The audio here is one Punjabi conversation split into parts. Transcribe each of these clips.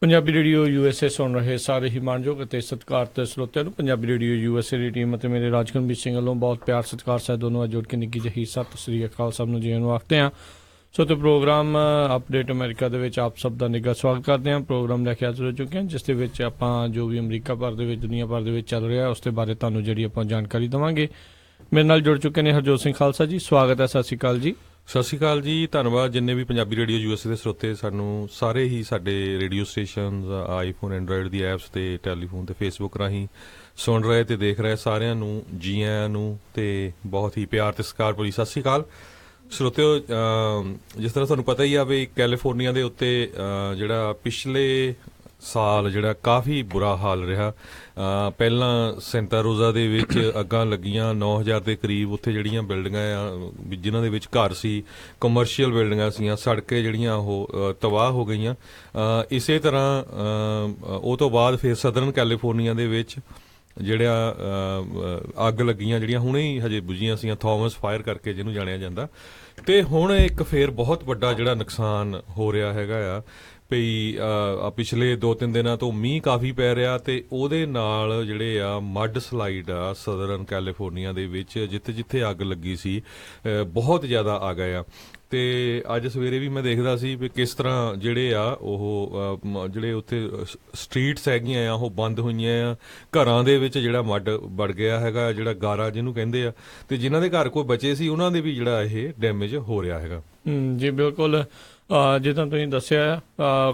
ਪੰਜਾਬੀ ਰੇਡੀਓ USA ਸੁਣ ਰਹੇ ਸਾਰੇ ਹੀ ਮਾਣਯੋਗ ਅਤੇ ਸਤਿਕਾਰਤ ਸਰੋਤਿਆਂ ਨੂੰ ਪੰਜਾਬੀ ਰੇਡੀਓ USA ਦੀ ਟੀਮ ਅਤੇ ਮੇਰੇ ਰਾਜਕਰਮਜੀਤ ਸਿੰਘ ਵੱਲੋਂ ਬਹੁਤ ਪਿਆਰ ਸਤਿਕਾਰ ਸਾਹਿਬ ਦੋਨੋਂ ਜੋੜ ਕੇ ਨਿੱਕੀ ਜਿਹੀ ਸਤਿ ਸ੍ਰੀ ਅਕਾਲ ਸਭ ਨੂੰ ਜੀ ਨੂੰ ਆਖਦੇ ਹਾਂ। ਸੋ ਤੇ ਪ੍ਰੋਗਰਾਮ ਅਪਡੇਟ ਅਮਰੀਕਾ ਦੇ ਵਿੱਚ ਆਪ ਸਭ ਦਾ ਨਿੱਘਾ ਸਵਾਗਤ ਕਰਦੇ ਹਾਂ। ਪ੍ਰੋਗਰਾਮ ਲੈ ਕੇ ਹਾਜ਼ਰ ਹੋ ਚੁੱਕੇ ਹਾਂ ਜਿਸ ਦੇ ਵਿੱਚ ਆਪਾਂ ਜੋ ਵੀ ਅਮਰੀਕਾ ਭਰ ਦੇ ਵਿੱਚ ਦੁਨੀਆ ਭਰ ਦੇ ਵਿੱਚ ਚੱਲ ਰਿਹਾ ਉਸ ਦੇ ਬਾਰੇ ਤੁਹਾਨੂੰ ਜਿਹੜੀ ਆਪਾਂ ਜਾਣਕਾਰੀ ਦੇਵਾਂਗੇ। ਮੇਰੇ ਨਾਲ ਜੁੜ ਚੁੱਕੇ ਨੇ ਹਰਜੋਤ ਸਿੰਘ ਖਾਲਸਾ ਜੀ, ਸਵਾਗਤ ਹੈ। ਸਤਿ ਸ਼੍ਰੀ ਅਕਾਲ ਜੀ। ਸਤਿ ਸ਼੍ਰੀ ਅਕਾਲ ਜੀ, ਧੰਨਵਾਦ ਜਿੰਨੇ ਵੀ ਪੰਜਾਬੀ ਰੇਡੀਓ USA ਦੇ ਸਰੋਤੇ ਸਾਨੂੰ ਸਾਰੇ ਹੀ ਸਾਡੇ ਰੇਡੀਓ ਸਟੇਸ਼ਨਸ, ਆਈਫੋਨ ਐਂਡਰਾਇਡ ਦੀ ਐਪਸ ਤੇ ਟੈਲੀਫੋਨ ਤੇ ਫੇਸਬੁੱਕ ਰਾਹੀਂ ਸੁਣ ਰਹੇ ਤੇ ਦੇਖ ਰਹੇ ਸਾਰਿਆਂ ਨੂੰ ਜੀ ਆਇਆਂ ਨੂੰ ਤੇ ਬਹੁਤ ਹੀ ਪਿਆਰ ਤੇ ਸਤਿਕਾਰ ਭਰੀ ਸਤਿ ਸ਼੍ਰੀ ਅਕਾਲ ਸਰੋਤਿਓ। ਜਿਸ ਤਰ੍ਹਾਂ ਤੁਹਾਨੂੰ ਪਤਾ ਹੀ ਆ ਵੀ ਕੈਲੀਫੋਰਨੀਆ ਦੇ ਉੱਤੇ ਜਿਹੜਾ ਪਿਛਲੇ ਸਾਲ ਜਿਹੜਾ ਕਾਫੀ ਬੁਰਾ ਹਾਲ ਰਿਹਾ। ਪਹਿਲਾਂ ਸੈਂਟਾ ਰੋਜ਼ਾ ਦੇ ਵਿੱਚ ਅੱਗਾਂ ਲੱਗੀਆਂ 9000 ਦੇ ਕਰੀਬ, ਉੱਥੇ ਜਿਹੜੀਆਂ ਬਿਲਡਿੰਗਾਂ ਆ ਜਿਨ੍ਹਾਂ ਦੇ ਵਿੱਚ ਘਰ ਸੀ, ਕਮਰਸ਼ੀਅਲ ਬਿਲਡਿੰਗਾਂ ਸੀਗੀਆਂ, ਸੜਕੇ ਜਿਹੜੀਆਂ ਉਹ ਤਬਾਹ ਹੋ ਗਈਆਂ। ਇਸੇ ਤਰ੍ਹਾਂ ਉਹ ਤੋਂ ਬਾਅਦ ਫਿਰ ਸਦਰਨ ਕੈਲੀਫੋਰਨੀਆ ਦੇ ਵਿੱਚ ਜਿਹੜਾ ਅੱਗ ਲੱਗੀਆਂ ਜਿਹੜੀਆਂ ਹੁਣੇ ਹੀ ਹਜੇ ਬੁਝੀਆਂ ਸੀਗੀਆਂ, ਥੋਮਸ ਫਾਇਰ ਕਰਕੇ ਜਿਹਨੂੰ ਜਾਣਿਆ ਜਾਂਦਾ। ਤੇ ਹੁਣ ਇੱਕ ਫੇਰ ਬਹੁਤ ਵੱਡਾ ਜਿਹੜਾ ਨੁਕਸਾਨ ਹੋ ਰਿਹਾ ਹੈਗਾ ਆ ਵੀ ਪਿਛਲੇ 2-3 ਦਿਨਾਂ ਤੋਂ ਮੀਂਹ ਕਾਫੀ ਪੈ ਰਿਹਾ ਤੇ ਉਹਦੇ ਨਾਲ ਜਿਹੜੇ ਆ ਮੱਡ ਸਲਾਈਡ ਆ ਸਦਰਨ ਕੈਲੀਫੋਰਨੀਆ ਦੇ ਵਿੱਚ ਜਿੱਥੇ ਜਿੱਥੇ ਅੱਗ ਲੱਗੀ ਸੀ ਬਹੁਤ ਜ਼ਿਆਦਾ ਆ ਗਏ ਆ। ਤੇ ਅੱਜ ਸਵੇਰੇ ਵੀ ਮੈਂ ਦੇਖਦਾ ਸੀ ਵੀ ਕਿਸ ਤਰ੍ਹਾਂ ਜਿਹੜੇ ਆ ਉਹ ਜਿਹੜੇ ਉੱਥੇ ਸਟਰੀਟਸ ਹੈਗੀਆਂ ਆ ਉਹ ਬੰਦ ਹੋਈਆਂ ਆ। ਘਰਾਂ ਦੇ ਵਿੱਚ ਜਿਹੜਾ ਮੱਡ ਵੜ ਗਿਆ ਹੈਗਾ, ਜਿਹੜਾ ਗਾਰਾ ਜਿਹਨੂੰ ਕਹਿੰਦੇ ਆ, ਤੇ ਜਿਨ੍ਹਾਂ ਦੇ ਘਰ ਕੋਈ ਬਚੇ ਸੀ ਉਹਨਾਂ ਦੇ ਵੀ ਜਿਹੜਾ ਇਹ ਡੈਮੇਜ ਹੋ ਰਿਹਾ ਹੈਗਾ। ਜੀ ਬਿਲਕੁਲ, ਜਿੱਦਾਂ ਤੁਸੀਂ ਦੱਸਿਆ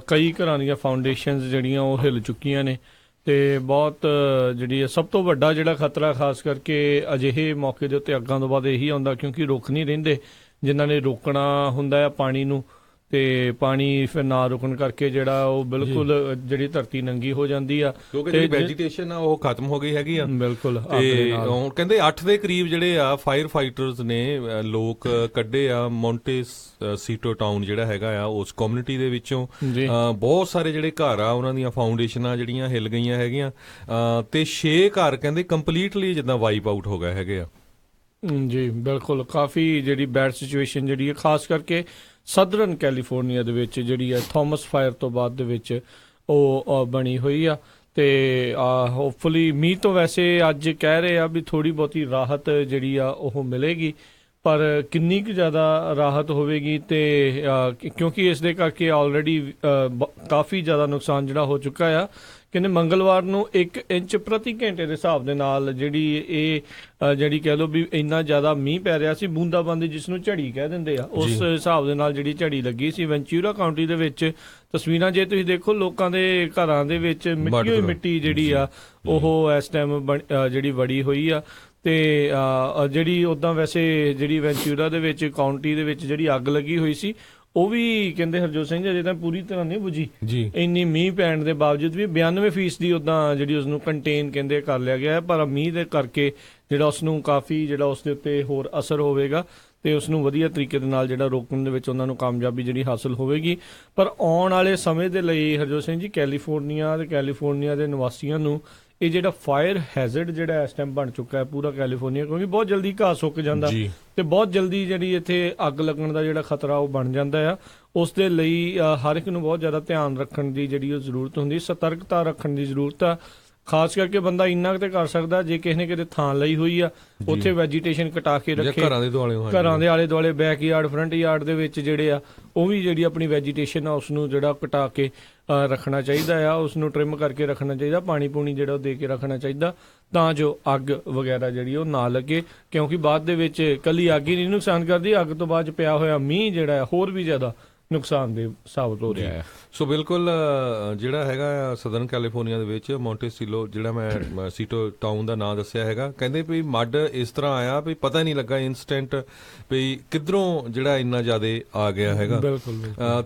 ਕਈ ਘਰਾਂ ਦੀਆਂ ਫਾਊਂਡੇਸ਼ਨਸ ਜਿਹੜੀਆਂ ਉਹ ਹਿੱਲ ਚੁੱਕੀਆਂ ਨੇ ਤੇ ਬਹੁਤ ਜਿਹੜੀ ਸਭ ਤੋਂ ਵੱਡਾ ਜਿਹੜਾ ਖਤਰਾ ਖਾਸ ਕਰਕੇ ਅਜਿਹੇ ਮੌਕੇ ਦੇ ਉੱਤੇ ਅੱਗਾਂ ਤੋਂ ਬਾਅਦ ਇਹੀ ਆਉਂਦਾ ਕਿਉਂਕਿ ਰੁਕ ਨਹੀਂ ਰਹਿੰਦੇ ਜਿਨ੍ਹਾਂ ਨੇ ਰੋਕਣਾ ਹੁੰਦਾ ਆ ਪਾਣੀ ਨੂੰ, ਤੇ ਪਾਣੀ ਫਿਰ ਨਾ ਰੁਕਣ ਕਰਕੇ ਜਿਹੜਾ ਉਹ ਬਿਲਕੁਲ ਜਿਹੜੀ ਧਰਤੀ ਨੰਗੀ ਹੋ ਜਾਂਦੀ ਆ ਕਿਉਂਕਿ ਜਿਹੜੀ ਵੈਜੀਟੇਸ਼ਨ ਆ ਉਹ ਖਤਮ ਹੋ ਗਈ ਹੈਗੀ ਆ। ਬਿਲਕੁਲ, ਤੇ ਕਹਿੰਦੇ 8 ਦੇ ਕਰੀਬ ਜਿਹੜੇ ਆ ਫਾਇਰ ਫਾਈਟਰਸ ਨੇ ਲੋਕ ਕੱਢੇ ਆ ਮੌਂਟੇਸੀਟੋ ਟਾਊਨ ਜਿਹੜਾ ਹੈਗਾ ਆ ਉਸ ਕਮਿਊਨਿਟੀ ਦੇ ਵਿੱਚੋਂ। ਬਹੁਤ ਸਾਰੇ ਜਿਹੜੇ ਘਰ ਆ ਉਹਨਾਂ ਦੀਆਂ ਫਾਊਂਡੇਸ਼ਨਾਂ ਜਿਹੜੀਆਂ ਹਿੱਲ ਗਈਆਂ ਹੈਗੀਆਂ ਤੇ 6 ਘਰ ਕਹਿੰਦੇ ਕੰਪਲੀਟਲੀ ਜਿੱਦਾਂ ਵਾਈਪ ਆਊਟ ਹੋ ਗਏ ਹੈਗੇ ਆ। ਜੀ ਬਿਲਕੁਲ, ਕਾਫੀ ਜਿਹੜੀ ਬੈਡ ਸਿਚੁਏਸ਼ਨ ਜਿਹੜੀ ਹੈ ਖਾਸ ਕਰਕੇ ਸਦਰਨ ਕੈਲੀਫੋਰਨੀਆ ਦੇ ਵਿੱਚ ਜਿਹੜੀ ਹੈ ਥੋਮਸ ਫਾਇਰ ਤੋਂ ਬਾਅਦ ਦੇ ਵਿੱਚ ਉਹ ਬਣੀ ਹੋਈ ਆ। ਤੇ ਹੋਪਫੁਲੀ ਮੀਂਹ ਤੋਂ ਵੈਸੇ ਅੱਜ ਕਹਿ ਰਹੇ ਆ ਵੀ ਥੋੜੀ ਬਹੁਤੀ ਰਾਹਤ ਜਿਹੜੀ ਆ ਉਹ ਮਿਲੇਗੀ, ਪਰ ਕਿੰਨੀ ਕੁ ਜ਼ਿਆਦਾ ਰਾਹਤ ਹੋਵੇਗੀ ਤੇ ਕਿਉਂਕਿ ਇਸ ਦੇ ਕਰਕੇ ਆਲਰੇਡੀ ਕਾਫੀ ਜ਼ਿਆਦਾ ਨੁਕਸਾਨ ਜਿਹੜਾ ਹੋ ਚੁੱਕਾ ਆ। ਕਹਿੰਦੇ ਮੰਗਲਵਾਰ ਨੂੰ 1 ਇੰਚ ਪ੍ਰਤੀ ਘੰਟੇ ਦੇ ਹਿਸਾਬ ਦੇ ਨਾਲ ਜਿਹੜੀ ਇਹ ਜਿਹੜੀ ਕਹਿ ਲਓ ਵੀ ਇੰਨਾ ਜ਼ਿਆਦਾ ਮੀਂਹ ਪੈ ਰਿਹਾ ਸੀ, ਬੂੰਦਾਬਾਂਦੀ ਜਿਸ ਨੂੰ ਝੜੀ ਕਹਿ ਦਿੰਦੇ ਆ, ਉਸ ਹਿਸਾਬ ਦੇ ਨਾਲ ਜਿਹੜੀ ਝੜੀ ਲੱਗੀ ਸੀ ਵੈਂਚੂਰਾ ਕਾਉਂਟੀ ਦੇ ਵਿੱਚ। ਤਸਵੀਰਾਂ ਜੇ ਤੁਸੀਂ ਦੇਖੋ ਲੋਕਾਂ ਦੇ ਘਰਾਂ ਦੇ ਵਿੱਚ ਮਿੱਟੀ ਜਿਹੜੀ ਆ ਉਹ ਇਸ ਟਾਈਮ ਜਿਹੜੀ ਵੜੀ ਹੋਈ ਆ। ਤੇ ਜਿਹੜੀ ਉੱਦਾਂ ਵੈਸੇ ਜਿਹੜੀ ਵੈਂਚੂਰਾ ਦੇ ਵਿੱਚ ਕਾਉਂਟੀ ਦੇ ਵਿੱਚ ਜਿਹੜੀ ਅੱਗ ਲੱਗੀ ਹੋਈ ਸੀ ਉਹ ਵੀ ਕਹਿੰਦੇ ਹਰਜੋਤ ਸਿੰਘ ਅਜੇ ਤਾਂ ਪੂਰੀ ਤਰ੍ਹਾਂ ਨਹੀਂ ਬੁਝੀ। ਇੰਨੀ ਮੀਂਹ ਪੈਣ ਦੇ ਬਾਵਜੂਦ ਵੀ 92% ਉੱਦਾਂ ਜਿਹੜੀ ਉਸਨੂੰ ਕੰਟੇਨ ਕਹਿੰਦੇ ਕਰ ਲਿਆ ਗਿਆ ਹੈ, ਪਰ ਮੀਂਹ ਦੇ ਕਰਕੇ ਜਿਹੜਾ ਉਸਨੂੰ ਕਾਫੀ ਜਿਹੜਾ ਉਸ ਦੇ ਉੱਤੇ ਹੋਰ ਅਸਰ ਹੋਵੇਗਾ ਤੇ ਉਸਨੂੰ ਵਧੀਆ ਤਰੀਕੇ ਦੇ ਨਾਲ ਜਿਹੜਾ ਰੋਕਣ ਦੇ ਵਿੱਚ ਉਹਨਾਂ ਨੂੰ ਕਾਮਯਾਬੀ ਜਿਹੜੀ ਹਾਸਲ ਹੋਵੇਗੀ। ਪਰ ਆਉਣ ਵਾਲੇ ਸਮੇਂ ਦੇ ਲਈ ਹਰਜੋਤ ਸਿੰਘ ਜੀ ਕੈਲੀਫੋਰਨੀਆ ਤੇ ਕੈਲੀਫੋਰਨੀਆ ਦੇ ਨਿਵਾਸੀਆਂ ਨੂੰ ਇਹ ਜਿਹੜਾ ਫਾਇਰ ਹੈਜ਼ਰਡ ਜਿਹੜਾ ਇਸ ਟਾਈਮ ਬਣ ਚੁੱਕਾ ਹੈ ਪੂਰਾ ਕੈਲੀਫੋਰਨੀਆ, ਕਿਉਂਕਿ ਬਹੁਤ ਜਲਦੀ ਘਾਹ ਸੁੱਕ ਜਾਂਦਾ ਤੇ ਬਹੁਤ ਜਲਦੀ ਜਿਹੜੀ ਇੱਥੇ ਅੱਗ ਲੱਗਣ ਦਾ ਜਿਹੜਾ ਖਤਰਾ ਉਹ ਬਣ ਜਾਂਦਾ ਆ। ਉਸ ਦੇ ਲਈ ਹਰ ਇੱਕ ਨੂੰ ਬਹੁਤ ਜ਼ਿਆਦਾ ਧਿਆਨ ਰੱਖਣ ਦੀ ਜਿਹੜੀ ਉਹ ਜ਼ਰੂਰਤ ਹੁੰਦੀ, ਸਤਰਕਤਾ ਰੱਖਣ ਦੀ ਜ਼ਰੂਰਤ ਆ। ਖਾਸ ਕਰਕੇ ਬੰਦਾ ਇੰਨਾ ਕੁ ਤੇ ਕਰ ਸਕਦਾ ਜੇ ਕਿਸੇ ਨੇ ਕਿਤੇ ਥਾਂ ਲਈ ਹੋਈ ਆ ਉੱਥੇ ਵੈਜੀਟੇਸ਼ਨ ਕਟਾ ਕੇ ਰੱਖੇ, ਘਰਾਂ ਦੇ ਆਲੇ ਦੁਆਲੇ ਬੈਕ ਯਾਰਡ ਫਰੰਟ ਯਾਰਡ ਦੇ ਵਿੱਚ ਜਿਹੜੇ ਆ ਉਹ ਵੀ ਜਿਹੜੀ ਆਪਣੀ ਵੈਜੀਟੇਸ਼ਨ ਆ ਉਸਨੂੰ ਜਿਹੜਾ ਕਟਾ ਕੇ ਰੱਖਣਾ ਚਾਹੀਦਾ ਆ, ਉਸਨੂੰ ਟ੍ਰਿਮ ਕਰਕੇ ਰੱਖਣਾ ਚਾਹੀਦਾ, ਪਾਣੀ ਪੂਣੀ ਜਿਹੜਾ ਉਹ ਦੇ ਕੇ ਰੱਖਣਾ ਚਾਹੀਦਾ ਤਾਂ ਜੋ ਅੱਗ ਵਗੈਰਾ ਜਿਹੜੀ ਉਹ ਨਾ ਲੱਗੇ। ਕਿਉਂਕਿ ਬਾਅਦ ਦੇ ਵਿੱਚ ਇਕੱਲੀ ਅੱਗ ਹੀ ਨਹੀਂ ਨੁਕਸਾਨ ਕਰਦੀ, ਅੱਗ ਤੋਂ ਬਾਅਦ ਪਿਆ ਹੋਇਆ ਮੀਂਹ ਜਿਹੜਾ ਹੋਰ ਵੀ ਜ਼ਿਆਦਾ ਨੁਕਸਾਨਦੇਹ ਸਾਬਤ ਹੋ ਰਿਹਾ ਹੈ। ਸੋ ਬਿਲਕੁਲ ਜਿਹੜਾ ਹੈਗਾ ਆ ਸਦਰਨ ਕੈਲੀਫੋਰਨੀਆ ਦੇ ਵਿੱਚ ਮੌਂਟੇਸੀਲੋ ਜਿਹੜਾ ਮੈਂ ਸੀਟੋ ਟਾਊਨ ਦਾ ਨਾਂ ਦੱਸਿਆ ਹੈਗਾ, ਕਹਿੰਦੇ ਵੀ ਮੱਡ ਇਸ ਤਰ੍ਹਾਂ ਆਇਆ ਵੀ ਪਤਾ ਨਹੀਂ ਲੱਗਾ ਇਨਸਟੈਂਟ ਵੀ ਕਿੱਧਰੋਂ ਜਿਹੜਾ ਇੰਨਾ ਜ਼ਿਆਦਾ ਆ ਗਿਆ ਹੈਗਾ।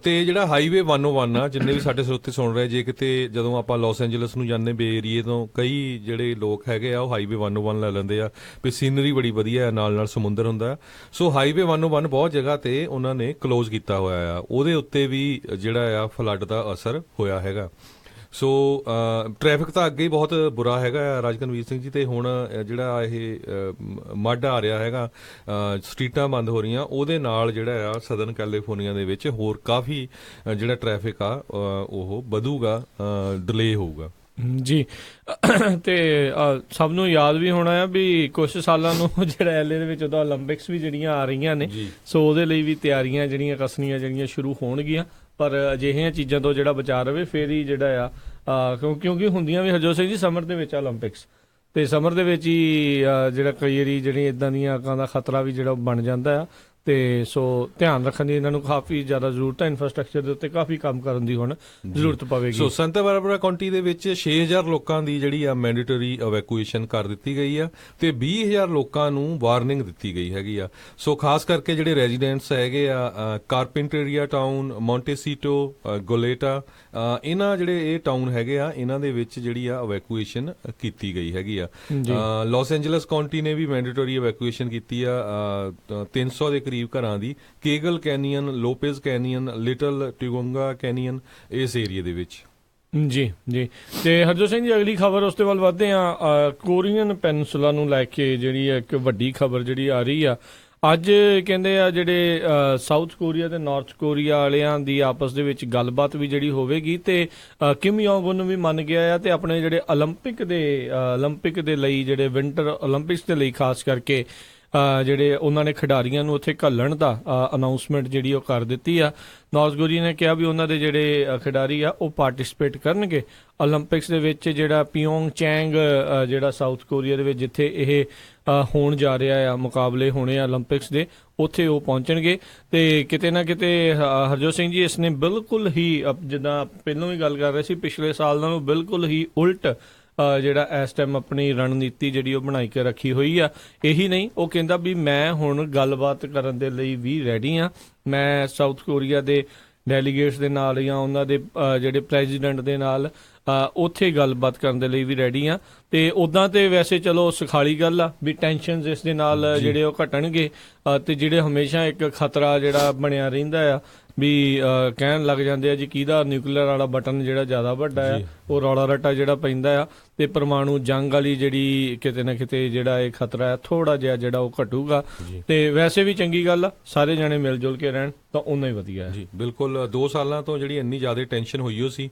ਤੇ ਜਿਹੜਾ ਹਾਈਵੇ 101 ਆ, ਜਿੰਨੇ ਵੀ ਸਾਡੇ ਸਰੋਤੇ ਸੁਣ ਰਹੇ, ਜੇ ਕਿਤੇ ਜਦੋਂ ਆਪਾਂ ਲਾਸ ਐਂਜਲਸ ਨੂੰ ਜਾਂਦੇ ਬੇ ਏਰੀਏ ਤੋਂ ਕਈ ਜਿਹੜੇ ਲੋਕ ਹੈਗੇ ਆ ਉਹ ਹਾਈਵੇ 101 ਲੈ ਲੈਂਦੇ ਆ ਵੀ ਸੀਨਰੀ ਬੜੀ ਵਧੀਆ ਹੈ, ਨਾਲ ਨਾਲ ਸਮੁੰਦਰ ਹੁੰਦਾ। ਸੋ ਹਾਈਵੇ 101 ਬਹੁਤ ਜਗ੍ਹਾ ਤੇ ਉਹਨਾਂ ਨੇ ਕਲੋਜ਼ ਕੀਤਾ ਹੋਇਆ ਆ, ਉਹਦੇ ਉੱਤੇ ਵੀ ਜਿਹੜਾ ਆ ਫਲੱਡ ਦਾ ਅਸਰ ਹੋਇਆ ਹੈਗਾ। ਸੋ ਟ੍ਰੈਫਿਕ ਤਾਂ ਅੱਗੇ ਹੀ ਬਹੁਤ ਬੁਰਾ ਹੈਗਾ ਰਾਜਕਨਵੀਰ ਸਿੰਘ ਜੀ, ਤੇ ਹੁਣ ਜਿਹੜਾ ਇਹ ਮੱਡ ਆ ਰਿਹਾ ਹੈਗਾ, ਸਟਰੀਟਾਂ ਬੰਦ ਹੋ ਰਹੀਆਂ, ਉਹਦੇ ਨਾਲ ਜਿਹੜਾ ਆ ਸਦਰਨ ਕੈਲੀਫੋਰਨੀਆ ਦੇ ਵਿੱਚ ਹੋਰ ਕਾਫੀ ਜਿਹੜਾ ਟ੍ਰੈਫਿਕ ਆ ਉਹ ਵਧੂਗਾ, ਡਿਲੇ ਹੋਊਗਾ ਜੀ। ਤੇ ਸਭ ਨੂੰ ਯਾਦ ਵੀ ਹੋਣਾ ਆ ਵੀ ਕੁਝ ਸਾਲਾਂ ਨੂੰ ਜਿਹੜਾ ਐਲਏ ਦੇ ਵਿੱਚ ਉਹਦਾ 올림픽ਸ ਵੀ ਜਿਹੜੀਆਂ ਆ ਰਹੀਆਂ ਨੇ, ਸੋ ਉਹਦੇ ਲਈ ਵੀ ਤਿਆਰੀਆਂ ਜਿਹੜੀਆਂ ਕਸਣੀਆਂ ਜਿਹੜੀਆਂ ਸ਼ੁਰੂ ਹੋਣਗੀਆਂ, ਪਰ ਅਜਿਹੀਆਂ ਚੀਜ਼ਾਂ ਤੋਂ ਜਿਹੜਾ ਬਚਾ ਰਵੇ ਫੇਰ ਹੀ ਜਿਹੜਾ ਆ ਕਿਉਂਕਿ ਹੁੰਦੀਆਂ ਵੀ ਹਰਜੋਤ ਸਿੰਘ ਜੀ ਸਮਰ ਦੇ ਵਿੱਚ 올림픽ਸ, ਤੇ ਸਮਰ ਦੇ ਵਿੱਚ ਹੀ ਜਿਹੜਾ ਕਈ ਵਾਰੀ ਜਿਹੜੀ ਇਦਾਂ ਦੀਆਂ ਅੱਗਾਂ ਦਾ ਖਤਰਾ ਵੀ ਜਿਹੜਾ ਬਣ ਜਾਂਦਾ ਆ, ਤੇ ਸੋ ਧਿਆਨ ਰੱਖਣ ਦੀ ਇਹਨਾਂ ਨੂੰ ਕਾਫੀ ਜ਼ਿਆਦਾ ਜ਼ਰੂਰਤ ਹੈ, ਇਨਫਰਾਸਟ੍ਰਕਚਰ ਦੇ ਉੱਤੇ ਕਾਫੀ ਕੰਮ ਕਰਨ ਦੀ ਹੁਣ ਜ਼ਰੂਰਤ ਪਵੇਗੀ। ਸੋ ਸੰਤਾ ਬਾਰਬਰਾ ਕਾਉਂਟੀ ਦੇ ਵਿੱਚ 6000 ਲੋਕਾਂ ਦੀ ਜਿਹੜੀ ਆ ਮੈਂਡੇਟਰੀ ਇਵੈਕੂਏਸ਼ਨ ਕਰ ਦਿੱਤੀ ਗਈ ਆ, ਤੇ 20000 ਲੋਕਾਂ ਨੂੰ ਵਾਰਨਿੰਗ ਦਿੱਤੀ ਗਈ ਹੈਗੀ ਆ। ਸੋ ਖਾਸ ਕਰਕੇ ਜਿਹੜੇ ਰੈਜ਼ੀਡੈਂਟਸ ਹੈਗੇ ਆ ਕਾਰਪੈਂਟਰੀਆ ਟਾਊਨ, ਮੌਂਟੇਸੀਟੋ, ਗੋਲੇਟਾ, ਇਹਨਾਂ ਜਿਹੜੇ ਇਹ ਟਾਊਨ ਹੈਗੇ ਆ, ਇਹਨਾਂ ਦੇ ਵਿੱਚ ਜਿਹੜੀ ਆ ਇਵੈਕੂਏਸ਼ਨ ਕੀਤੀ ਗਈ ਹੈਗੀ ਆ। ਲਾਸ ਐਂਜਲਸ ਕਾਉਂਟੀ ਨੇ ਵੀ ਮੈਂਡੇਟਰੀ ਇਵੈਕੂਏਸ਼ਨ ਕੀਤੀ ਆ 300 ਦੇ ਕਰੀਬ ਘਰਾਂ ਦੀ, Kagel Canyon, Lopez Canyon, Little Tujunga Canyon, ਇਸ ਏਰੀਏ ਦੇ ਵਿੱਚ। ਜੀ ਜੀ। ਤੇ ਹਰਜੋਤ ਸਿੰਘ ਜੀ ਅਗਲੀ ਖਬਰ ਉਸ ਦੇ ਵੱਲ ਵਧਦੇ ਆ। ਕੋਰੀਅਨ ਪੈਨਸੂਲਾ ਨੂੰ ਲੈ ਕੇ ਜਿਹੜੀ ਇੱਕ ਵੱਡੀ ਖਬਰ ਜਿਹੜੀ ਆ ਰਹੀ ਆ ਅੱਜ, ਕਹਿੰਦੇ ਆ ਜਿਹੜੇ ਸਾਊਥ ਕੋਰੀਆ ਤੇ ਨਾਰਥ ਕੋਰੀਆ ਵਾਲਿਆਂ ਦੀ ਆਪਸ ਦੇ ਵਿੱਚ ਗੱਲਬਾਤ ਵੀ ਜਿਹੜੀ ਹੋਵੇਗੀ, ਤੇ ਕਿਮ ਯੋਂਗ ਉਨ ਨੂੰ ਵੀ ਮੰਨ ਗਿਆ ਆ, ਤੇ ਆਪਣੇ ਜਿਹੜੇ 올림픽 ਦੇ ਲਈ ਜਿਹੜੇ ਵਿੰਟਰ 올림픽ਸ ਦੇ ਲਈ ਖਾਸ ਕਰਕੇ ਜਿਹੜੇ ਉਹਨਾਂ ਨੇ ਖਿਡਾਰੀਆਂ ਨੂੰ ਉੱਥੇ ਘੱਲਣ ਦਾ ਅਨਾਉਂਸਮੈਂਟ ਜਿਹੜੀ ਉਹ ਕਰ ਦਿੱਤੀ ਆ। ਨਾਰਥ ਕੋਰੀਆ ਨੇ ਕਿਹਾ ਵੀ ਉਹਨਾਂ ਦੇ ਜਿਹੜੇ ਖਿਡਾਰੀ ਆ ਉਹ ਪਾਰਟਿਸਿਪੇਟ ਕਰਨਗੇ 올림픽ਸ ਦੇ ਵਿੱਚ। ਜਿਹੜਾ ਪਿਓਂਗ ਚੈਂਗ ਜਿਹੜਾ ਸਾਊਥ ਕੋਰੀਆ ਦੇ ਵਿੱਚ ਜਿੱਥੇ ਇਹ ਹੋਣ ਜਾ ਰਿਹਾ ਆ, ਮੁਕਾਬਲੇ ਹੋਣੇ ਆ 올림픽ਸ ਦੇ, ਉੱਥੇ ਉਹ ਪਹੁੰਚਣਗੇ। ਤੇ ਕਿਤੇ ਨਾ ਕਿਤੇ ਹਰਜੋਤ ਸਿੰਘ ਜੀ ਇਸ ਨੇ ਬਿਲਕੁਲ ਹੀ ਜਿੱਦਾਂ ਪਹਿਲਾਂ ਵੀ ਗੱਲ ਕਰ ਰਹੇ ਸੀ, ਪਿਛਲੇ ਸਾਲ ਨਾਲੋਂ ਬਿਲਕੁਲ ਹੀ ਉਲਟ ਜਿਹੜਾ ਇਸ ਟਾਈਮ ਆਪਣੀ ਰਣਨੀਤੀ ਜਿਹੜੀ ਉਹ ਬਣਾਈ ਕੇ ਰੱਖੀ ਹੋਈ ਆ। ਇਹੀ ਨਹੀਂ, ਉਹ ਕਹਿੰਦਾ ਵੀ ਮੈਂ ਹੁਣ ਗੱਲਬਾਤ ਕਰਨ ਦੇ ਲਈ ਵੀ ਰੈਡੀ ਆ, ਮੈਂ ਸਾਊਥ ਕੋਰੀਆ ਦੇ ਡੈਲੀਗੇਟਸ ਦੇ ਨਾਲ ਜਾਂ ਉਹਨਾਂ ਦੇ ਜਿਹੜੇ ਪ੍ਰੈਜ਼ੀਡੈਂਟ ਦੇ ਨਾਲ ਉੱਥੇ ਗੱਲਬਾਤ ਕਰਨ ਦੇ ਲਈ ਵੀ ਰੈਡੀ ਆ। ਤੇ ਉਦਾਂ ਤੇ ਵੈਸੇ ਚਲੋ ਸੁਖਾਲੀ ਗੱਲ ਆ ਵੀ ਟੈਨਸ਼ਨਸ ਇਸ ਦੇ ਨਾਲ ਜਿਹੜੇ ਉਹ ਘਟਣਗੇ, ਤੇ ਜਿਹੜੇ ਹਮੇਸ਼ਾ ਇੱਕ ਖਤਰਾ ਜਿਹੜਾ ਬਣਿਆ ਰਹਿੰਦਾ ਆ ਵੀ ਕਹਿਣ ਲੱਗ ਜਾਂਦੇ ਆ ਜੀ ਕਿਹਦਾ ਨਿਊਕਲੀਅਰ ਵਾਲਾ ਬਟਨ ਜਿਹੜਾ ਜ਼ਿਆਦਾ ਵੱਡਾ ਆ, ਉਹ ਰੌਲਾ ਰੱਟਾ ਜਿਹੜਾ ਪੈਂਦਾ ਆ, ਤੇ ਪਰਮਾਣੂ ਜੰਗ ਵਾਲੀ ਜਿਹੜੀ ਕਿਤੇ ਨਾ ਕਿਤੇ ਜਿਹੜਾ ਇਹ ਖਤਰਾ ਹੈ ਥੋੜਾ ਜਿਹਾ ਜਿਹੜਾ ਉਹ ਘਟੂਗਾ। ਤੇ ਵੈਸੇ ਵੀ ਚੰਗੀ ਗੱਲ ਆ, ਸਾਰੇ ਜਣੇ ਮਿਲ ਜੁਲ ਕੇ ਰਹਿਣ ਤਾਂ ਉਨਾ ਹੀ ਵਧੀਆ ਹੈ। ਜੀ ਬਿਲਕੁਲ। 2 ਸਾਲਾਂ ਤੋਂ ਜਿਹੜੀ ਇੰਨੀ ਜ਼ਿਆਦਾ ਟੈਨਸ਼ਨ ਹੋਈ ਹੋ ਸੀ,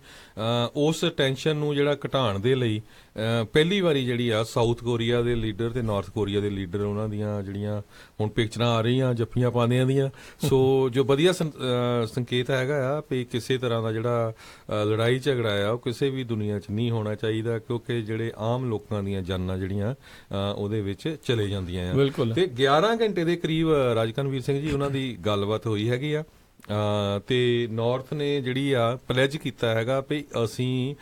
ਉਸ ਟੈਨਸ਼ਨ ਨੂੰ ਜਿਹੜਾ ਘਟਾਉਣ ਦੇ ਲਈ ਪਹਿਲੀ ਵਾਰੀ ਜਿਹੜੀ ਆ ਸਾਊਥ ਕੋਰੀਆ ਦੇ ਲੀਡਰ ਤੇ ਨਾਰਥ ਕੋਰੀਆ ਦੇ ਲੀਡਰ, ਉਹਨਾਂ ਦੀਆਂ ਜਿਹੜੀਆਂ ਹੁਣ ਪਿਕਚਰਾਂ ਆ ਰਹੀਆਂ ਜੱਫੀਆਂ ਪਾਉਂਦਿਆਂ ਦੀਆਂ, ਸੋ ਜੋ ਵਧੀਆ ਸੰਕੇਤ ਹੈਗਾ ਆ ਵੀ ਕਿਸੇ ਤਰ੍ਹਾਂ ਦਾ ਜਿਹੜਾ ਲੜਾਈ ਝਗੜਾ ਆ ਉਹ ਕਿਸੇ ਵੀ ਦੁਨੀਆ 'ਚ ਨਹੀਂ ਹੋਣਾ ਚਾਹੀਦਾ, ਕਿਉਂਕਿ ਜਿਹੜੇ ਆਮ ਲੋਕਾਂ ਦੀਆਂ ਜਾਨਾਂ ਜਿਹੜੀਆਂ ਉਹਦੇ ਵਿੱਚ ਚਲੇ ਜਾਂਦੀਆਂ ਆ। ਤੇ 11 ਘੰਟੇ ਦੇ ਕਰੀਬ ਰਾਜਕਨਵੀਰ ਸਿੰਘ ਜੀ ਉਹਨਾਂ ਦੀ ਗੱਲਬਾਤ ਹੋਈ ਹੈਗੀ ਆ, ਤੇ ਨਾਰਥ ਨੇ ਜਿਹੜੀ ਆ ਪਲੈਜ ਕੀਤਾ ਹੈਗਾ ਵੀ ਅਸੀਂ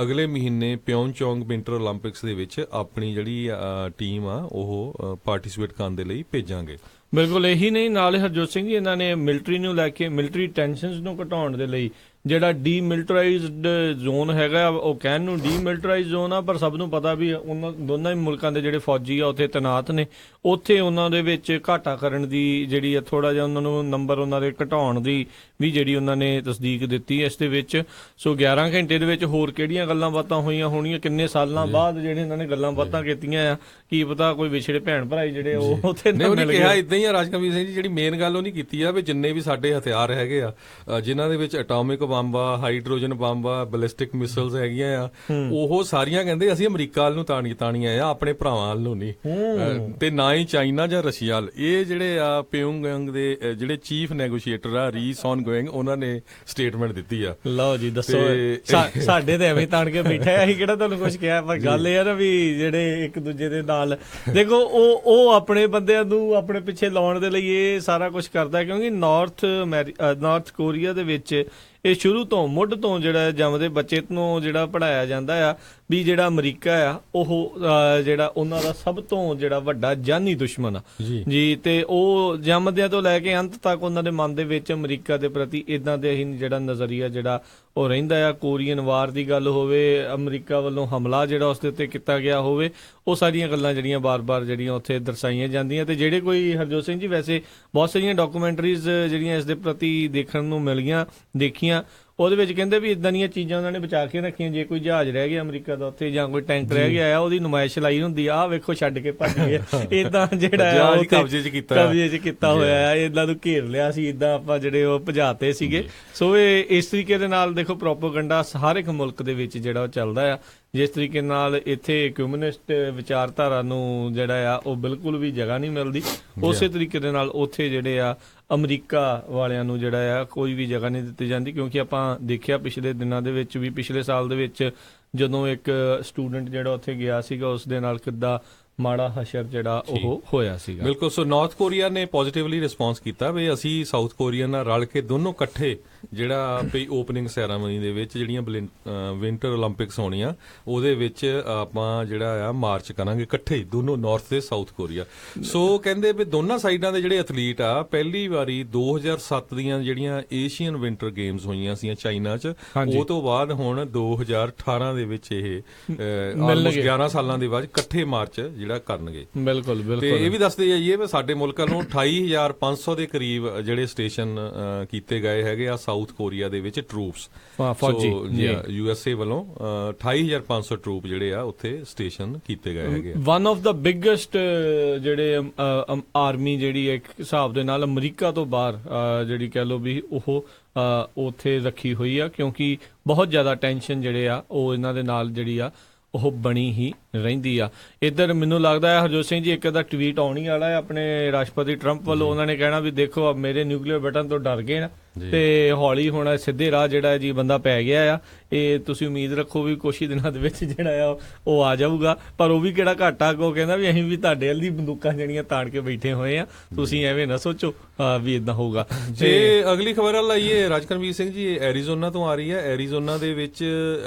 ਅਗਲੇ ਮਹੀਨੇ ਪਿਓਂਗਚਾਂਗ ਵਿੰਟਰ 올림픽ਸ ਦੇ ਵਿੱਚ ਆਪਣੀ ਜਿਹੜੀ ਟੀਮ ਆ ਉਹ ਪਾਰਟਿਸਿਪੇਟ ਕਰਨ ਦੇ ਲਈ ਭੇਜਾਂਗੇ। ਬਿਲਕੁਲ। ਇਹੀ ਨਹੀਂ, ਨਾਲ ਹਰਜੋਤ ਸਿੰਘ ਜੀ ਇਹਨਾਂ ਨੇ ਮਿਲਟਰੀ ਨੂੰ ਲੈ ਕੇ, ਮਿਲਟਰੀ ਟੈਨਸ਼ਨਸ ਨੂੰ ਘਟਾਉਣ ਦੇ ਲਈ ਜਿਹੜਾ ਡੀਮਿਲਟਰਾਈਜ਼ਡ ਜ਼ੋਨ ਹੈਗਾ, ਉਹ ਕਹਿਣ ਨੂੰ ਡੀਮਿਲਟਰਾਈਜ਼ਡ ਜ਼ੋਨ ਆ, ਪਰ ਸਭ ਨੂੰ ਪਤਾ ਵੀ ਉਹਨਾਂ ਦੋਨਾਂ ਹੀ ਮੁਲਕਾਂ ਦੇ ਜਿਹੜੇ ਫੌਜੀ ਆ ਉੱਥੇ ਤੈਨਾਤ ਨੇ, ਉੱਥੇ ਉਹਨਾਂ ਦੇ ਵਿੱਚ ਘਾਟਾ ਕਰਨ ਦੀ ਜਿਹੜੀ ਆ ਥੋੜਾ ਜਿਹਾ ਉਹਨਾਂ ਨੂੰ ਨੰਬਰ ਉਹਨਾਂ ਦੇ ਘਟਾਉਣ ਦੀ ਵੀ ਜਿਹੜੀ ਉਹਨਾਂ ਨੇ ਤਸਦੀਕ ਦਿੱਤੀ ਇਸ ਦੇ ਵਿੱਚ। ਸੋ 11 ਘੰਟੇ ਦੇ ਵਿੱਚ ਹੋਰ ਕਿਹੜੀਆਂ ਗੱਲਾਂ ਬਾਤਾਂ ਹੋਈਆਂ ਹੋਣੀਆਂ, ਕਿੰਨੇ ਸਾਲਾਂ ਬਾਅਦ ਜਿਹੜੇ ਇਹਨਾਂ ਨੇ ਗੱਲਾਂ ਬਾਤਾਂ ਕੀਤੀਆਂ ਆ, ਕੀ ਪਤਾ ਕੋਈ ਵਿਛੜੇ ਭੈਣ ਭਰਾਈ ਜਿਹੜੇ ਉਹ ਉੱਥੇ ਨਾ ਮਿਲ ਗਏ। ਇਦਾਂ ਹੀ ਆ ਰਾਜਕਨਵੀਰ ਸਿੰਘ ਜੀ, ਜਿਹੜੀ ਮੇਨ ਗੱਲ ਉਹ ਨਹੀਂ ਕੀਤੀ ਆ ਵੀ ਜਿੰਨੇ ਵੀ ਸਾਡੇ ਹਥਿਆਰ ਹੈਗੇ ਆ, ਜਿਨ੍ਹਾਂ ਦੇ ਵਿੱਚ ਐਟੋਮਿਕ ਬੰਬ ਆ, ਹਾਈਡਰੋਜਨ ਬੰਬ ਆ, ਬੈਲਿਸਟਿਕ ਮਿਸਾਈਲਸ ਹੈਗੀਆਂ ਆ, ਉਹ ਸਾਰੀਆਂ ਕਹਿੰਦੇ ਅਸੀਂ ਅਮਰੀਕਾ ਵੱਲ ਨੂੰ ਤਾਣੀਆਂ ਆ, ਆਪਣੇ ਭਰਾਵਾਂ ਵੱਲ ਨੂੰ ਨਹੀਂ, ਤੇ ਨਾ ਹੀ ਚਾਈਨਾ ਜਾਂ ਰਸ਼ੀਆ ਵੱਲ। ਇਹ ਜਿਹੜੇ ਆ ਪਿਓਂਗਯਾਂਗ ਦੇ ਜਿਹੜੇ ਚੀਫ ਨੈਗੋਸ਼ੀਏਟਰ ਆ ਰੀ ਸੌਨ ਗੋਇੰਗ, ਉਹਨਾਂ ਨੇ ਸਟੇਟਮੈਂਟ ਦਿੱਤੀ ਆ। ਲਓ ਜੀ ਦੱਸੋ, ਸਾਡੇ ਤੇ ਐਵੇਂ ਤਾਣ ਕੇ ਬੈਠਾ, ਅਸੀਂ ਕਿਹੜਾ ਤੁਹਾਨੂੰ ਕੁਝ ਕਿਹਾ, ਪਰ ਗੱਲ ਇਹ ਆ ਨਾ ਵੀ ਜਿਹੜੇ ਇੱਕ ਦੂਜੇ ਦੇ ਨਾਲ ਦੇਖੋ ਉਹ ਆਪਣੇ ਬੰਦਿਆਂ ਨੂੰ ਆਪਣੇ ਪਿੱਛੇ ਲਾਉਣ ਦੇ ਲਈ ਇਹ ਸਾਰਾ ਕੁਝ ਕਰਦਾ, ਕਿਉਂਕਿ ਨਾਰਥ ਕੋਰੀਆ ਦੇ ਵਿੱਚ ਇਹ ਸ਼ੁਰੂ ਤੋਂ ਮੁੱਢ ਤੋਂ ਜਿਹੜਾ ਜੰਮਦੇ ਬੱਚੇ ਨੂੰ ਜਿਹੜਾ ਪੜ੍ਹਾਇਆ ਜਾਂਦਾ ਆ ਵੀ ਜਿਹੜਾ ਅਮਰੀਕਾ ਆ ਉਹ ਜਿਹੜਾ ਉਹਨਾਂ ਦਾ ਸਭ ਤੋਂ ਜਿਹੜਾ ਵੱਡਾ ਜਾਨੀ ਦੁਸ਼ਮਣ ਆ ਜੀ। ਤੇ ਉਹ ਜੰਮਦਿਆਂ ਤੋਂ ਲੈ ਕੇ ਅੰਤ ਤੱਕ ਉਹਨਾਂ ਦੇ ਮਨ ਦੇ ਵਿੱਚ ਅਮਰੀਕਾ ਦੇ ਪ੍ਰਤੀ ਇਦਾਂ ਦੇ ਹੀ ਜਿਹੜਾ ਨਜ਼ਰੀਆ ਜਿਹੜਾ ਉਹ ਰਹਿੰਦਾ ਆ। ਕੋਰੀਅਨ ਵਾਰ ਦੀ ਗੱਲ ਹੋਵੇ, ਅਮਰੀਕਾ ਵੱਲੋਂ ਹਮਲਾ ਜਿਹੜਾ ਉਸ ਦੇ ਉੱਤੇ ਕੀਤਾ ਗਿਆ ਹੋਵੇ, ਉਹ ਸਾਰੀਆਂ ਗੱਲਾਂ ਜਿਹੜੀਆਂ ਬਾਰ-ਬਾਰ ਜਿਹੜੀਆਂ ਉੱਥੇ ਦਰਸਾਈਆਂ ਜਾਂਦੀਆਂ। ਤੇ ਜਿਹੜੇ ਕੋਈ ਹਰਜੋਤ ਸਿੰਘ ਜੀ ਵੈਸੇ ਬਹੁਤ ਸਾਰੀਆਂ ਡਾਕੂਮੈਂਟਰੀਜ਼ ਜਿਹੜੀਆਂ ਇਸ ਦੇ ਪ੍ਰਤੀ ਦੇਖਣ ਨੂੰ ਮਿਲੀਆਂ ਦੇਖੀਆਂ, ਉਹਦੇ ਵਿੱਚ ਕਹਿੰਦੇ ਵੀ ਇਦਾਂ ਦੀਆਂ ਚੀਜ਼ਾਂ ਉਹਨਾਂ ਨੇ ਬਚਾ ਕੇ ਰੱਖੀਆਂ, ਜੇ ਕੋਈ ਜਹਾਜ਼ ਰਹਿ ਗਿਆ ਅਮਰੀਕਾ ਦਾ ਉੱਥੇ ਜਾਂ ਕੋਈ ਟੈਂਕ ਰਹਿ ਗਿਆ ਆ ਉਹਦੀ ਨੁਮਾਇਸ਼ ਲਾਈ ਹੁੰਦੀ ਆ, ਵੇਖੋ ਛੱਡ ਕੇ ਭੱਜ ਗਏ ਇਦਾਂ ਜਿਹੜਾ ਆ ਕਬਜ਼ੇ 'ਚ ਕੀਤਾ ਹੋਇਆ ਆ, ਇਦਾਂ ਨੂੰ ਘੇਰ ਲਿਆ ਸੀ, ਇਦਾਂ ਆਪਾਂ ਜਿਹੜੇ ਉਹ ਭਜਾਤੇ ਸੀਗੇ। ਸੋ ਇਹ ਇਸ ਤਰੀਕੇ ਦੇ ਨਾਲ ਦੇਖੋ ਪ੍ਰੋਪੇਗੈਂਡਾ ਹਰ ਇੱਕ ਮੁਲਕ ਦੇ ਵਿੱਚ ਜਿਹੜਾ ਉਹ ਚੱਲਦਾ ਆ। ਜਿਸ ਤਰੀਕੇ ਨਾਲ ਇੱਥੇ ਕਮਿਊਨਿਸਟ ਵਿਚਾਰਧਾਰਾ ਨੂੰ ਜਿਹੜਾ ਆ ਉਹ ਬਿਲਕੁਲ ਵੀ ਜਗ੍ਹਾ ਨਹੀਂ ਮਿਲਦੀ, ਉਸੇ ਤਰੀਕੇ ਦੇ ਨਾਲ ਉੱਥੇ ਜਿਹੜੇ ਆ ਅਮਰੀਕਾ ਵਾਲਿਆਂ ਨੂੰ ਜਿਹੜਾ ਆ ਕੋਈ ਵੀ ਜਗ੍ਹਾ ਨਹੀਂ ਦਿੱਤੀ ਜਾਂਦੀ। ਕਿਉਂਕਿ ਆਪਾਂ ਦੇਖਿਆ ਪਿਛਲੇ ਦਿਨਾਂ ਦੇ ਵਿੱਚ ਵੀ, ਪਿਛਲੇ ਸਾਲ ਦੇ ਵਿੱਚ ਜਦੋਂ ਇੱਕ ਸਟੂਡੈਂਟ ਜਿਹੜਾ ਉੱਥੇ ਗਿਆ ਸੀਗਾ ਉਸ ਦੇ ਨਾਲ ਕਿੱਦਾਂ ਮਾੜਾ ਹਸ਼ਰ ਜਿਹੜਾ ਉਹ ਹੋਇਆ ਸੀਗਾ। ਬਿਲਕੁਲ। ਸੋ ਨਾਰਥ ਕੋਰੀਆ ਨੇ ਪੋਜ਼ਿਟਿਵਲੀ ਰਿਸਪੌਂਸ ਕੀਤਾ ਵੀ ਅਸੀਂ ਸਾਊਥ ਕੋਰੀਆ ਨਾਲ ਰਲ ਕੇ ਦੋਨੋਂ ਇਕੱਠੇ ਜਿਹੜਾ ਵੀ ਓਪਨਿੰਗ ਸੈਰਾਮਨੀ ਦੇ ਵਿੱਚ ਜਿਹੜੀਆਂ ਵਿੰਟਰ ਓਲੰਪਿਕਸ ਹੋਣੀਆਂ ਉਹਦੇ ਵਿੱਚ ਆਪਾਂ ਜਿਹੜਾ ਆ ਮਾਰਚ ਕਰਾਂਗੇ ਇਕੱਠੇ ਹੀ, ਦੋਨੋਂ ਨਾਰਥ ਤੇ ਸਾਊਥ ਕੋਰੀਆ। ਸੋ ਕਹਿੰਦੇ ਵੀ ਦੋਨਾਂ ਸਾਈਡਾਂ ਦੇ ਜਿਹੜੇ ਐਥਲੀਟ ਆ ਪਹਿਲੀ ਵਾਰੀ 2007 ਦੀਆਂ ਜਿਹੜੀਆਂ ਏਸ਼ੀਅਨ ਵਿੰਟਰ ਗੇਮਸ ਹੋਈਆਂ ਸੀ ਚਾਈਨਾ 'ਚ, ਉਹ ਤੋਂ ਬਾਅਦ ਹੁਣ 2018 ਦੇ ਵਿੱਚ ਇਹ ਆਲਮੋਸਟ 11 ਸਾਲਾਂ ਦੇ ਬਾਅਦ ਇਕੱਠੇ ਮਾਰਚ ਜਿਹੜਾ ਕਰਨਗੇ। ਬਿਲਕੁਲ ਬਿਲਕੁਲ। ਤੇ ਇਹ ਵੀ ਦੱਸਦੇ ਜਾਈਏ ਵੀ ਸਾਡੇ ਮੁਲਕ ਵੱਲੋਂ 28500 ਦੇ ਕਰੀਬ ਜਿਹੜੇ ਸਟੇਸ਼ਨ ਕੀਤੇ ਗਏ ਹੈਗੇ ਆ ਸਾਊਥ ਕੋਰੀਆ ਦੇ ਵਿੱਚ ਟਰੂਪਸ, ਫੌਜੀ USA ਵੱਲੋਂ 28500 ਟਰੂਪ ਜਿਹੜੇ ਆ ਉੱਥੇ ਸਟੇਸ਼ਨ ਕੀਤੇ ਗਏ ਹੈਗੇ। ਵਨ ਆਫ ਦਾ ਬਿਗੇਸਟ ਜਿਹੜੇ ਆਰਮੀ ਜਿਹੜੀ ਇੱਕ ਹਿਸਾਬ ਦੇ ਨਾਲ ਅਮਰੀਕਾ ਤੋਂ ਬਾਹਰ ਜਿਹੜੀ ਕਹਿ ਲਓ ਵੀ ਉਹ ਉੱਥੇ ਰੱਖੀ ਹੋਈ ਆ, ਕਿਉਂਕਿ ਬਹੁਤ ਜ਼ਿਆਦਾ ਟੈਨਸ਼ਨ ਜਿਹੜੇ ਆ ਉਹ ਇਹਨਾਂ ਦੇ ਨਾਲ ਜਿਹੜੀ ਆ ਉਹ ਬਣੀ ਹੀ ਰਹਿੰਦੀ ਆ। ਇੱਧਰ ਮੈਨੂੰ ਲੱਗਦਾ ਹੈ ਹਰਜੋਤ ਸਿੰਘ ਜੀ ਇੱਕ ਦਾ ਟਵੀਟ ਆਉਣੀ ਵਾਲਾ ਹੈ ਆਪਣੇ ਰਾਸ਼ਟਰਪਤੀ ਟਰੰਪ ਵੱਲੋਂ, ਉਹਨਾਂ ਨੇ ਕਹਿਣਾ ਵੀ ਦੇਖੋ ਮੇਰੇ ਨਿਊਕਲੀਅਰ ਬਟਨ ਤੋਂ ਡਰ ਗਏ ਨਾ ਤੇ ਹੌਲੀ ਹੁਣ ਸਿੱਧੇ ਰਾਹ ਜਿਹੜਾ ਜੀ ਬੰਦਾ ਪੈ ਗਿਆ ਆ, ਇਹ ਤੁਸੀਂ ਉਮੀਦ ਰੱਖੋ ਵੀ ਕੁਛ ਹੀ ਦਿਨਾਂ ਦੇ ਵਿੱਚ ਜਿਹੜਾ ਆ ਉਹ ਆ ਜਾਊਗਾ। ਪਰ ਉਹ ਵੀ ਕਿਹੜਾ ਘਾਟਾ, ਕੋ ਕਹਿੰਦਾ ਵੀ ਅਸੀਂ ਵੀ ਤੁਹਾਡੇ ਵੱਲ ਦੀ ਬੰਦੂਕਾਂ ਜਿਹੜੀਆਂ ਤਾਣ ਕੇ ਬੈਠੇ ਹੋਏ ਆ, ਤੁਸੀਂ ਐਵੇਂ ਨਾ ਸੋਚੋ ਵੀ ਇਦਾਂ ਹੋਊਗਾ। ਜੇ ਅਗਲੀ ਖਬਰ ਵੱਲ ਆਈਏ, ਰਾਜਕਰਮਵੀਰ ਸਿੰਘ ਜੀ, ਐਰੀਜ਼ੋਨਾ ਤੋਂ ਆ ਰਹੀ ਹੈ। ਐਰੀਜ਼ੋਨਾ ਦੇ ਵਿੱਚ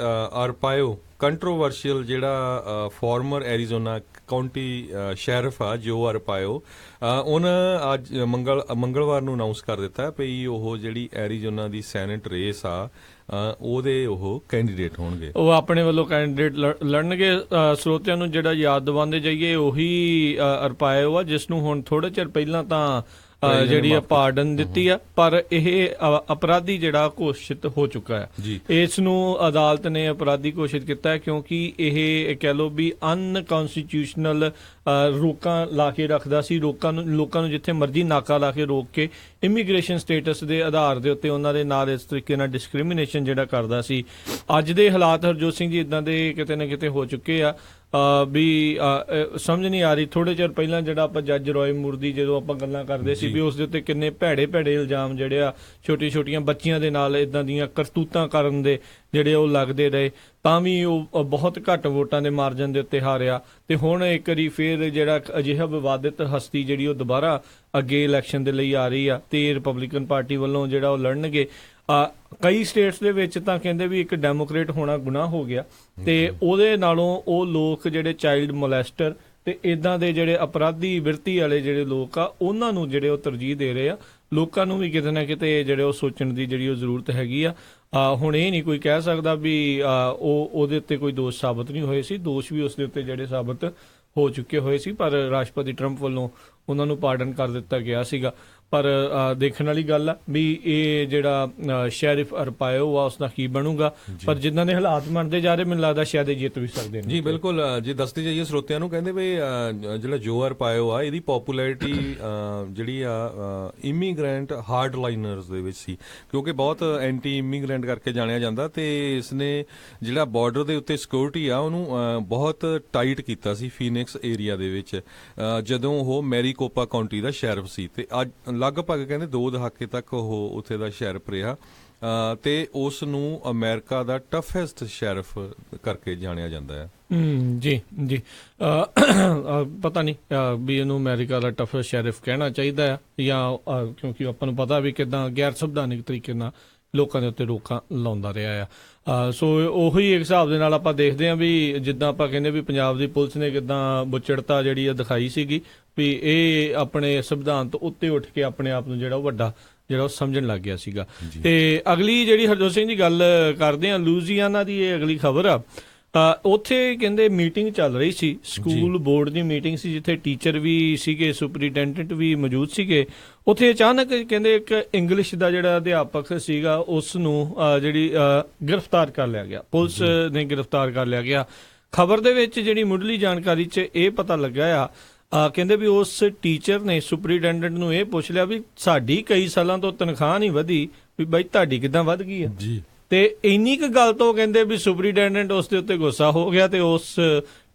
ਅਰਪਾਇਓ ਕੰਟਰੋਵਰਸ਼ੀਅਲ ਜਿਹੜਾ ਫਾਰਮਰ ਐਰੀਜ਼ੋਨਾ ਕਾਉਂਟੀ ਸ਼ੈਰਿਫ ਆ ਜੋ ਅਰਪਾਇਓ, ਉਹਨਾਂ ਅੱਜ ਮੰਗਲਵਾਰ ਨੂੰ ਅਨਾਉਂਸ ਕਰ ਦਿੱਤਾ ਵੀ ਉਹ ਜਿਹੜੀ ਐਰੀਜ਼ੋਨਾ ਦੀ ਸੈਨੇਟ ਰੇਸ ਆ ਉਹਦੇ ਉਹ ਕੈਂਡੀਡੇਟ ਹੋਣਗੇ, ਉਹ ਆਪਣੇ ਵੱਲੋਂ ਕੈਂਡੀਡੇਟ ਲੜਨਗੇ। ਸਰੋਤਿਆਂ ਨੂੰ ਜਿਹੜਾ ਯਾਦ ਦਿਵਾਉਂਦੇ ਜਾਈਏ ਉਹੀ ਅਰਪਾਇਓ ਆ ਜਿਸ ਨੂੰ ਹੁਣ ਥੋੜੇ ਚਿਰ ਪਹਿਲਾਂ ਤਾਂ ਜਿਹੜੀ ਆ ਪਾਰਡਨ ਦਿੱਤੀ ਆ, ਪਰ ਇਹ ਅਪਰਾਧੀ ਜਿਹੜਾ ਘੋਸ਼ਿਤ ਹੋ ਚੁੱਕਾ ਹੈ। ਇਸ ਨੂੰ ਅਦਾਲਤ ਨੇ ਅਪਰਾਧੀ ਘੋਸ਼ਿਤ ਕੀਤਾ ਹੈ ਕਿਉਂਕਿ ਇਹ ਕਹਿ ਲਓ ਵੀ ਅਨਕਨਸਟੀਟਿਊਸ਼ਨਲ ਰੋਕਾਂ ਲਾ ਕੇ ਰੱਖਦਾ ਸੀ, ਲੋਕਾਂ ਨੂੰ ਜਿੱਥੇ ਮਰਜ਼ੀ ਨਾਕਾ ਲਾ ਕੇ ਰੋਕ ਕੇ ਇਮੀਗ੍ਰੇਸ਼ਨ ਸਟੇਟਸ ਦੇ ਆਧਾਰ ਦੇ ਉੱਤੇ ਉਹਨਾਂ ਦੇ ਨਾਲ ਇਸ ਤਰੀਕੇ ਨਾਲ ਡਿਸਕ੍ਰਿਮੀਨੇਸ਼ਨ ਜਿਹੜਾ ਕਰਦਾ ਸੀ। ਅੱਜ ਦੇ ਹਾਲਾਤ ਹਰਜੋਤ ਸਿੰਘ ਜੀ ਇਦਾਂ ਦੇ ਕਿਤੇ ਨਾ ਕਿਤੇ ਹੋ ਚੁੱਕੇ ਆ ਵੀ ਸਮਝ ਨਹੀਂ ਆ ਰਹੀ। ਥੋੜੇ ਚਿਰ ਪਹਿਲਾਂ ਜਿਹੜਾ ਆਪਾਂ ਜੱਜ ਰੋਏ ਮੂਰ ਦੀ ਜਦੋਂ ਆਪਾਂ ਗੱਲਾਂ ਕਰਦੇ ਸੀ ਵੀ ਉਸ ਦੇ ਉੱਤੇ ਕਿੰਨੇ ਭੈੜੇ ਇਲਜ਼ਾਮ ਜਿਹੜੇ ਆ ਛੋਟੀਆਂ ਬੱਚੀਆਂ ਦੇ ਨਾਲ ਇਦਾਂ ਦੀਆਂ ਕਰਤੂਤਾਂ ਕਰਨ ਦੇ ਜਿਹੜੇ ਉਹ ਲੱਗਦੇ ਰਹੇ, ਤਾਂ ਵੀ ਉਹ ਬਹੁਤ ਘੱਟ ਵੋਟਾਂ ਦੇ ਮਾਰਜਨ ਦੇ ਉੱਤੇ ਹਾਰਿਆ। ਤੇ ਹੁਣ ਇੱਕ ਵਾਰੀ ਫੇਰ ਜਿਹੜਾ ਅਜਿਹਾ ਵਿਵਾਦਿਤ ਹਸਤੀ ਜਿਹੜੀ ਉਹ ਦੁਬਾਰਾ ਅੱਗੇ ਇਲੈਕਸ਼ਨ ਦੇ ਲਈ ਆ ਰਹੀ ਆ ਤੇ ਰਿਪਬਲਿਕਨ ਪਾਰਟੀ ਵੱਲੋਂ ਜਿਹੜਾ ਉਹ ਲੜਨਗੇ। ਕਈ ਸਟੇਟਸ ਦੇ ਵਿੱਚ ਤਾਂ ਕਹਿੰਦੇ ਵੀ ਇੱਕ ਡੈਮੋਕ੍ਰੇਟ ਹੋਣਾ ਗੁਨਾਹ ਹੋ ਗਿਆ ਤੇ ਉਹਦੇ ਨਾਲੋਂ ਉਹ ਲੋਕ ਜਿਹੜੇ ਚਾਈਲਡ ਮੋਲੈਸਟਰ ਤੇ ਇਦਾਂ ਦੇ ਜਿਹੜੇ ਅਪਰਾਧੀ ਬਿਰਤੀ ਵਾਲੇ ਜਿਹੜੇ ਲੋਕ ਆ ਉਹਨਾਂ ਨੂੰ ਜਿਹੜੇ ਉਹ ਤਰਜੀਹ ਦੇ ਰਹੇ ਆ। ਲੋਕਾਂ ਨੂੰ ਵੀ ਕਿਤੇ ਨਾ ਕਿਤੇ ਜਿਹੜੇ ਉਹ ਸੋਚਣ ਦੀ ਜਿਹੜੀ ਉਹ ਜ਼ਰੂਰਤ ਹੈਗੀ ਆ। ਹੁਣ ਇਹ ਨਹੀਂ ਕੋਈ ਕਹਿ ਸਕਦਾ ਵੀ ਉਹਦੇ ਉੱਤੇ ਕੋਈ ਦੋਸ਼ ਸਾਬਤ ਨਹੀਂ ਹੋਏ ਸੀ, ਦੋਸ਼ ਵੀ ਉਸ ਦੇ ਉੱਤੇ ਜਿਹੜੇ ਸਾਬਤ ਹੋ ਚੁੱਕੇ ਹੋਏ ਸੀ, ਪਰ ਰਾਸ਼ਟਰਪਤੀ ਟਰੰਪ ਵੱਲੋਂ ਉਹਨਾਂ ਨੂੰ ਪਾਰਡਨ ਕਰ ਦਿੱਤਾ ਗਿਆ ਸੀਗਾ। ਪਰ ਦੇਖਣ ਵਾਲੀ ਗੱਲ ਆ ਵੀ ਇਹ ਜਿਹੜਾ ਸ਼ੈਰਿਫ ਅਰਪਾਇਓ ਆ ਉਸ ਦਾ ਕੀ ਬਣੂਗਾ, ਪਰ ਜਿੱਦਾਂ ਦੇ ਹਾਲਾਤ ਬਣਦੇ ਜਾ ਰਹੇ ਮੈਨੂੰ ਲੱਗਦਾ ਸ਼ਾਇਦ ਇਹ ਜਿੱਤ ਵੀ ਸਕਦੇ ਨੇ। ਜੀ ਬਿਲਕੁਲ। ਜੇ ਦੱਸਦੇ ਜਾਈਏ ਸਰੋਤਿਆਂ ਨੂੰ, ਕਹਿੰਦੇ ਵੀ ਜਿਹੜਾ ਜੋ ਅਰਪਾਇਓ ਆ ਇਹਦੀ ਪੋਪੂਲੈਰਿਟੀ ਜਿਹੜੀ ਆ ਇਮੀਗ੍ਰੈਂਟ ਹਾਰਡ ਲਾਈਨਰਸ ਦੇ ਵਿੱਚ ਸੀ, ਕਿਉਂਕਿ ਬਹੁਤ ਐਂਟੀ ਇਮੀਗ੍ਰੈਂਟ ਕਰਕੇ ਜਾਣਿਆ ਜਾਂਦਾ ਤੇ ਇਸਨੇ ਜਿਹੜਾ ਬਾਰਡਰ ਦੇ ਉੱਤੇ ਸਿਕਿਉਰਿਟੀ ਆ ਉਹਨੂੰ ਬਹੁਤ ਟਾਈਟ ਕੀਤਾ ਸੀ ਫੀਨਿਕਸ ਏਰੀਆ ਦੇ ਵਿੱਚ ਜਦੋਂ ਉਹ ਮੈਰੀਕੋਪਾ ਕਾਉਂਟੀ ਦਾ ਸ਼ੈਰਿਫ ਸੀ। ਤੇ ਅੱਜ ਲਗਭਗ ਕਹਿੰਦੇ 2 ਦਹਾਕੇ ਤੱਕ ਉਹ ਉੱਥੇ ਦਾ ਸ਼ੈਰਿਫ ਰਿਹਾ ਤੇ ਉਸ ਨੂੰ ਅਮਰੀਕਾ ਦਾ ਟਫੈਸਟ ਸ਼ੈਰਿਫ ਕਰਕੇ ਜਾਣਿਆ ਜਾਂਦਾ ਹੈ। ਜੀ ਪਤਾ ਨਹੀਂ ਵੀ ਇਹਨੂੰ ਅਮਰੀਕਾ ਦਾ ਟਫੈਸਟ ਸ਼ੈਰਿਫ ਕਹਿਣਾ ਚਾਹੀਦਾ ਹੈ ਜਾਂ ਕਿਉਂਕਿ ਆਪਾਂ ਨੂੰ ਪਤਾ ਵੀ ਕਿੱਦਾਂ ਗੈਰ ਸੰਵਿਧਾਨਿਕ ਤਰੀਕੇ ਨਾਲ ਲੋਕਾਂ ਦੇ ਉੱਤੇ ਰੋਕਾਂ ਲਾਉਂਦਾ ਰਿਹਾ ਆ। ਸੋ ਉਹੀ ਇੱਕ ਹਿਸਾਬ ਦੇ ਨਾਲ ਆਪਾਂ ਦੇਖਦੇ ਹਾਂ ਵੀ ਜਿੱਦਾਂ ਆਪਾਂ ਕਹਿੰਦੇ ਵੀ ਪੰਜਾਬ ਦੀ ਪੁਲਿਸ ਨੇ ਕਿੱਦਾਂ ਬੁੱਚੜਤਾ ਜਿਹੜੀ ਆ ਦਿਖਾਈ ਸੀਗੀ ਵੀ ਇਹ ਆਪਣੇ ਸੰਵਿਧਾਨ ਤੋਂ ਉੱਤੇ ਉੱਠ ਕੇ ਆਪਣੇ ਆਪ ਨੂੰ ਜਿਹੜਾ ਉਹ ਵੱਡਾ ਜਿਹੜਾ ਉਹ ਸਮਝਣ ਲੱਗ ਗਿਆ ਸੀਗਾ। ਤੇ ਅਗਲੀ ਜਿਹੜੀ ਹਰਜੋਤ ਸਿੰਘ ਦੀ ਗੱਲ ਕਰਦੇ ਆ ਲੂਜ਼ੀਆਨਾ ਦੀ, ਇਹ ਅਗਲੀ ਖਬਰ ਆ। ਉੱਥੇ ਕਹਿੰਦੇ ਮੀਟਿੰਗ ਚੱਲ ਰਹੀ ਸੀ, ਸਕੂਲ ਬੋਰਡ ਦੀ ਮੀਟਿੰਗ ਸੀ, ਜਿੱਥੇ ਟੀਚਰ ਵੀ ਸੀਗੇ, ਸੁਪਰੀਡੈਂਟੈਂਟ ਵੀ ਮੌਜੂਦ ਸੀਗੇ। ਉੱਥੇ ਅਚਾਨਕ ਕਹਿੰਦੇ ਇੱਕ ਇੰਗਲਿਸ਼ ਦਾ ਜਿਹੜਾ ਅਧਿਆਪਕ ਸੀਗਾ ਉਸ ਨੂੰ ਜਿਹੜੀ ਗ੍ਰਿਫਤਾਰ ਕਰ ਲਿਆ ਗਿਆ, ਪੁਲਿਸ ਨੇ ਗ੍ਰਿਫਤਾਰ ਕਰ ਲਿਆ ਗਿਆ। ਖਬਰ ਦੇ ਵਿੱਚ ਜਿਹੜੀ ਮੁੱਢਲੀ ਜਾਣਕਾਰੀ 'ਚ ਇਹ ਪਤਾ ਲੱਗਾ ਕਹਿੰਦੇ ਵੀ ਉਸ ਟੀਚਰ ਨੇ ਸੁਪਰੀਡੈਂਟੈਂਟ ਨੂੰ ਇਹ ਪੁੱਛ ਲਿਆ ਵੀ ਸਾਡੀ ਕਈ ਸਾਲਾਂ ਤੋਂ ਤਨਖਾਹ ਨਹੀਂ ਵਧੀ, ਵੀ ਬਾਈ ਤੁਹਾਡੀ ਕਿੱਦਾਂ ਵੱਧ ਗਈ ਆ ਜੀ। ਤੇ ਇੰਨੀ ਕੁ ਗੱਲ ਤੋਂ ਕਹਿੰਦੇ ਵੀ ਸੁਪਰੀਡੈਂਟੈਂਟ ਉਸ ਦੇ ਉੱਤੇ ਗੁੱਸਾ ਹੋ ਗਿਆ ਤੇ ਉਸ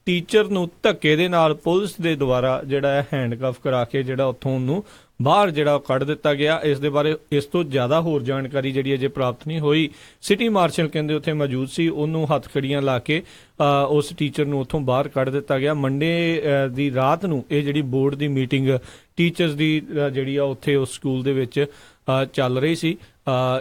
ਟੀਚਰ ਨੂੰ ਧੱਕੇ ਦੇ ਨਾਲ ਪੁਲਿਸ ਦੇ ਦੁਆਰਾ ਜਿਹੜਾ ਹੈਂਡਕਫ ਕਰਾ ਕੇ ਜਿਹੜਾ ਉੱਥੋਂ ਉਹਨੂੰ ਬਾਹਰ ਜਿਹੜਾ ਕੱਢ ਦਿੱਤਾ ਗਿਆ। ਇਸ ਦੇ ਬਾਰੇ ਇਸ ਤੋਂ ਜ਼ਿਆਦਾ ਹੋਰ ਜਾਣਕਾਰੀ ਜਿਹੜੀ ਅਜੇ ਪ੍ਰਾਪਤ ਨਹੀਂ ਹੋਈ। ਸਿਟੀ ਮਾਰਸ਼ਲ ਕਹਿੰਦੇ ਉੱਥੇ ਮੌਜੂਦ ਸੀ, ਉਹਨੂੰ ਹੱਥਕੜੀਆਂ ਲਾ ਕੇ ਉਸ ਟੀਚਰ ਨੂੰ ਉੱਥੋਂ ਬਾਹਰ ਕੱਢ ਦਿੱਤਾ ਗਿਆ। ਮੰਡੇ ਦੀ ਰਾਤ ਨੂੰ ਇਹ ਜਿਹੜੀ ਬੋਰਡ ਦੀ ਮੀਟਿੰਗ ਟੀਚਰਸ ਦੀ ਜਿਹੜੀ ਆ ਉੱਥੇ ਉਸ ਸਕੂਲ ਦੇ ਵਿੱਚ ਚੱਲ ਰਹੀ ਸੀ।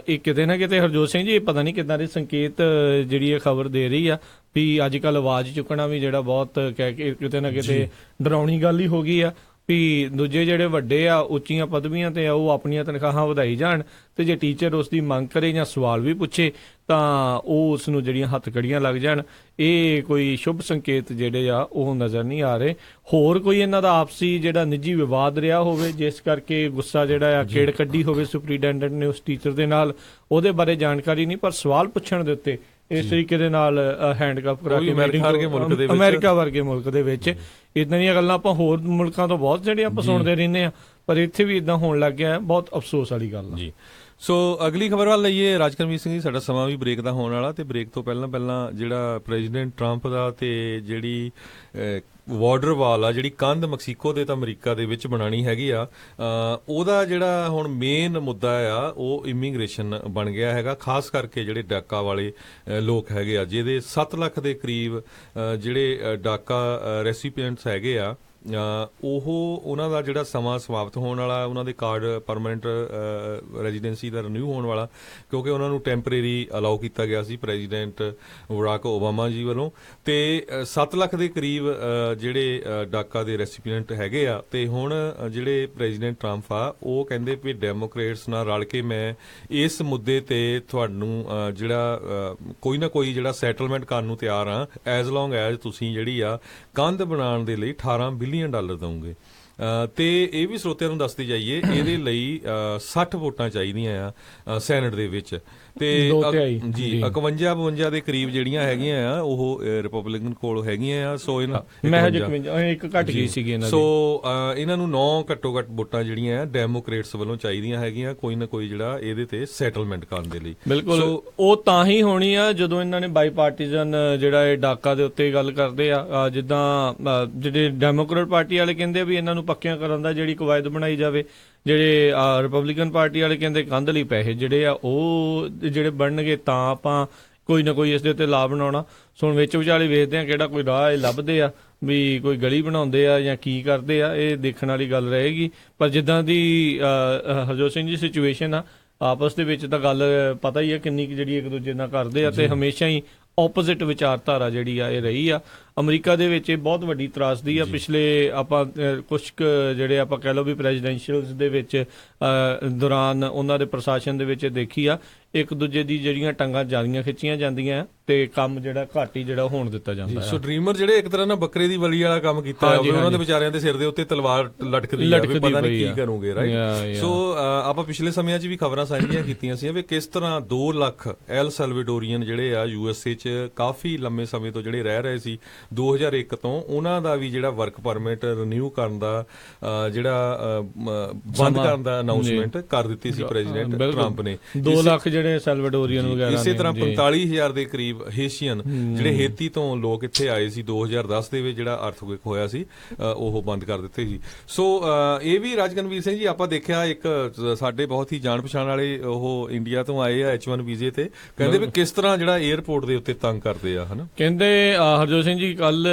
ਇਹ ਕਿਤੇ ਨਾ ਕਿਤੇ ਹਰਜੋਤ ਸਿੰਘ ਜੀ ਇਹ ਪਤਾ ਨਹੀਂ ਕਿੱਦਾਂ ਦੇ ਸੰਕੇਤ ਜਿਹੜੀ ਇਹ ਖਬਰ ਦੇ ਰਹੀ ਆ ਵੀ ਅੱਜ ਕੱਲ੍ਹ ਆਵਾਜ਼ ਚੁੱਕਣਾ ਵੀ ਜਿਹੜਾ ਬਹੁਤ ਕਹਿ ਕੇ ਕਿਤੇ ਨਾ ਕਿਤੇ ਡਰਾਉਣੀ ਗੱਲ ਹੀ ਹੋ ਗਈ ਆ ਵੀ ਦੂਜੇ ਜਿਹੜੇ ਵੱਡੇ ਆ ਉੱਚੀਆਂ ਪਦਵੀਆਂ ਤੇ ਆ ਉਹ ਆਪਣੀਆਂ ਤਨਖਾਹਾਂ ਵਧਾਈ ਜਾਣ ਤੇ ਜੇ ਟੀਚਰ ਉਸ ਦੀ ਮੰਗ ਕਰੇ ਜਾਂ ਸਵਾਲ ਵੀ ਪੁੱਛੇ ਤਾਂ ਉਹ ਉਸ ਨੂੰ ਜਿਹੜੀਆਂ ਹੱਥਕੜੀਆਂ ਲੱਗ ਜਾਣ। ਇਹ ਕੋਈ ਸ਼ੁਭ ਸੰਕੇਤ ਜਿਹੜੇ ਆ ਉਹ ਨਜ਼ਰ ਨਹੀਂ ਆ ਰਹੇ। ਹੋਰ ਕੋਈ ਇਹਨਾਂ ਦਾ ਆਪਸੀ ਜਿਹੜਾ ਨਿੱਜੀ ਵਿਵਾਦ ਰਿਹਾ ਹੋਵੇ ਜਿਸ ਕਰਕੇ ਗੁੱਸਾ ਜਿਹੜਾ ਆ ਖੇੜ ਕੱਢੀ ਹੋਵੇ ਸੁਪਰੀਡੈਂਟੈਂਟ ਨੇ ਉਸ ਟੀਚਰ ਦੇ ਨਾਲ, ਉਹਦੇ ਬਾਰੇ ਜਾਣਕਾਰੀ ਨਹੀਂ। ਪਰ ਸਵਾਲ ਪੁੱਛਣ ਦੇ ਉੱਤੇ ਇਸ ਤਰੀਕੇ ਦੇ ਨਾਲ ਹੈਂਡਕਫ ਕਰਾ ਕੇ ਅਮਰੀਕਾ ਵਰਗੇ ਮੁਲਕ ਦੇ ਵਿੱਚ ਇਦਾਂ ਦੀਆਂ ਗੱਲਾਂ ਆਪਾਂ ਹੋਰ ਮੁਲਕਾਂ ਤੋਂ ਬਹੁਤ ਜਿਹੜੀਆਂ ਆਪਾਂ ਸੁਣਦੇ ਰਹਿੰਦੇ ਆ, ਪਰ ਇੱਥੇ ਵੀ ਇਦਾਂ ਹੋਣ ਲੱਗ ਗਿਆ। ਬਹੁਤ ਅਫਸੋਸ ਵਾਲੀ ਗੱਲ ਆ ਜੀ। ਸੋ ਅਗਲੀ ਖਬਰ ਵੱਲ ਲਈਏ। ਰਾਜਕਰਮੀਤ ਸਿੰਘ ਜੀ, ਸਾਡਾ ਸਮਾਂ ਵੀ ਬ੍ਰੇਕ ਦਾ ਹੋਣ ਵਾਲਾ ਤੇ ਬ੍ਰੇਕ ਤੋਂ ਪਹਿਲਾਂ ਜਿਹੜਾ ਪ੍ਰੈਜ਼ੀਡੈਂਟ ਟਰੰਪ ਦਾ ਤੇ ਜਿਹੜੀ ਬਾਰਡਰ ਵਾਲ ਆ, ਜਿਹੜੀ ਕੰਧ ਮੈਕਸੀਕੋ ਦੇ ਤਾਂ ਅਮਰੀਕਾ ਦੇ ਵਿੱਚ ਬਣਾਣੀ ਹੈਗੀ ਆ, ਉਹਦਾ ਜਿਹੜਾ ਹੁਣ ਮੇਨ ਮੁੱਦਾ ਆ ਉਹ ਇਮੀਗ੍ਰੇਸ਼ਨ ਬਣ ਗਿਆ ਹੈਗਾ। ਖਾਸ ਕਰਕੇ ਜਿਹੜੇ ਡਾਕਾ ਵਾਲੇ ਲੋਕ ਹੈਗੇ ਆ, ਜਿਹਦੇ 7 ਲੱਖ ਦੇ ਕਰੀਬ ਜਿਹੜੇ ਡਾਕਾ ਰੈਸੀਪੀਐਂਟਸ ਹੈਗੇ ਆ, ਉਹਨਾਂ ਦਾ ਜਿਹੜਾ ਸਮਾਂ ਸਮਾਪਤ ਹੋਣ ਵਾਲਾ, ਉਹਨਾਂ ਦੇ ਕਾਰਡ ਪਰਮਾਨੈਂਟ ਰੈਜ਼ੀਡੈਂਸੀ ਦਾ ਰਿਨਿਊ ਹੋਣ ਵਾਲਾ, ਕਿਉਂਕਿ ਉਹਨਾਂ ਨੂੰ ਟੈਂਪਰੇਰੀ ਅਲਾਉ ਕੀਤਾ ਗਿਆ ਸੀ ਪ੍ਰੈਜ਼ੀਡੈਂਟ ਬਰਾਕ ਓਬਾਮਾ ਜੀ ਵੱਲੋਂ। ਤੇ 7 ਲੱਖ ਦੇ ਕਰੀਬ ਜਿਹੜੇ ਡਾਕਾ ਦੇ ਰੈਸੀਪੀਐਂਟ ਹੈਗੇ ਆ, ਤੇ ਹੁਣ ਜਿਹੜੇ ਪ੍ਰੈਜ਼ੀਡੈਂਟ ਟਰੰਪ ਆ ਉਹ ਕਹਿੰਦੇ ਵੀ ਡੈਮੋਕ੍ਰੇਟਸ ਨਾਲ ਰਲ ਕੇ ਮੈਂ ਇਸ ਮੁੱਦੇ ਤੇ ਤੁਹਾਨੂੰ ਜਿਹੜਾ ਕੋਈ ਨਾ ਕੋਈ ਜਿਹੜਾ ਸੈਟਲਮੈਂਟ ਕਰਨ ਨੂੰ ਤਿਆਰ ਆ, ਐਜ਼ ਲੌਂਗ ਐਜ਼ ਤੁਸੀਂ ਜਿਹੜੀ ਆ ਕੰਧ ਬਣਾਉਣ ਦੇ ਲਈ $18 ਬਿਲੀਅਨ ਦਊਂਗੇ। ਤੇ ਇਹ ਵੀ ਸਰੋਤਿਆਂ ਨੂੰ ਦੱਸਦੇ ਜਾਈਏ, ਇਹਦੇ ਲਈ 60 ਵੋਟਾਂ ਚਾਹੀਦੀਆਂ ਆ ਸੈਨੇਟ ਦੇ ਵਿੱਚ, ਤੇ ਜੀ 51-52 ਦੇ ਕਰੀਬ ਜਿਹੜੀਆਂ ਹੈਗੀਆਂ ਆ ਉਹ ਰਿਪਬਲਿਕਨ ਕੋਲ ਹੈਗੀਆਂ ਆ। ਸੋ ਇੱਕ ਘੱਟ ਗਈ ਸੀਗੀ ਇਹਨਾਂ ਦੀ। ਸੋ ਇਹਨਾਂ ਨੂੰ 9 ਘੱਟੋ ਘੱਟ ਵੋਟਾਂ ਜਿਹੜੀਆਂ ਡੈਮੋਕ੍ਰੇਟਸ ਵੱਲੋਂ ਚਾਹੀਦੀਆਂ ਹੈਗੀਆਂ ਕੋਈ ਨਾ ਕੋਈ ਜਿਹੜਾ ਇਹਦੇ ਤੇ ਸੈਟਲਮੈਂਟ ਕਰਨ ਦੇ ਲਈ। ਬਿਲਕੁਲ ਉਹ ਤਾਂ ਹੀ ਹੋਣੀ ਆ ਜਦੋਂ ਇਹਨਾਂ ਨੇ ਬਾਈ ਪਾਰਟੀਜ਼ਨ ਜਿਹੜਾ ਇਹ ਡਾਕਾ ਦੇ ਉੱਤੇ ਗੱਲ ਕਰਦੇ ਆ। ਜਿੱਦਾਂ ਜਿਹੜੇ ਡੈਮੋਕ੍ਰੇਟ ਪਾਰਟੀ ਵਾਲੇ ਕਹਿੰਦੇ ਵੀ ਇਹਨਾਂ ਨੂੰ ਪੱਕਿਆਂ ਕਰਨ ਦਾ ਜਿਹੜੀ ਕਵਾਇਦ ਬਣਾਈ ਜਾਵੇ, ਜਿਹੜੇ ਰਿਪਬਲਿਕਨ ਪਾਰਟੀ ਵਾਲੇ ਕਹਿੰਦੇ ਕੰਧ ਲਈ ਪੈਸੇ ਜਿਹੜੇ ਆ ਉਹ ਜਿਹੜੇ ਬਣਨਗੇ ਤਾਂ ਆਪਾਂ ਕੋਈ ਨਾ ਕੋਈ ਇਸ ਦੇ ਉੱਤੇ ਲਾਭ ਬਣਾਉਣਾ। ਸੋ ਵਿੱਚ ਵਿਚਾਲੇ ਵੇਖਦੇ ਆ ਕਿਹੜਾ ਕੋਈ ਰਾਹ ਇਹ ਲੱਭਦੇ ਆ ਵੀ ਕੋਈ ਗਲੀ ਬਣਾਉਂਦੇ ਆ ਜਾਂ ਕੀ ਕਰਦੇ ਆ, ਇਹ ਦੇਖਣ ਵਾਲੀ ਗੱਲ ਰਹੇਗੀ। ਪਰ ਜਿੱਦਾਂ ਦੀ ਹਰਜੋਤ ਸਿੰਘ ਜੀ ਸਿਚੁਏਸ਼ਨ ਆ ਆਪਸ ਦੇ ਵਿੱਚ ਤਾਂ ਗੱਲ ਪਤਾ ਹੀ ਆ ਕਿੰਨੀ ਕੁ ਜਿਹੜੀ ਇੱਕ ਦੂਜੇ ਨਾਲ ਕਰਦੇ ਆ, ਤੇ ਹਮੇਸ਼ਾ ਹੀ ਆਪੋਜ਼ਿਟ ਵਿਚਾਰਧਾਰਾ ਜਿਹੜੀ ਆ ਇਹ ਰਹੀ ਆ। ਅਮਰੀਕਾ ਦੇ ਵਿੱਚ ਇਹ ਬਹੁਤ ਵੱਡੀ ਤਰਾਸਦੀ ਆ। ਪਿਛਲੇ ਆਪਾਂ ਕੁਝ ਜਿਹੜੇ ਆਪਾਂ ਕਹਿ ਲਓ ਵੀ ਪ੍ਰੈਜ਼ੀਡੈਂਸ਼ੀਅਲਸ ਦੇ ਵਿੱਚ ਦੌਰਾਨ ਉਹਨਾਂ ਦੇ ਪ੍ਰਸ਼ਾਸਨ ਦੇ ਵਿੱਚ ਦੇਖੀ ਆ, ਇੱਕ ਦੂਜੇ ਦੀ ਜਿਹੜੀਆਂ ਟੰਗਾਂ ਜ਼ਿਆਦੀਆਂ ਖਿੱਚੀਆਂ ਜਾਂਦੀਆਂ ਤੇ ਕੰਮ ਜਿਹੜਾ ਘੱਟ ਹੀ ਜਿਹੜਾ ਹੋਣ ਦਿੱਤਾ ਜਾਂਦਾ। ਸੋ ਡਰੀਮਰ ਜਿਹੜੇ ਇੱਕ ਤਰ੍ਹਾਂ ਨਾਲ ਬੱਕਰੇ ਦੀ ਬਲੀ ਵਾਲਾ ਕੰਮ ਕੀਤਾ ਉਹਨਾਂ ਦੇ ਵਿਚਾਰਿਆਂ ਦੇ ਸਿਰ ਦੇ ਉੱਤੇ ਤਲਵਾਰ ਲਟਕਦੀ ਆ, ਪਤਾ ਨਹੀਂ ਕੀ ਕਰੋਗੇ, ਰਾਈਟ। ਸੋ ਆਪਾਂ ਪਿਛਲੇ ਸਮਿਆਂ 'ਚ ਵੀ ਖਬਰਾਂ ਸਾਂਝੀਆਂ ਕੀਤੀਆਂ ਸੀ ਵੀ ਕਿਸ ਤਰ੍ਹਾਂ 2 ਲੱਖ ਐਲ ਸੈਲਵੇਡੋਰੀਅਨ ਜਿਹੜੇ ਆ USA 'ਚ ਕਾਫੀ ਲੰਮੇ ਸਮੇਂ ਤੋਂ ਜਿਹੜੇ ਰਹਿ ਰਹੇ ਸੀ 2001 ਤੋਂ, ਉਹਨਾਂ ਦਾ ਵੀ ਜਿਹੜਾ ਵਰਕ ਪਰਮਿਟ ਰਿਨਿਊ ਕਰਨ ਦਾ ਜਿਹੜਾ ਬੰਦ ਕਰਨ ਦਾ ਅਨਾਉਂਸਮੈਂਟ ਕਰ ਦਿੱਤੀ ਸੀ ਪ੍ਰੈਜ਼ੀਡੈਂਟ ਟਰੰਪ ਨੇ। 2 ਲੱਖ ਜਿਹੜੇ ਸੈਲਵੇਡੋਰੀਅਨ ਵਗੈਰਾ, ਇਸੇ ਤਰ੍ਹਾਂ 45,000 ਦੇ ਕਰੀਬ ਹੇਸ਼ੀਅਨ ਜਿਹੜੇ ਹੇਤੀ ਤੋਂ ਲੋਕ ਇੱਥੇ ਆਏ ਸੀ 2010 ਦੇ ਵਿੱਚ ਜਿਹੜਾ ਅਰਥਕੁਏਕ ਹੋਇਆ ਸੀ, ਉਹ ਬੰਦ ਕਰ ਦਿੱਤੇ ਸੀ। ਸੋ ਇਹ ਵੀ ਰਾਜਕਨਵੀਰ ਸਿੰਘ ਜੀ ਆਪਾਂ ਦੇਖਿਆ ਇੱਕ ਸਾਡੇ ਬਹੁਤ ਹੀ ਜਾਣ ਪਛਾਣ ਵਾਲੇ ਉਹ ਇੰਡੀਆ ਤੋਂ ਆਏ ਆ H1 ਵੀਜ਼ੇ ਤੇ, ਕਹਿੰਦੇ ਵੀ ਕਿਸ ਤਰ੍ਹਾਂ ਜਿਹੜਾ 에ਅਰਪੋਰਟ ਦੇ ਉੱਤੇ ਤੰਗ ਕਰਦੇ ਆ, ਹਨਾ। ਕਹਿੰਦੇ ਹਰਜੋਤ ਸਿੰਘ ਜੀ ਕੱਲ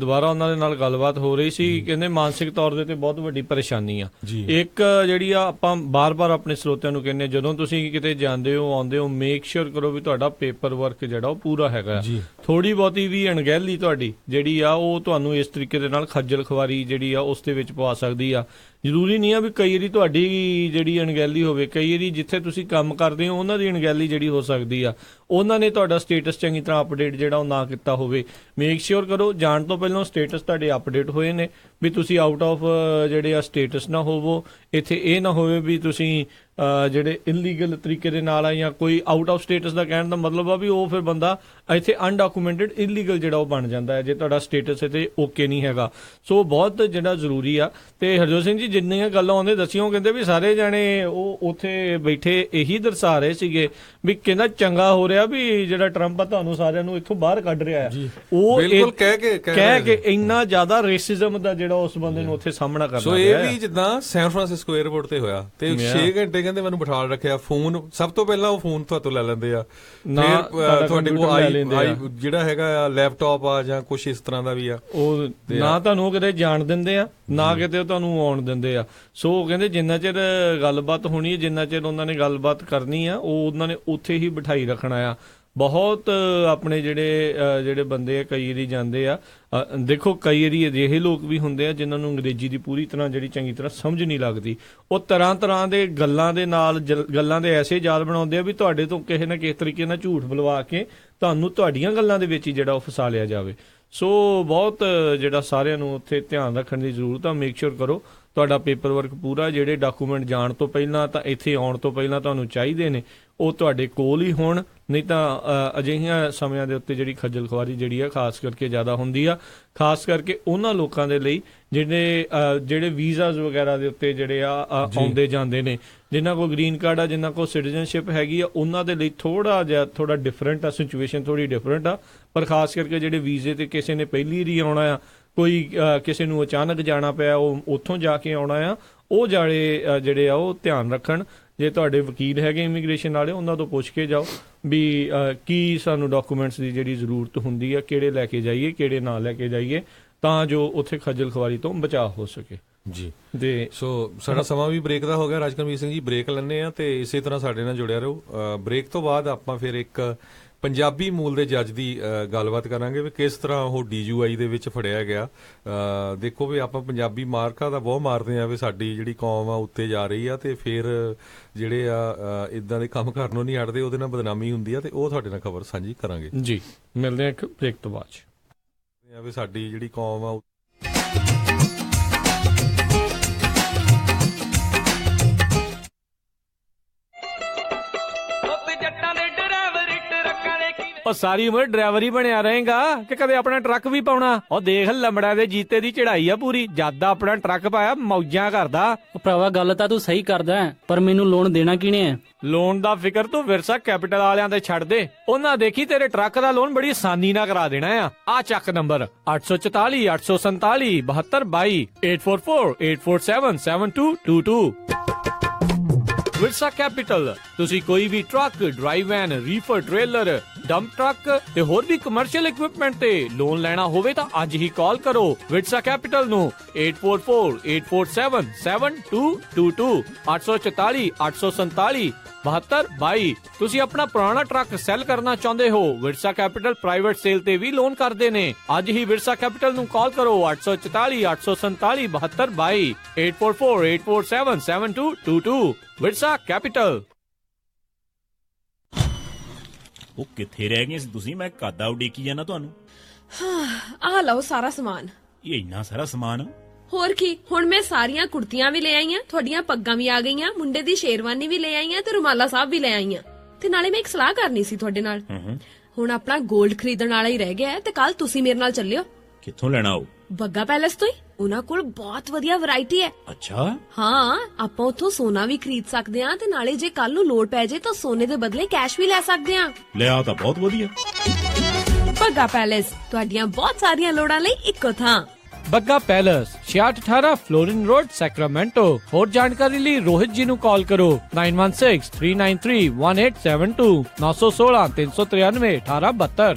ਦੁਬਾਰਾ ਉਹਨਾਂ ਦੇ ਨਾਲ ਗੱਲਬਾਤ ਹੋ ਰਹੀ ਸੀ, ਕਹਿੰਦੇ ਮਾਨਸਿਕ ਤੌਰ ਦੇ ਤੇ ਬਹੁਤ ਵੱਡੀ ਪਰੇਸ਼ਾਨੀ ਆ। ਇੱਕ ਜਿਹੜੀ ਆ ਆਪਾਂ ਬਾਰ-ਬਾਰ ਆਪਣੇ ਸਰੋਤਿਆਂ ਨੂੰ ਕਹਿੰਦੇ, ਜਦੋਂ ਤੁਸੀਂ ਕਿਤੇ ਜਾਂਦੇ ਹੋ ਆਉਂਦੇ ਹੋ, ਮੇਕ ਸ਼ੋਰ ਕਰੋ ਵੀ ਤੁਹਾਡਾ ਪੇਪਰ ਵਰਕ ਜਿਹੜਾ ਉਹ ਪੂਰਾ ਹੈਗਾ। ਥੋੜੀ ਬਹੁਤੀ ਵੀ ਅਣਗਹਿਲੀ ਤੁਹਾਡੀ ਜਿਹੜੀ ਆ ਉਹ ਤੁਹਾਨੂੰ ਇਸ ਤਰੀਕੇ ਦੇ ਨਾਲ ਖੱਜਲ ਖਵਾਰੀ ਜਿਹੜੀ ਆ ਉਸ ਦੇ ਵਿੱਚ ਪਵਾ ਸਕਦੀ ਆ। ਜ਼ਰੂਰੀ ਨਹੀਂ ਆ ਵੀ ਕਈ ਵਾਰੀ ਤੁਹਾਡੀ ਜਿਹੜੀ ਅਣਗਹਿਲੀ ਹੋਵੇ, ਕਈ ਵਾਰੀ ਜਿੱਥੇ ਤੁਸੀਂ ਕੰਮ ਕਰਦੇ ਹੋ ਉਹਨਾਂ ਦੀ ਅਣਗਹਿਲੀ ਜਿਹੜੀ ਹੋ ਸਕਦੀ ਆ, ਉਹਨਾਂ ਨੇ ਤੁਹਾਡਾ ਸਟੇਟਸ ਚੰਗੀ ਤਰ੍ਹਾਂ ਅਪਡੇਟ ਜਿਹੜਾ ਉਹ ਨਾ ਕੀਤਾ ਹੋਵੇ। ਮੇਕ ਸ਼ੋਰ ਕਰੋ ਜਾਣ ਤੋਂ ਪਹਿਲਾਂ ਸਟੇਟਸ ਤੁਹਾਡੇ ਅਪਡੇਟ ਹੋਏ ਨੇ, ਵੀ ਤੁਸੀਂ ਆਊਟ ਆਫ ਜਿਹੜੇ ਆ ਸਟੇਟਸ ਨਾ ਹੋਵੋ। ਇੱਥੇ ਇਹ ਨਾ ਹੋਵੇ ਵੀ ਤੁਸੀਂ ਜਿਹੜੇ ਇਲੀਗਲ ਤਰੀਕੇ ਦੇ ਨਾਲ ਆ, ਜਾਂ ਕੋਈ ਆਊਟ ਆਫ ਸਟੇਟਸ ਦਾ ਕਹਿਣ ਦਾ ਮਤਲਬ ਆ ਵੀ ਉਹ ਫਿਰ ਬੰਦਾ ਇੱਥੇ ਅਨਡਾਕੂਮੈਂਟਡ ਇਲੀਗਲ ਜਿਹੜਾ ਉਹ ਬਣ ਜਾਂਦਾ ਹੈ ਜੇ ਤੁਹਾਡਾ ਸਟੇਟਸ ਇੱਥੇ ਓਕੇ ਨਹੀਂ ਹੈਗਾ। ਸੋ ਬਹੁਤ ਜਿਹੜਾ ਜ਼ਰੂਰੀ ਆ। ਤੇ ਹਰਜੋਤ ਸਿੰਘ ਜੀ ਜਿੰਨੀਆਂ ਗੱਲਾਂ ਆਉਂਦੇ ਦੱਸੀਆਂ, ਕਹਿੰਦੇ ਵੀ ਸਾਰੇ ਜਾਣੇ ਉਹ ਉੱਥੇ ਬੈਠੇ ਇਹੀ ਦਰਸਾ ਰਹੇ ਸੀਗੇ ਵੀ ਕਹਿੰਦਾ ਚੰਗਾ ਹੋ ਰਿਹਾ ਵੀ ਜਿਹੜਾ ਟਰੰਪ ਆ ਤੁਹਾਨੂੰ ਸਾਰਿਆਂ ਨੂੰ ਇੱਥੋਂ ਬਾਹਰ ਕੱਢ ਰਿਹਾ ਹੈ। ਉਹ ਬਿਲਕੁਲ ਕਹਿ ਕੇ ਇੰਨਾ ਜ਼ਿਆਦਾ ਰੇਸਿਜ਼ਮ ਦਾ ਜਿਹੜਾ ਉਸ ਬੰਦੇ ਨੂੰ ਉੱਥੇ ਸਾਹਮਣਾ ਕਰਨਾ ਪਿਆ। ਸੋ ਇਹ ਵੀ ਜਿੱਦਾਂ ਸੈਨ ਫਰਾਂਸਿਸਕੋ 에ਅਰਪੋਰਟ ਤੇ ਹੋਇਆ ਤੇ 6 ਘੰਟੇ ਕਹਿੰਦੇ ਮੈਨੂੰ ਬਿਠਾ ਰੱਖਿਆ। ਫੋਨ ਸਭ ਤੋਂ ਪਹਿਲਾਂ ਉਹ ਫੋਨ ਤੁਹਾਤੋਂ ਲੈ ਲੈਂਦੇ ਆ, ਫਿਰ ਤੁਹਾਡੇ ਕੋਲ ਜਿਹੜਾ ਹੈਗਾ ਆ ਲੈਪਟਾਪ ਆ ਜਾਂ ਕੁਝ ਇਸ ਤਰ੍ਹਾਂ ਦਾ ਵੀ ਆ, ਉਹ ਨਾ ਤੁਹਾਨੂੰ ਕਿਤੇ ਜਾਣ ਦਿੰਦੇ ਆ ਨਾ ਕਿਤੇ ਉਹ ਤੁਹਾਨੂੰ ਆਉਣ ਦਿੰਦੇ ਆ। ਸੋ ਕਹਿੰਦੇ ਜਿੰਨਾ ਚਿਰ ਗੱਲਬਾਤ ਹੋਣੀ ਹੈ, ਜਿੰਨਾ ਚਿਰ ਉਹਨਾਂ ਨੇ ਗੱਲਬਾਤ ਕਰਨੀ ਆ, ਉਹ ਉਹਨਾਂ ਨੇ ਉੱਥੇ ਹੀ ਬਿਠਾਈ ਰੱਖਣਾ ਆ। ਬਹੁਤ ਆਪਣੇ ਜਿਹੜੇ ਬੰਦੇ ਆ ਕਈ ਵਾਰੀ ਜਾਂਦੇ ਆ, ਦੇਖੋ ਕਈ ਵਾਰੀ ਅਜਿਹੇ ਲੋਕ ਵੀ ਹੁੰਦੇ ਆ ਜਿਨ੍ਹਾਂ ਨੂੰ ਅੰਗਰੇਜ਼ੀ ਦੀ ਪੂਰੀ ਤਰ੍ਹਾਂ ਜਿਹੜੀ ਚੰਗੀ ਤਰ੍ਹਾਂ ਸਮਝ ਨਹੀਂ ਲੱਗਦੀ। ਉਹ ਤਰ੍ਹਾਂ ਦੇ ਗੱਲਾਂ ਦੇ ਨਾਲ ਗੱਲਾਂ ਦੇ ਐਸੇ ਜਾਲ ਬਣਾਉਂਦੇ ਆ ਵੀ ਤੁਹਾਡੇ ਤੋਂ ਕਿਸੇ ਨਾ ਕਿਸੇ ਤਰੀਕੇ ਨਾਲ ਝੂਠ ਬੁਲਵਾ ਕੇ ਤੁਹਾਨੂੰ ਤੁਹਾਡੀਆਂ ਗੱਲਾਂ ਦੇ ਵਿੱਚ ਹੀ ਜਿਹੜਾ ਉਹ ਫਸਾ ਲਿਆ ਜਾਵੇ। ਸੋ ਬਹੁਤ ਜਿਹੜਾ ਸਾਰਿਆਂ ਨੂੰ ਉੱਥੇ ਧਿਆਨ ਰੱਖਣ ਦੀ ਜ਼ਰੂਰਤ ਆ। ਮੇਕ ਸ਼ੋਰ ਕਰੋ ਤੁਹਾਡਾ ਪੇਪਰ ਵਰਕ ਪੂਰਾ, ਜਿਹੜੇ ਡਾਕੂਮੈਂਟ ਜਾਣ ਤੋਂ ਪਹਿਲਾਂ ਤਾਂ ਇੱਥੇ ਆਉਣ ਤੋਂ ਪਹਿਲਾਂ ਤੁਹਾਨੂੰ ਚਾਹੀਦੇ ਨੇ ਉਹ ਤੁਹਾਡੇ ਕੋਲ ਹੀ ਹੋਣ। ਨਹੀਂ ਤਾਂ ਅਜਿਹੀਆਂ ਸਮਿਆਂ ਦੇ ਉੱਤੇ ਜਿਹੜੀ ਖੱਜਲ ਖੁਆਰੀ ਜਿਹੜੀ ਆ ਖਾਸ ਕਰਕੇ ਜ਼ਿਆਦਾ ਹੁੰਦੀ ਆ, ਖਾਸ ਕਰਕੇ ਉਹਨਾਂ ਲੋਕਾਂ ਦੇ ਲਈ ਜਿਹੜੇ ਵੀਜ਼ਾਜ਼ ਵਗੈਰਾ ਦੇ ਉੱਤੇ ਜਿਹੜੇ ਆ ਆਉਂਦੇ ਜਾਂਦੇ ਨੇ, ਜਿਨ੍ਹਾਂ ਕੋਲ ਗ੍ਰੀਨ ਕਾਰਡ ਆ, ਜਿਨ੍ਹਾਂ ਕੋਲ ਸਿਟੀਜ਼ਨਸ਼ਿਪ ਹੈਗੀ ਆ, ਉਹਨਾਂ ਦੇ ਲਈ ਥੋੜਾ ਡਿਫਰੈਂਟ ਆ, ਸਿਚੁਏਸ਼ਨ ਥੋੜੀ ਡਿਫਰੈਂਟ ਆ। ਪਰ ਖਾਸ ਕਰਕੇ ਜਿਹੜੇ ਵੀਜ਼ੇ ਤੇ ਕਿਸੇ ਨੇ ਪਹਿਲੀ ਵਾਰੀ ਆਉਣਾ ਆ, ਕੋਈ ਕਿਸੇ ਨੂੰ ਅਚਾਨਕ ਜਾਣਾ ਪਿਆ, ਉਹ ਉੱਥੋਂ ਜਾ ਕੇ ਆਉਣਾ ਆ, ਉਹ ਜਿਹੜੇ ਆ ਉਹ ਧਿਆਨ ਰੱਖਣ। ਜੇ ਤੁਹਾਡੇ ਵਕੀਲ ਹੈਗੇ ਇਮੀਗ੍ਰੇਸ਼ਨ ਵਾਲੇ, ਉਹਨਾਂ ਤੋਂ ਪੁੱਛ ਕੇ ਜਾਓ ਵੀ ਕੀ ਸਾਨੂੰ ਡਾਕੂਮੈਂਟਸ ਦੀ ਜਿਹੜੀ ਜ਼ਰੂਰਤ ਹੁੰਦੀ ਆ, ਕਿਹੜੇ ਲੈ ਕੇ ਜਾਈਏ ਕਿਹੜੇ ਨਾ ਲੈ ਕੇ ਜਾਈਏ, ਤਾਂ ਜੋ ਉੱਥੇ ਖੱਜਲ ਖੁਆਰੀ ਤੋਂ ਬਚਾਅ ਹੋ ਸਕੇ ਜੀ। ਤੇ ਸੋ ਸਾਡਾ ਸਮਾਂ ਵੀ ਬ੍ਰੇਕ ਦਾ ਹੋ ਗਿਆ। ਰਾਜਕਰਮਜੀਤ ਸਿੰਘ ਜੀ ਬ੍ਰੇਕ ਲੈਂਦੇ ਆ ਤੇ ਇਸੇ ਤਰ੍ਹਾਂ ਸਾਡੇ ਨਾਲ ਜੁੜਿਆ ਰਹੋ। ਬ੍ਰੇਕ ਤੋਂ ਬਾਅਦ ਆਪਾਂ ਫਿਰ ਇੱਕ ਪੰਜਾਬੀ ਮੂਲ ਦੇ ਜੱਜ ਦੀ ਗੱਲਬਾਤ ਕਰਾਂਗੇ ਵੀ ਕਿਸ ਤਰ੍ਹਾਂ ਉਹ DUI ਦੇ ਵਿੱਚ ਫੜਿਆ ਗਿਆ। ਦੇਖੋ ਵੀ ਆਪਾਂ ਪੰਜਾਬੀ ਮਾਰਕਾ ਦਾ ਬਹੁਤ ਮਾਰਦੇ ਆ ਵੀ ਸਾਡੀ ਜਿਹੜੀ ਕੌਮ ਆ ਉੱਤੇ ਜਾ ਰਹੀ ਆ, ਤੇ ਫਿਰ ਜਿਹੜੇ ਆ ਇਦਾਂ ਦੇ ਕੰਮ ਕਰਨ ਨੂੰ ਨਹੀਂ ਹਟਦੇ, ਉਹਦੇ ਨਾਲ ਬਦਨਾਮੀ ਹੁੰਦੀ ਆ, ਤੇ ਉਹ ਤੁਹਾਡੇ ਨਾਲ ਖਬਰ ਸਾਂਝੀ ਕਰਾਂਗੇ ਜੀ। ਮਿਲਦੇ ਆ ਇੱਕ ਬ੍ਰੇਕ ਤੋਂ ਬਾਅਦ। ਵੀ ਸਾਡੀ ਜਿਹੜੀ ਕੌਮ ਆ ਉਹ ਸਾਰੀ ਉਮਰ ਡਰਾਈਵਰ ਹੀ ਬਣਿਆ ਰਹੇਗਾ ਕਿ ਕਦੇ ਆਪਣਾ ਟਰੱਕ ਵੀ ਪਾਉਣਾ? ਉਹ ਦੇਖ ਲੰਬੜਾ ਦੇ ਜੀਤੇ ਦੀ ਚੜਾਈ ਆ ਪੂਰੀ, ਜਦ ਦਾ ਆਪਣਾ ਟਰੱਕ ਪਾਇਆ ਮੌਜਾਂ ਕਰਦਾ। ਉਹ ਭਰਾਵਾ ਗੱਲ ਤਾਂ ਤੂੰ ਸਹੀ ਕਰਦਾ, ਪਰ ਮੈਨੂੰ ਲੋਨ ਦੇਣਾ ਕਿਹਨੇ ਹੈ? ਲੋਨ ਦਾ ਫਿਕਰ ਤੂੰ ਵਿਰਸਾ ਕੈਪੀਟਲ ਵਾਲਿਆਂ ਤੇ ਛੱਡ ਦੇ, ਉਹਨਾਂ ਦੇਖੀ ਤੇਰੇ ਟਰੱਕ ਦਾ ਲੋਨ ਬੜੀ ਆਸਾਨੀ ਨਾਲ ਕਰਾ ਦੇਣਾ ਆ ਚੱਕ ਨੰਬਰ 844 847 7222 844 847 7222। ਵਿਰਸਾ ਕੈਪੀਟਲ। ਤੁਸੀਂ ਕੋਈ ਵੀ truck, drive van, reefer trailer, dump truck ਤੇ ਹੋਰ ਵੀ ਕਮਰਸ਼ੀਅਲ ਇਕਵਿਪਮੈਂਟ ਤੇ ਲੋਨ ਲੈਣਾ ਹੋਵੇ ਤਾਂ ਅੱਜ ਹੀ ਕਾਲ ਕਰੋ ਵਿਰਸਾ ਕੈਪੀਟਲ ਨੂੰ 844 847 7222 844 847 7222। ਤੁਸੀਂ ਆਪਣਾ ਪੁਰਾਣਾ ਟਰੱਕ ਸੈਲ ਕਰਨਾ ਚਾਹੁੰਦੇ ਹੋ? ਵਿਰਸਾ ਕੈਪੀਟਲ ਪ੍ਰਾਈਵੇਟ ਸੇਲ ਤੇ ਵੀ ਲੋਨ ਕਰਦੇ ਨੇ। ਅੱਜ ਹੀ ਵਿਰਸਾ ਕੈਪੀਟਲ ਨੂੰ ਕਾਲ ਕਰੋ 844 847 7222 844 847 7222। ਵਿਰਸਾ ਕੈਪੀਟਲ। ਉਹ ਕਿੱਥੇ ਰਹਿ ਗਏ ਸੀ ਤੁਸੀਂ? ਮੈਂ ਕਾਦਾ ਉਡੀਕੀ ਜਾਣਾ ਤੁਹਾਨੂੰ। ਆਹ ਲਓ ਸਾਰਾ ਸਮਾਨ। ਇਹ ਇੰਨਾ ਸਾਰਾ ਸਮਾਨ? ਹੋਰ ਕੀ, ਹੁਣ ਮੈਂ ਸਾਰੀਆਂ ਕੁੜਤੀਆਂ ਵੀ ਲੈ ਆਈਆਂ, ਤੁਹਾਡੀਆਂ ਪੱਗਾਂ ਵੀ ਆ ਗਈਆਂ, ਮੁੰਡੇ ਦੀ ਸ਼ੇਰਵਾਨੀ ਵੀ ਲੈ ਆਈਆਂ ਤੇ ਰੁਮਾਲਾ ਸਾਹਿਬ ਵੀ ਲੈ ਆਈਆਂ। ਤੇ ਨਾਲੇ ਮੈਂ ਇੱਕ ਸਲਾਹ ਕਰਨੀ ਸੀ ਤੁਹਾਡੇ ਨਾਲ। ਹੁਣ ਆਪਣਾ 골ਡ ਖਰੀਦਣ ਵਾਲਾ ਹੀ ਰਹਿ ਗਿਆ ਤੇ ਕੱਲ ਤੁਸੀਂ ਮੇਰੇ ਨਾਲ ਚੱਲਿਓ। ਕਿੱਥੋਂ ਲੈਣਾ ਉਹ? ਬੱਗਾ ਪੈਲੇਸ ਤੋਂ ਹੀ। ਉਹਨਾਂ ਕੋਲ ਬਹੁਤ ਵਧੀਆ ਵੈਰਾਈਟੀ ਹੈ। ਅੱਛਾ। ਹਾਂ, ਆਪਾਂ ਉੱਥੋਂ ਸੋਨਾ ਵੀ ਖਰੀਦ ਸਕਦੇ ਆ ਤੇ ਨਾਲੇ ਜੇ ਕੱਲ ਨੂੰ ਲੋੜ ਪੈ ਜੇ ਤਾਂ ਸੋਨੇ ਦੇ ਬਦਲੇ ਕੈਸ਼ ਵੀ ਲੈ ਸਕਦੇ ਆ। ਲੈ ਆ ਤਾਂ ਬਹੁਤ ਵਧੀਆ। ਬੱਗਾ ਪੈਲੇਸ, ਤੁਹਾਡੀਆਂ ਬਹੁਤ ਸਾਰੀਆਂ ਲੋੜਾਂ ਲਈ ਇੱਕੋ ਥਾਂ। Bagga palace 6618 Florin road, Sacramento. ਹੋਰ ਜਾਣਕਾਰੀ ਲਈ ਰੋਹਿਤ ਜੀ ਨੂੰ ਕਾਲ ਕਰੋ 9163931872 916 393 1872।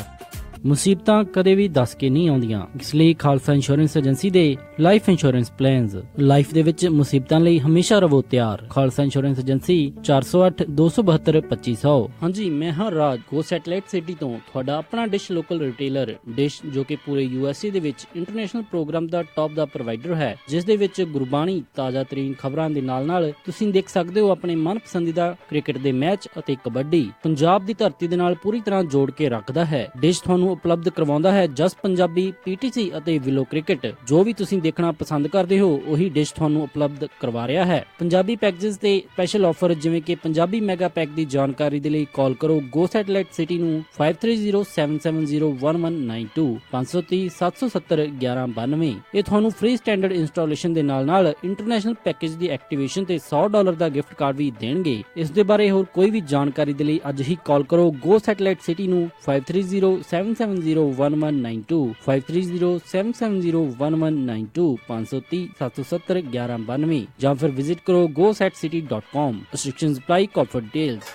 ਮੁਸੀਬਤਾਂ ਕਦੇ ਵੀ ਦੱਸ ਕੇ ਨਹੀਂ ਆਉਂਦੀਆਂ, ਇਸ ਲਈ ਖਾਲਸਾ ਇੰਸ਼ੋਰੈਂਸ ਏਜੰਸੀ ਦੇ ਲਾਈਫ ਇੰਸ਼ੋਰੈਂਸ ਪਲਾਨਸ। ਲਾਈਫ ਦੇ ਵਿੱਚ ਮੁਸੀਬਤਾਂ ਲਈ ਹਮੇਸ਼ਾ ਰਹੋ ਤਿਆਰ। Khalsa insurance agency 408 272 2500। ਹਾਂਜੀ, ਮੈਂ ਹਾਂ ਰਾਜ, ਗੋ ਸੈਟੇਲਾਈਟ ਸਿਟੀ ਤੋਂ ਤੁਹਾਡਾ ਆਪਣਾ ਡਿਸ਼ ਲੋਕਲ ਰਿਟੇਲਰ। ਡਿਸ਼ ਜੋ ਕਿ ਪੂਰੇ USA ਦੇ ਵਿੱਚ ਇੰਟਰਨੈਸ਼ਨਲ ਪ੍ਰੋਗਰਾਮ ਦਾ ਟੌਪ ਦਾ ਪ੍ਰੋਵਾਈਡਰ ਹੈ, ਜਿਸ ਦੇ ਵਿੱਚ ਗੁਰਬਾਣੀ, ਤਾਜ਼ਾ ਤਰੀਨ ਖਬਰਾਂ ਦੇ ਨਾਲ ਤੁਸੀਂ ਦੇਖ ਸਕਦੇ ਹੋ ਆਪਣੇ ਮਨਪਸੰਦੀਦਾ ਕ੍ਰਿਕਟ ਦੇ ਮੈਚ ਅਤੇ ਕਬੱਡੀ। ਪੰਜਾਬ ਦੀ ਧਰਤੀ ਦੇ ਨਾਲ ਪੂਰੀ ਤਰ੍ਹਾਂ ਜੋੜ ਕੇ ਰੱਖਦਾ ਹੈ। ਡਿਸ਼ ਤੁਹਾਨੂੰ ਉਪਲਬਧ ਕਰਵਾਉਂਦਾ ਹੈ ਜਸ ਪੰਜਾਬੀ, PTC ਅਤੇ ਵਿਲੋ ਕ੍ਰਿਕਟ। ਜੋ ਵੀ ਤੁਸੀਂ ਦੇਖਣਾ ਪਸੰਦ ਕਰਦੇ ਹੋ ਉਹੀ ਡਿਸ਼ ਤੁਹਾਨੂੰ ਉਪਲਬਧ ਕਰਵਾ ਰਿਹਾ ਹੈ। ਪੰਜਾਬੀ ਪੈਕੇजेस ਤੇ ਸਪੈਸ਼ਲ ਆਫਰ ਜਿਵੇਂ ਕਿ ਪੰਜਾਬੀ ਮੈਗਾ ਪੈਕ ਦੀ ਜਾਣਕਾਰੀ ਦੇ ਲਈ ਕਾਲ ਕਰੋ ਗੋ ਸੈਟੇਲਾਈਟ ਸਿਟੀ ਨੂੰ 5307701192 530 770 1192। ਇਹ ਤੁਹਾਨੂੰ ਫ੍ਰੀ ਸਟੈਂਡਰਡ ਇੰਸਟਾਲੇਸ਼ਨ ਦੇ ਨਾਲ ਇੰਟਰਨੈਸ਼ਨਲ ਪੈਕੇਜ ਦੀ ਐਕਟੀਵੇਸ਼ਨ ਤੇ $100 ਦਾ ਗਿਫਟ ਕਾਰਡ ਵੀ ਦੇਣਗੇ। ਇਸ ਦੇ ਬਾਰੇ ਹੋਰ ਕੋਈ ਵੀ ਜਾਣਕਾਰੀ ਦੇ ਲਈ ਅੱਜ ਹੀ ਕਾਲ ਕਰੋ ਗੋ ਸੈਟੇਲਾਈਟ ਸਿਟੀ ਨੂੰ 5307701192 5307701192 530 770 1192 ਜਾਂ ਫਿਰ ਵਿਜ਼ਿਟ ਕਰੋ gosetcity.com। Restrictions apply, corporate details।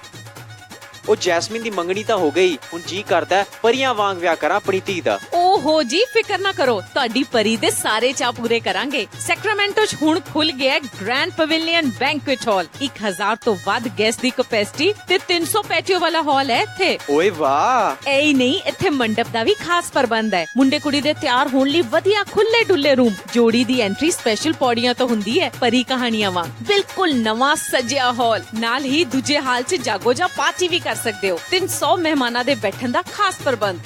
ਉਹ ਜੈਸਮੀਨ ਦੀ ਮੰਗਣੀ ਤਾਂ ਹੋ ਗਈ, ਹੁਣ ਜੀ ਕਰਦਾ ਪਰੀਆਂ ਵਾਂਗ ਵਿਆਹ ਕਰਾਂ ਆਪਣੀ ਧੀ ਦਾ। ਓਹੋ ਜੀ, ਫਿਕਰ ਨਾ ਕਰੋ, ਤੁਹਾਡੀ ਪਰੀ ਦੇ ਸਾਰੇ ਚਾਅ ਪੂਰੇ ਕਰਾਂਗੇ। ਸੈਕਰਾਮੈਂਟੋ 'ਚ ਹੁਣ ਖੁੱਲ ਗਿਆ ਗ੍ਰੈਂਡ ਪਵੇਲੀਅਨ ਬੈਂਕੁਏਟ ਹਾਲ। 1000 ਤੋਂ ਵੱਧ ਗੈਸਟ ਦੀ ਕੈਪੈਸਿਟੀ ਤੇ 300 ਪੈਟੀਓ ਵਾਲਾ ਹਾਲ ਹੈ ਇੱਥੇ। ਓਏ ਵਾਹ! ਐ ਹੀ ਨਹੀਂ, ਇੱਥੇ ਮੰਡਪ ਦਾ ਵੀ ਖਾਸ ਪ੍ਰਬੰਧ ਹੈ। ਮੁੰਡੇ ਕੁੜੀ ਦੇ ਤਿਆਰ ਹੋਣ ਲਈ ਵਧੀਆ ਖੁੱਲੇ ਡੁੱਲੇ ਰੂਮ। ਜੋੜੀ ਦੀ ਐਂਟਰੀ ਸਪੈਸ਼ਲ ਪੌੜੀਆਂ ਤੋਂ ਹੁੰਦੀ ਹੈ, ਪਰੀ ਕਹਾਣੀਆਂ ਵਾਂਗ। ਬਿਲਕੁਲ ਨਵਾਂ ਸਜਿਆ ਹਾਲ, ਨਾਲ ਹੀ ਦੂਜੇ ਹਾਲ 'ਚ ਜਾਗੋ ਜਾਂ ਪਾਰਟੀ ਵੀ ਸਕਦੇ ਹੋ। 300 ਮਹਿਮਾਨਾਂ ਦੇ ਬੈਠਣ ਦਾ ਖਾਸ ਪ੍ਰਬੰਧ।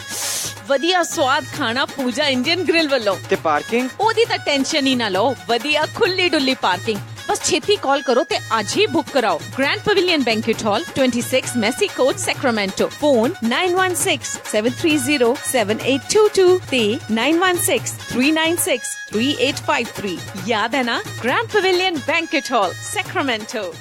ਵਧੀਆ ਸਵਾਦ ਖਾਣਾ ਪੂਜਾ ਇੰਡੀਅਨ ਗ੍ਰਿਲ ਵੱਲੋਂ। ਤੇ ਪਾਰਕਿੰਗ? ਉਹਦੀ ਤਾਂ ਟੈਨਸ਼ਨ ਹੀ ਨਾ ਲਓ, ਵਧੀਆ ਖੁੱਲੀ ਡੁੱਲੀ ਪਾਰਕਿੰਗ। ਬਸ ਛੇਤੀ ਕਾਲ ਕਰੋ ਤੇ ਅੱਜ ਹੀ ਬੁੱਕ ਕਰਾਓ। ਗ੍ਰੈਂਡ ਪਵੇਲੀਅਨ ਬੈਂਕੁਏਟ ਹਾਲ, 26 ਮੈਸੀ ਕੋਰਟ, ਸੈਕਰਾਮੈਂਟੋ। ਫੋਨ 9167307822 ਤੇ 9163963853। ਯਾਦ ਹੈ ਨਾ? ਗ੍ਰੈਂਡ ਪਵੇਲੀਅਨ ਬੈਂਕੁਏਟ ਹਾਲ, ਸੈਕਰਾਮੈਂਟੋ।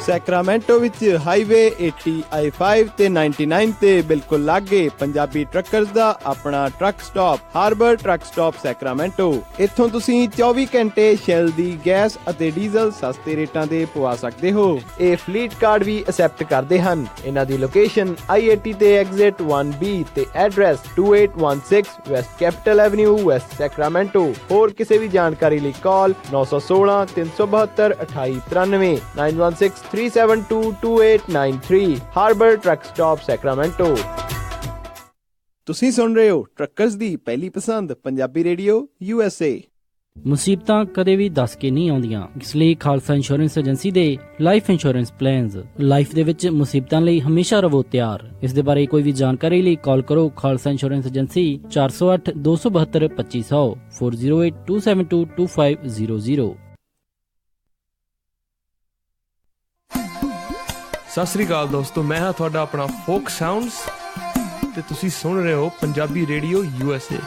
ਸੈਕਰਾਮੈਂਟੋ ਵਿੱਚ ਹਾਈਵੇ 80, I-5 ਤੇ 99 ਤੇ ਬਿਲਕੁਲ ਲਾਗੇ ਪੰਜਾਬੀ ਟਰੱਕਰਸ ਦਾ ਆਪਣਾ truck stop, Harbor truck stop Sacramento. ਇੱਥੋਂ ਤੁਸੀਂ 24 ਘੰਟੇ ਸ਼ੈਲ ਦੀ ਗੈਸ ਅਤੇ ਡੀਜ਼ਲ ਸਸਤੇ ਰੇਟਾਂ ਦੇ ਪਵਾ ਸਕਦੇ ਹੋ। ਇਹ ਫਲੀਟ ਕਾਰਡ ਵੀ ਅਸੈਪਟ ਕਰਦੇ ਹਨ। ਇਹਨਾਂ ਦੀ ਲੋਕੇਸ਼ਨ I-80 ਤੇ ਐਗਜ਼ਿਟ 1B ਤੇ address 2816 West Capitol Avenue, West Sacramento. ਹੋਰ ਕਿਸੇ ਵੀ ਜਾਣਕਾਰੀ ਲਈ call 916 372 2893 916 3722893। Harbor truck stop Sacramento. ਤੁਸੀਂ ਸੁਣ ਰਹੇ ਹੋ ਟਰੱਕਰਸ ਦੀ ਪਹਿਲੀ ਪਸੰਦ ਪੰਜਾਬੀ ਰੇਡੀਓ USA। ਮੁਸੀਬਤਾਂ ਕਦੇ ਵੀ ਦੱਸ ਕੇ ਨਹੀਂ ਆਉਂਦੀਆਂ, ਇਸ ਲਈ ਖਾਲਸਾ ਇੰਸ਼ੋਰੈਂਸ ਏਜੰਸੀ ਦੇ ਲਾਈਫ ਇੰਸ਼ੋਰੈਂਸ ਪਲਾਨਸ। ਲਾਈਫ ਦੇ ਵਿੱਚ ਮੁਸੀਬਤਾਂ ਲਈ ਹਮੇਸ਼ਾ ਰਹੋ ਤਿਆਰ। ਇਸ ਦੇ ਬਾਰੇ ਕੋਈ ਵੀ ਜਾਣਕਾਰੀ ਲਈ ਕਾਲ ਕਰੋ ਖਾਲਸਾ ਇੰਸ਼ੋਰੈਂਸ ਏਜੰਸੀ 408 272 2500 408 272 2500। ਸਤਿ ਸ੍ਰੀ ਅਕਾਲ ਦੋਸਤੋ, ਮੈਂ ਹਾਂ ਤੁਹਾਡਾ ਆਪਣਾ ਫੋਕ ਸਾਊਂਡਸ ਤੇ ਤੁਸੀਂ ਸੁਣ ਰਹੇ ਹੋ Punjabi radio USA।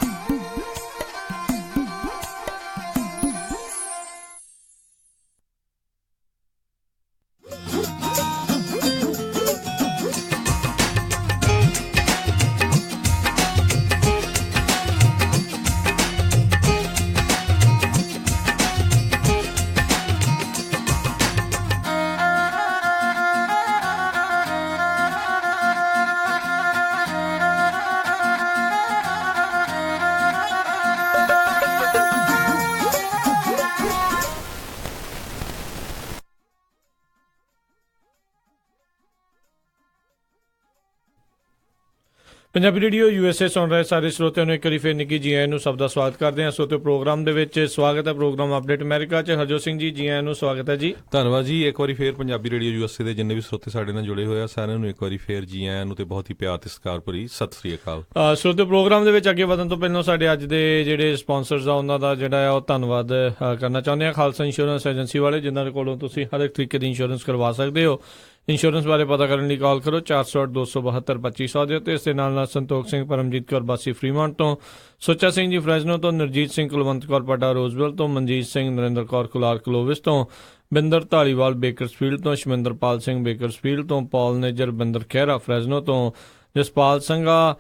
Punjabi radio USA ਸੁਣ ਰਹੇ ਸਾਰੇ ਸਰੋਤਿਆਂ ਨੂੰ ਇੱਕ ਵਾਰੀ ਫਿਰ ਨਿੱਕੀ ਜੀ ਆਇਆਂ ਨੂੰ ਸਭ ਦਾ ਸਵਾਗਤ ਕਰਦੇ ਹਾਂ। ਸਰੋਤਿਓ ਪ੍ਰੋਗਰਾਮ ਦੇ ਵਿੱਚ ਸਵਾਗਤ ਹੈ। ਪ੍ਰੋਗਰਾਮ ਅਪਡੇਟ ਅਮਰੀਕਾ 'ਚ ਹਰਜੋਤ ਸਿੰਘ ਜੀ, ਜੀ ਆਇਆਂ ਨੂੰ ਸਵਾਗਤ ਹੈ ਜੀ। ਧੰਨਵਾਦ ਜੀ। ਇੱਕ ਵਾਰੀ ਫੇਰ ਪੰਜਾਬੀ ਰੇਡੀਓ USA ਦੇ ਜਿੰਨੇ ਵੀ ਸਰੋਤੇ ਸਾਡੇ ਨਾਲ ਜੁੜੇ ਹੋਏ ਆ ਸਾਰਿਆਂ ਨੂੰ ਇੱਕ ਵਾਰੀ ਫੇਰ ਜੀ ਆਇਆਂ ਨੂੰ ਤੇ ਬਹੁਤ ਹੀ ਪਿਆਰ ਤੇ ਸਤਿਕਾਰ ਭਰੀ ਸਤਿ ਸ੍ਰੀ ਅਕਾਲ। ਸਰੋਤਿਓ ਪ੍ਰੋਗਰਾਮ ਦੇ ਵਿੱਚ ਅੱਗੇ ਵਧਣ ਤੋਂ ਪਹਿਲਾਂ ਸਾਡੇ ਅੱਜ ਦੇ ਜਿਹੜੇ ਸਪਾਂਸਰਸ ਆ ਉਹਨਾਂ ਦਾ ਜਿਹੜਾ ਆ ਉਹ ਧੰਨਵਾਦ ਕਰਨਾ ਚਾਹੁੰਦੇ ਹਾਂ। ਖਾਲਸਾ ਇੰਸ਼ੋਰੈਂਸ ਏਜੰਸੀ ਵਾਲੇ, ਜਿਨ੍ਹਾਂ ਦੇ ਕੋਲੋਂ ਤੁਸੀਂ ਹਰ ਇੱਕ ਤਰੀਕੇ ਦੀ ਇੰਸ਼ੋਰੈਂਸ ਕਰਵਾ ਸਕਦੇ ਹੋ। ਇੰਸ਼ੋਰੈਂਸ ਬਾਰੇ ਪਤਾ ਕਰਨ ਲਈ ਕਾਲ ਕਰੋ 408 272 2500 ਦੇ ਉੱਤੇ। ਇਸ ਦੇ ਨਾਲ ਸੰਤੋਖ ਸਿੰਘ ਪਰਮਜੀਤ ਕੌਰ ਬਾਸੀ ਫਰੀਮੌਂਟ ਤੋਂ, ਸੁੱਚਾ ਸਿੰਘ ਜੀ ਫਰੈਜ਼ਨੋ ਤੋਂ, ਨਰਜੀਤ ਸਿੰਘ ਕੁਲਵੰਤ ਕੌਰ ਪਾਡਾ ਰੋਜ਼ਵਿਲ ਤੋਂ, ਮਨਜੀਤ ਸਿੰਘ ਨਰਿੰਦਰ ਕੌਰ ਕੁਲਾਰ ਕਲੋਵਿਸ ਤੋਂ, ਬਿੰਦਰ ਧਾਲੀਵਾਲ ਬੇਕਰਸਫੀਲਡ ਤੋਂ, ਸ਼ਮਿੰਦਰਪਾਲ ਸਿੰਘ ਬੇਕਰਸਫੀਲਡ ਤੋਂ, ਪੌਲ ਨੇਜਰ ਬਿੰਦਰ ਖਹਿਰਾ ਫਰੈਜ਼ਨੋ ਤੋਂ, ਜਸਪਾਲ ਸਿੰਘਾ,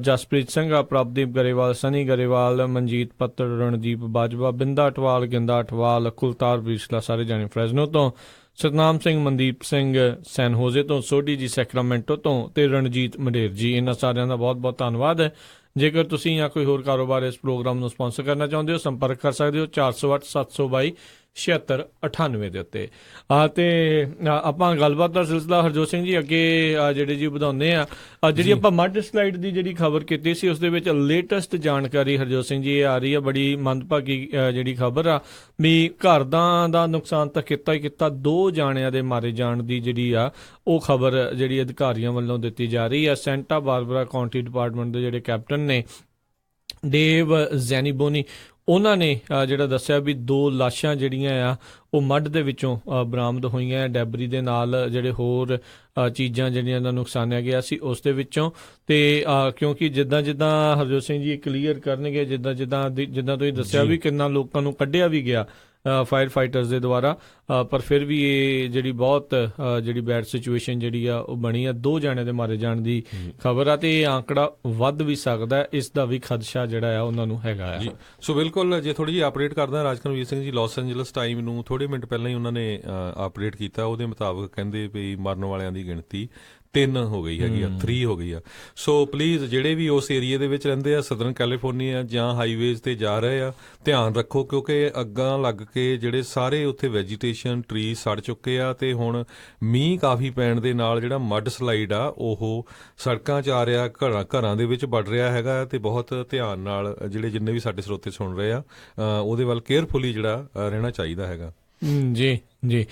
ਜਸਪ੍ਰੀਤ ਸਿੰਘਾ, ਪ੍ਰਭਦੀਪ ਗਰੇਵਾਲ, ਸਨੀ ਗਰੇਵਾਲ, ਮਨਜੀਤ ਪੱਤਰ, ਰਣਦੀਪ ਬਾਜਵਾ, ਬਿੰਦਾ ਅਟਵਾਲ, ਗਿੰਦਾ ਅਟਵਾਲ, ਕੁਲਤਾਰ ਬੀਸਲਾ ਸਾਰੇ ਜਾਣੇ ਫਰੈਜ਼ਨੋ ਤੋਂ, ਸਤਨਾਮ ਸਿੰਘ, ਮਨਦੀਪ ਸਿੰਘ ਸੈਨ ਹੋਜ਼ੇ ਤੋਂ, ਸੋਢੀ ਜੀ ਸੈਕਰਾਮੈਂਟੋ ਤੋਂ ਤੇ ਰਣਜੀਤ ਮੰਡੇਰ ਜੀ, ਇਹਨਾਂ ਸਾਰਿਆਂ ਦਾ ਬਹੁਤ ਬਹੁਤ ਧੰਨਵਾਦ ਹੈ। ਜੇਕਰ ਤੁਸੀਂ ਜਾਂ ਕੋਈ ਹੋਰ ਕਾਰੋਬਾਰ ਇਸ ਪ੍ਰੋਗਰਾਮ ਨੂੰ ਸਪਾਂਸਰ ਕਰਨਾ ਚਾਹੁੰਦੇ ਹੋ, ਸੰਪਰਕ ਕਰ ਸਕਦੇ ਹੋ 408 722 7698 ਦੇ ਉੱਤੇ। ਤੇ ਆਪਾਂ ਗੱਲਬਾਤ ਦਾ ਸਿਲਸਿਲਾ ਹਰਜੋਤ ਸਿੰਘ ਜੀ ਅੱਗੇ ਜਿਹੜੇ ਜੀ ਵਧਾਉਂਦੇ ਆ। ਜਿਹੜੀ ਆਪਾਂ ਮੱਡ ਸਲਾਈਡ ਦੀ ਜਿਹੜੀ ਖਬਰ ਕੀਤੀ ਸੀ ਉਸ ਦੇ ਵਿੱਚ ਲੇਟੈਸਟ ਜਾਣਕਾਰੀ ਹਰਜੋਤ ਸਿੰਘ ਜੀ ਇਹ ਆ ਰਹੀ ਆ, ਬੜੀ ਮੰਦਭਾਗੀ ਜਿਹੜੀ ਖਬਰ ਆ ਵੀ ਘਰ ਦਾ ਨੁਕਸਾਨ ਤਾਂ ਕੀਤਾ ਹੀ ਕੀਤਾ, 2 ਜਾਣਿਆਂ ਦੇ ਮਾਰੇ ਜਾਣ ਦੀ ਜਿਹੜੀ ਆ ਉਹ ਖਬਰ ਜਿਹੜੀ ਅਧਿਕਾਰੀਆਂ ਵੱਲੋਂ ਦਿੱਤੀ ਜਾ ਰਹੀ ਆ। ਸੈਂਟਾ ਬਾਰਬਰਾ ਕਾਉਂਟੀ ਡਿਪਾਰਟਮੈਂਟ ਦੇ ਜਿਹੜੇ ਕੈਪਟਨ ਨੇ ਡੇਵ ਜ਼ੈਨੀਬੋਨੀ, ਉਹਨਾਂ ਨੇ ਜਿਹੜਾ ਦੱਸਿਆ ਵੀ 2 ਲਾਸ਼ਾਂ ਜਿਹੜੀਆਂ ਆ ਉਹ ਮੱਡ ਦੇ ਵਿੱਚੋਂ ਬਰਾਮਦ ਹੋਈਆਂ, ਡੈਬਰੀ ਦੇ ਨਾਲ ਜਿਹੜੇ ਹੋਰ ਚੀਜ਼ਾਂ ਜਿਹੜੀਆਂ ਦਾ ਨੁਕਸਾਨਿਆ ਗਿਆ ਸੀ ਉਸ ਦੇ ਵਿੱਚੋਂ। ਤੇ ਕਿਉਂਕਿ ਜਿੱਦਾਂ ਹਰਜੋਤ ਸਿੰਘ ਜੀ ਕਲੀਅਰ ਕਰਨਗੇ, ਜਿੱਦਾਂ ਤੁਸੀਂ ਦੱਸਿਆ ਵੀ ਕਿੰਨਾ ਲੋਕਾਂ ਨੂੰ ਕੱਢਿਆ ਵੀ ਗਿਆ ਫਾਇਰ ਫਾਈਟਰਸ ਦੇ ਦੁਆਰਾ, ਪਰ ਫਿਰ ਵੀ ਇਹ ਜਿਹੜੀ ਬਹੁਤ ਜਿਹੜੀ ਬੈਡ ਸਿਚੁਏਸ਼ਨ ਜਿਹੜੀ ਆ ਉਹ ਬਣੀ ਆ। 2 ਜਾਣੇ ਦੇ ਮਾਰੇ ਜਾਣ ਦੀ ਖਬਰ ਆ ਤੇ ਇਹ ਆંકੜਾ ਵੱਧ ਵੀ ਸਕਦਾ ਹੈ, ਇਸ ਦਾ ਵੀ ਖਦਸ਼ਾ ਜਿਹੜਾ ਆ ਉਹਨਾਂ ਨੂੰ ਹੈਗਾ ਆ। ਸੋ ਬਿਲਕੁਲ, ਜੇ ਥੋੜੀ ਜਿਹੀ ਅਪਡੇਟ ਕਰਦਾ ਰਾਜਕਨਵੀਰ Singh ji, Las Angeles time ਨੂੰ ਥੋੜੇ ਮਿੰਟ ਪਹਿਲਾਂ ਹੀ ਉਹਨਾਂ ਨੇ ਅਪਡੇਟ ਕੀਤਾ। ਉਹਦੇ ਮੁਤਾਬਕ ਕਹਿੰਦੇ ਵੀ ਮਰਨ ਵਾਲਿਆਂ ਦੀ ਗਿਣਤੀ 3 ਹੋ ਗਈ ਹੈਗੀ ਆ, 3 ਹੋ ਗਈ ਆ। ਸੋ ਪਲੀਜ਼ ਜਿਹੜੇ ਵੀ ਉਸ ਏਰੀਏ ਦੇ ਵਿੱਚ ਰਹਿੰਦੇ ਆ, ਸਦਰਨ ਕੈਲੀਫੋਰਨੀਆ ਜਾਂ ਹਾਈਵੇਜ਼ ਤੇ ਜਾ ਰਹੇ ਆ, ਧਿਆਨ ਰੱਖੋ ਕਿਉਂਕਿ ਅੱਗਾਂ ਲੱਗ ਕੇ ਜਿਹੜੇ ਸਾਰੇ ਉੱਥੇ ਵੈਜੀਟੇਸ਼ਨ ਟਰੀ ਸੜ ਚੁੱਕੇ ਆ ਤੇ ਹੁਣ ਮੀਂਹ ਕਾਫੀ ਪੈਣ ਦੇ ਨਾਲ ਜਿਹੜਾ ਮੱਡ ਸਲਾਈਡ ਆ ਉਹ ਸੜਕਾਂ 'ਚ ਆ ਰਿਹਾ, ਘਰਾਂ ਦੇ ਵਿੱਚ ਵੜ ਰਿਹਾ ਹੈਗਾ। ਤੇ ਬਹੁਤ ਧਿਆਨ ਨਾਲ ਜਿਹੜੇ ਜਿੰਨੇ ਵੀ ਸਾਡੇ ਸਰੋਤੇ ਸੁਣ ਰਹੇ ਆ ਉਹਦੇ ਵੱਲ ਕੇਅਰਫੁਲੀ ਜਿਹੜਾ ਰਹਿਣਾ ਚਾਹੀਦਾ ਹੈਗਾ। ਜੀ ਜੀ।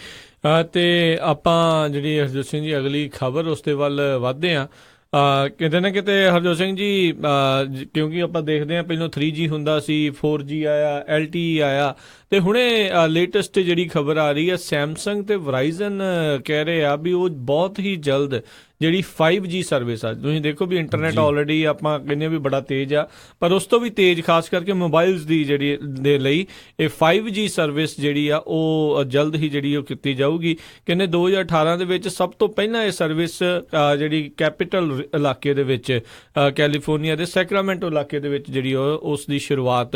ਤੇ ਆਪਾਂ ਜਿਹੜੀ ਹਰਜੋਤ ਸਿੰਘ ਜੀ ਅਗਲੀ ਖਬਰ ਉਸ ਦੇ ਵੱਲ ਵੱਧਦੇ ਹਾਂ। ਕਿਤੇ ਨਾ ਕਿਤੇ ਹਰਜੋਤ ਸਿੰਘ ਜੀ, ਕਿਉਂਕਿ ਆਪਾਂ ਦੇਖਦੇ ਹਾਂ ਪਹਿਲਾਂ 3G ਹੁੰਦਾ ਸੀ, 4G ਆਇਆ, LTE ਆਇਆ, ਤੇ ਹੁਣੇ ਲੇਟੈਸਟ ਜਿਹੜੀ ਖਬਰ ਆ ਰਹੀ ਹੈ ਸੈਮਸੰਗ ਤੇ ਵਰਾਈਜ਼ਨ ਕਹਿ ਰਹੇ ਆ ਵੀ ਉਹ ਬਹੁਤ ਹੀ ਜਲਦ ਜਿਹੜੀ 5G ਸਰਵਿਸ ਆ, ਤੁਸੀਂ ਦੇਖੋ ਵੀ ਇੰਟਰਨੈਟ ਆਲਰੇਡੀ ਆਪਾਂ ਕਹਿੰਦੇ ਵੀ ਬੜਾ ਤੇਜ਼ ਆ, ਪਰ ਉਸ ਤੋਂ ਵੀ ਤੇਜ਼ ਖਾਸ ਕਰਕੇ ਮੋਬਾਈਲਸ ਦੀ ਜਿਹੜੀ ਦੇ ਲਈ ਇਹ 5G ਸਰਵਿਸ ਜਿਹੜੀ ਆ ਉਹ ਜਲਦ ਹੀ ਜਿਹੜੀ ਉਹ ਕੀਤੀ ਜਾਊਗੀ। ਕਹਿੰਦੇ 2018 ਦੇ ਵਿੱਚ ਸਭ ਤੋਂ ਪਹਿਲਾਂ ਇਹ ਸਰਵਿਸ ਜਿਹੜੀ ਕੈਪੀਟਲ ਇਲਾਕੇ ਦੇ ਵਿੱਚ ਕੈਲੀਫੋਰਨੀਆ ਦੇ ਸੈਕਰਾਮੈਂਟੋ ਇਲਾਕੇ ਦੇ ਵਿੱਚ ਜਿਹੜੀ ਉਸ ਦੀ ਸ਼ੁਰੂਆਤ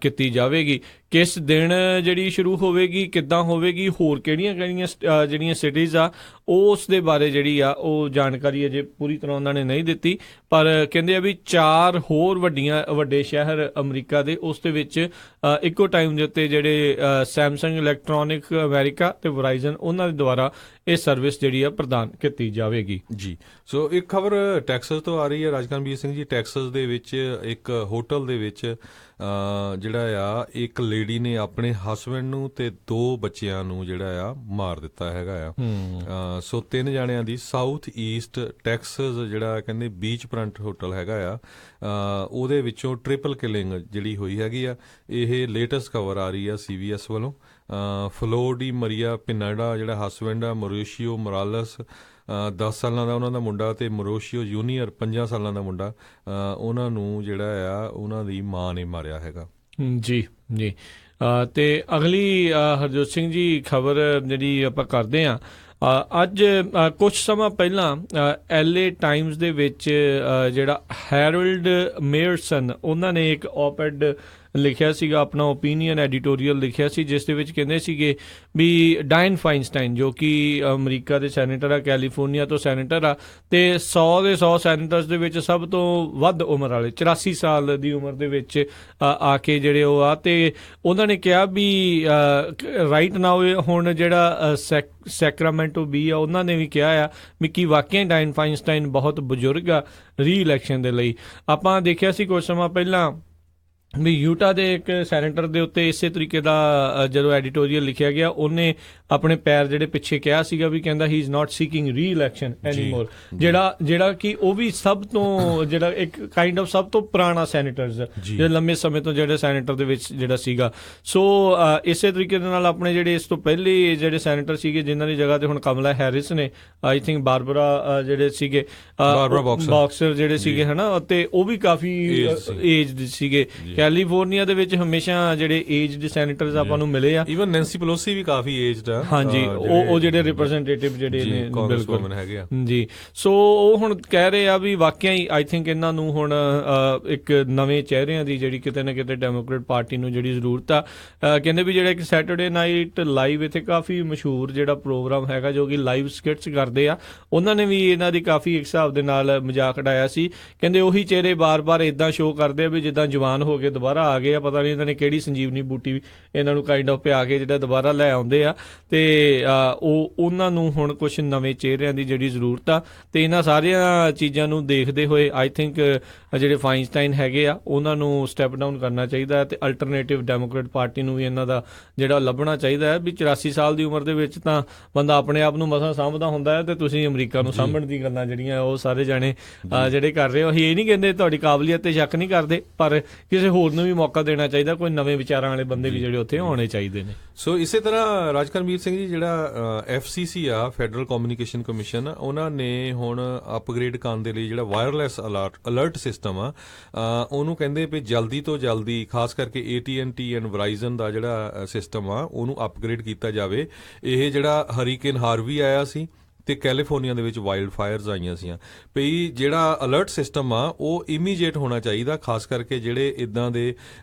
ਕੀਤੀ ਜਾਵੇਗੀ। ਕਿਸ ਦਿਨ ਜਿਹੜੀ ਸ਼ੁਰੂ ਹੋਵੇਗੀ, ਕਿੱਦਾਂ ਹੋਵੇਗੀ, ਹੋਰ ਕਿਹੜੀਆਂ ਜਿਹੜੀਆਂ ਸਿਟੀਜ਼ ਆ ਉਸ ਦੇ ਬਾਰੇ ਜਿਹੜੀ ਆ ਉਹ ਜਾਣਕਾਰੀ ਅਜੇ ਪੂਰੀ ਤਰ੍ਹਾਂ ਉਹਨਾਂ ਨੇ ਨਹੀਂ ਦਿੱਤੀ, ਪਰ ਕਹਿੰਦੇ ਆ ਵੀ 4 ਹੋਰ ਵੱਡੇ ਸ਼ਹਿਰ ਅਮਰੀਕਾ ਦੇ ਉਸ ਦੇ ਵਿੱਚ ਇੱਕੋ ਟਾਈਮ ਦੇ ਉੱਤੇ ਜਿਹੜੇ ਸੈਮਸੰਗ ਇਲੈਕਟ੍ਰੋਨਿਕ ਅਮਰੀਕਾ ਤੇ ਵਰਾਈਜ਼ਨ ਉਹਨਾਂ ਦੇ ਦੁਆਰਾ ਇਹ ਸਰਵਿਸ ਜਿਹੜੀ ਆ ਪ੍ਰਦਾਨ ਕੀਤੀ ਜਾਵੇਗੀ। ਜੀ। ਸੋ ਇੱਕ ਖਬਰ ਟੈਕਸਸ ਤੋਂ ਆ ਰਹੀ ਹੈ ਰਾਜਕਨਵੀਰ ਸਿੰਘ ਜੀ। ਟੈਕਸਸ ਦੇ ਵਿੱਚ ਇੱਕ ਹੋਟਲ ਦੇ ਵਿੱਚ ਜਿਹੜਾ ਆ ਇੱਕ ਲੇਡੀ ਨੇ ਆਪਣੇ ਹਸਬੈਂਡ ਨੂੰ ਤੇ 2 ਬੱਚਿਆਂ ਨੂੰ ਜਿਹੜਾ ਆ ਮਾਰ ਦਿੱਤਾ ਹੈਗਾ ਆ। ਸੋ 3 ਜਾਣਿਆਂ ਦੀ ਸਾਊਥ ਈਸਟ ਟੈਕਸਸ ਜਿਹੜਾ ਕਹਿੰਦੇ ਬੀਚ ਫਰੰਟ ਹੋਟਲ ਹੈਗਾ ਆ, ਉਹਦੇ ਵਿੱਚੋਂ ਟ੍ਰਿਪਲ ਕਿਲਿੰਗ ਜਿਹੜੀ ਹੋਈ ਹੈਗੀ ਆ। ਇਹ ਲੇਟੈਸਟ ਖਬਰ ਆ ਰਹੀ ਆ CBS ਵੱਲੋਂ। ਫਲੋਡੀ ਮਰੀਆ ਪਿਨਾਡਾ ਜਿਹੜਾ ਹਸਬੈਂਡ ਆ, ਮੋਰੇਸ਼ੀਓ ਮੋਰਾਲਸ 10 ਸਾਲਾਂ ਦਾ ਉਹਨਾਂ ਦਾ ਮੁੰਡਾ, ਤੇ ਮੋਰੇਸ਼ੀਓ ਜੂਨੀਅਰ 5 ਸਾਲਾਂ ਦਾ ਮੁੰਡਾ, ਉਹਨਾਂ ਨੂੰ ਜਿਹੜਾ ਆ ਉਹਨਾਂ ਦੀ ਮਾਂ ਨੇ ਮਾਰਿਆ ਹੈਗਾ। ਜੀ ਜੀ। ਤੇ ਅਗਲੀ ਹਰਜੋਤ ਸਿੰਘ ਜੀ ਖਬਰ ਜਿਹੜੀ ਆਪਾਂ ਕਰਦੇ ਹਾਂ, ਅੱਜ ਕੁਝ ਸਮਾਂ ਪਹਿਲਾਂ LA ਟਾਈਮਜ਼ ਦੇ ਵਿੱਚ ਜਿਹੜਾ ਹੈਰਲਡ ਮੇਅਰਸਨ ਉਹਨਾਂ ਨੇ ਇੱਕ op-ed ਲਿਖਿਆ ਸੀਗਾ, ਆਪਣਾ ਓਪੀਨੀਅਨ ਐਡੀਟੋਰੀਅਲ ਲਿਖਿਆ ਸੀ, ਜਿਸ ਦੇ ਵਿੱਚ ਕਹਿੰਦੇ ਸੀਗੇ ਵੀ ਡਾਇਨ ਫਾਈਨਸਟਾਈਨ ਜੋ ਕਿ ਅਮਰੀਕਾ ਦੇ ਸੈਨੇਟਰ ਆ, ਕੈਲੀਫੋਰਨੀਆ ਤੋਂ ਸੈਨੇਟਰ ਆ, ਤੇ 100 ਦੇ 100 ਸੈਨੇਟਰਸ ਦੇ ਵਿੱਚ ਸਭ ਤੋਂ ਵੱਧ ਉਮਰ ਵਾਲੇ 84 ਸਾਲ ਦੀ ਉਮਰ ਦੇ ਵਿੱਚ ਆ ਕੇ ਜਿਹੜੇ ਉਹ ਆ, ਤੇ ਉਹਨਾਂ ਨੇ ਕਿਹਾ ਵੀ ਰਾਈਟ ਨਾਓ ਹੁਣ ਜਿਹੜਾ ਸੈਕਰਾਮੈਂਟੋ ਵੀ ਆ ਉਹਨਾਂ ਨੇ ਵੀ ਕਿਹਾ ਆ ਵੀ ਕੀ ਵਾਕਿਆ ਡਾਇਨ ਫਾਈਨਸਟਾਈਨ ਬਹੁਤ ਬਜ਼ੁਰਗ ਆ ਰੀ ਇਲੈਕਸ਼ਨ ਦੇ ਲਈ। ਆਪਾਂ ਦੇਖਿਆ ਸੀ ਕੁਝ ਸਮਾਂ ਪਹਿਲਾਂ ਵੀ ਯੂਟਾ ਦੇ ਇੱਕ ਸੈਨੇਟਰ ਦੇ ਉੱਤੇ ਇਸੇ ਤਰੀਕੇ ਦਾ ਜਦੋਂ ਐਡੀਟੋਰੀਅਲ ਲਿਖਿਆ ਗਿਆ, ਉਹਨੇ ਆਪਣੇ ਪੈਰ ਜਿਹੜੇ ਪਿੱਛੇ ਕਿਹਾ ਸੀਗਾ ਵੀ ਕਹਿੰਦਾ ਹੀ ਇਜ਼ ਨਾਟ ਸੀਕਿੰਗ ਰੀ ਇਲੈਕਸ਼ਨ ਐਨੀਮੋਰ, ਜਿਹੜਾ ਕਿ ਉਹ ਵੀ ਸਭ ਤੋਂ ਜਿਹੜਾ ਇੱਕ ਕਾਈਂਡ ਆਫ ਸਭ ਤੋਂ ਪੁਰਾਣਾ ਸੈਨੇਟਰਸ ਜਿਹੜੇ ਲੰਮੇ ਸਮੇਂ ਤੋਂ ਜਿਹੜੇ ਸੈਨੇਟਰ ਦੇ ਵਿੱਚ ਜਿਹੜਾ ਸੀਗਾ। ਸੋ ਇਸੇ ਤਰੀਕੇ ਦੇ ਨਾਲ ਆਪਣੇ ਜਿਹੜੇ ਇਸ ਤੋਂ ਪਹਿਲੇ ਜਿਹੜੇ ਸੈਨੇਟਰ ਸੀਗੇ ਜਿਨ੍ਹਾਂ ਦੀ ਜਗ੍ਹਾ ਤੇ ਹੁਣ ਕਮਲਾ ਹੈਰਿਸ ਨੇ, ਆਈ ਥਿੰਕ ਬਾਰਬਰਾ ਜਿਹੜੇ ਸੀਗੇ ਬਾਕਸਰ ਜਿਹੜੇ ਸੀਗੇ ਹਨਾ, ਤੇ ਉਹ ਵੀ ਕਾਫੀ ਏਜ ਦੇ ਸੀਗੇ, ਕੈਲੀਫੋਰਨੀਆ ਦੇ ਵਿੱਚ ਹਮੇਸ਼ਾ ਜਿਹੜੇ ਏਜਡ ਸੈਨੇਟਰਸ ਆਪਾਂ ਨੂੰ ਮਿਲੇ ਆ। ਈਵਨ ਨੈਂਸੀ ਪੈਲੋਸੀ ਵੀ ਕਾਫੀ ਏਜਡ ਆ। ਹਾਂਜੀ, ਉਹ ਜਿਹੜੇ ਰਿਪਰੈਜ਼ੈਂਟੇਟਿਵ ਜਿਹੜੇ ਨੇ ਕਾਂਗਰਸਮੈਨ ਹੈਗੇ ਆ ਜੀ। ਸੋ ਉਹ ਹੁਣ ਕਹਿ ਰਹੇ ਆ ਵੀ ਵਾਕਿਆ ਹੀ ਆਈ ਥਿੰਕ ਇਹਨਾਂ ਨੂੰ ਹੁਣ ਇੱਕ ਨਵੇਂ ਚਿਹਰਿਆਂ ਦੀ ਜਿਹੜੀ ਕਿਤੇ ਨਾ ਕਿਤੇ ਡੈਮੋਕ੍ਰੇਟ ਪਾਰਟੀ ਨੂੰ ਜਿਹੜੀ ਜ਼ਰੂਰਤ ਆ। ਕਹਿੰਦੇ ਵੀ ਜਿਹੜਾ ਇੱਕ ਸੈਟਰਡੇ ਨਾਈਟ ਲਾਈਵ ਇੱਥੇ ਕਾਫੀ ਮਸ਼ਹੂਰ ਜਿਹੜਾ ਪ੍ਰੋਗਰਾਮ ਹੈਗਾ ਜੋ ਕਿ ਲਾਈਵ ਸਕਿਟਸ ਕਰਦੇ ਆ, ਉਹਨਾਂ ਨੇ ਵੀ ਇਹਨਾਂ ਦੀ ਕਾਫੀ ਇੱਕ ਹਿਸਾਬ ਦੇ ਨਾਲ ਮਜ਼ਾਕ ਉਡਾਇਆ ਸੀ। ਕਹਿੰਦੇ ਉਹੀ ਚਿਹਰੇ ਬਾਰ-ਬਾਰ ਇਦਾਂ ਸ਼ੋਅ ਕਰਦੇ ਆ ਵੀ ਜਿੱਦਾਂ ਜਵਾਨ ਹੋ ਕੇ ਦੁਬਾਰਾ ਆ ਗਏ ਆ, ਪਤਾ ਨਹੀਂ ਇਹਨਾਂ ਨੇ ਕਿਹੜੀ ਸੰਜੀਵਨੀ ਬੂਟੀ ਇਹਨਾਂ ਨੂੰ ਕਾਈਂਡ ਆਫ ਪਿਆ ਕੇ ਜਿਹੜਾ ਦੁਬਾਰਾ ਲੈ ਆਉਂਦੇ ਆ। ਤੇ ਉਹਨਾਂ ਨੂੰ ਹੁਣ ਕੁਝ ਨਵੇਂ ਚਿਹਰਿਆਂ ਦੀ ਜਿਹੜੀ ਜ਼ਰੂਰਤ ਆ। ਤੇ ਇਹਨਾਂ ਸਾਰੀਆਂ ਚੀਜ਼ਾਂ ਨੂੰ ਦੇਖਦੇ ਹੋਏ ਆਈ ਥਿੰਕ ਜਿਹੜੇ ਫਾਈਨਸਟਾਈਨ ਹੈਗੇ ਆ ਉਹਨਾਂ ਨੂੰ ਸਟੈਪ ਡਾਊਨ ਕਰਨਾ ਚਾਹੀਦਾ ਹੈ ਤੇ ਅਲਟਰਨੇਟਿਵ ਡੈਮੋਕ੍ਰੇਟ ਪਾਰਟੀ ਨੂੰ ਵੀ ਇਹਨਾਂ ਦਾ ਜਿਹੜਾ ਲੱਭਣਾ ਚਾਹੀਦਾ ਹੈ ਵੀ 84 ਸਾਲ ਦੀ ਉਮਰ ਦੇ ਵਿੱਚ ਤਾਂ ਬੰਦਾ ਆਪਣੇ ਆਪ ਨੂੰ ਮਸਾਂ ਸਾਂਭਦਾ ਹੁੰਦਾ ਹੈ ਤੇ ਤੁਸੀਂ ਅਮਰੀਕਾ ਨੂੰ ਸਾਂਭਣ ਦੀ ਗੱਲਾਂ ਜਿਹੜੀਆਂ ਉਹ ਸਾਰੇ ਜਾਣੇ ਜਿਹੜੇ ਕਰ ਰਹੇ ਹੋ। ਅਸੀਂ ਇਹ ਨਹੀਂ ਕਹਿੰਦੇ ਤੁਹਾਡੀ ਕਾਬਲੀਅਤ ਤੇ ਸ਼ੱਕ ਨਹੀਂ ਕਰਦੇ, ਪਰ ਕਿਸੇ ਹੋਰ ਨੂੰ ਵੀ ਮੌਕਾ ਦੇਣਾ ਚਾਹੀਦਾ। ਕੋਈ ਨਵੇਂ ਵਿਚਾਰਾਂ ਵਾਲੇ ਬੰਦੇ ਵੀ ਜਿਹੜੇ ਉੱਥੇ ਆਉਣੇ ਚਾਹੀਦੇ ਨੇ। ਸੋ ਇਸੇ ਤਰ੍ਹਾਂ ਰਾਜਕਰਮਵੀਰ ਸਿੰਘ ਜੀ, ਜਿਹੜਾ FCC ਆ, ਫੈਡਰਲ ਕਮਿਊਨੀਕੇਸ਼ਨ ਕਮਿਸ਼ਨ, ਉਹਨਾਂ ਨੇ ਹੁਣ ਅਪਗ੍ਰੇਡ ਕਰਨ ਦੇ ਲਈ ਜਿਹੜਾ ਵਾਇਰਲੈਸ ਅਲਰਟ ਸਿਸਟਮ ਆ ਉਹਨੂੰ ਕਹਿੰਦੇ ਵੀ ਜਲਦੀ ਤੋਂ ਜਲਦੀ, ਖਾਸ ਕਰਕੇ AT&T ਐਂਡ ਵਰਾਈਜ਼ਨ ਦਾ ਜਿਹੜਾ ਸਿਸਟਮ ਆ ਉਹਨੂੰ ਅਪਗ੍ਰੇਡ ਕੀਤਾ ਜਾਵੇ। ਇਹ ਜਿਹੜਾ ਹਰੀਕੇਨ ਹਾਰਵੀ ਆਇਆ ਸੀ ਤੇ ਕੈਲੀਫੋਰਨੀਆ ਦੇ ਵਿੱਚ ਵਾਈਲਡ ਫਾਇਰਸ ਆਈਆਂ ਸੀਆਂ, ਵੀ ਜਿਹੜਾ ਅਲਰਟ ਸਿਸਟਮ ਆ ਉਹ ਇਮੀਡੀਏਟ ਹੋਣਾ ਚਾਹੀਦਾ, ਖਾਸ ਕਰਕੇ ਜਿਹੜੇ ਇਦਾਂ ਦੇ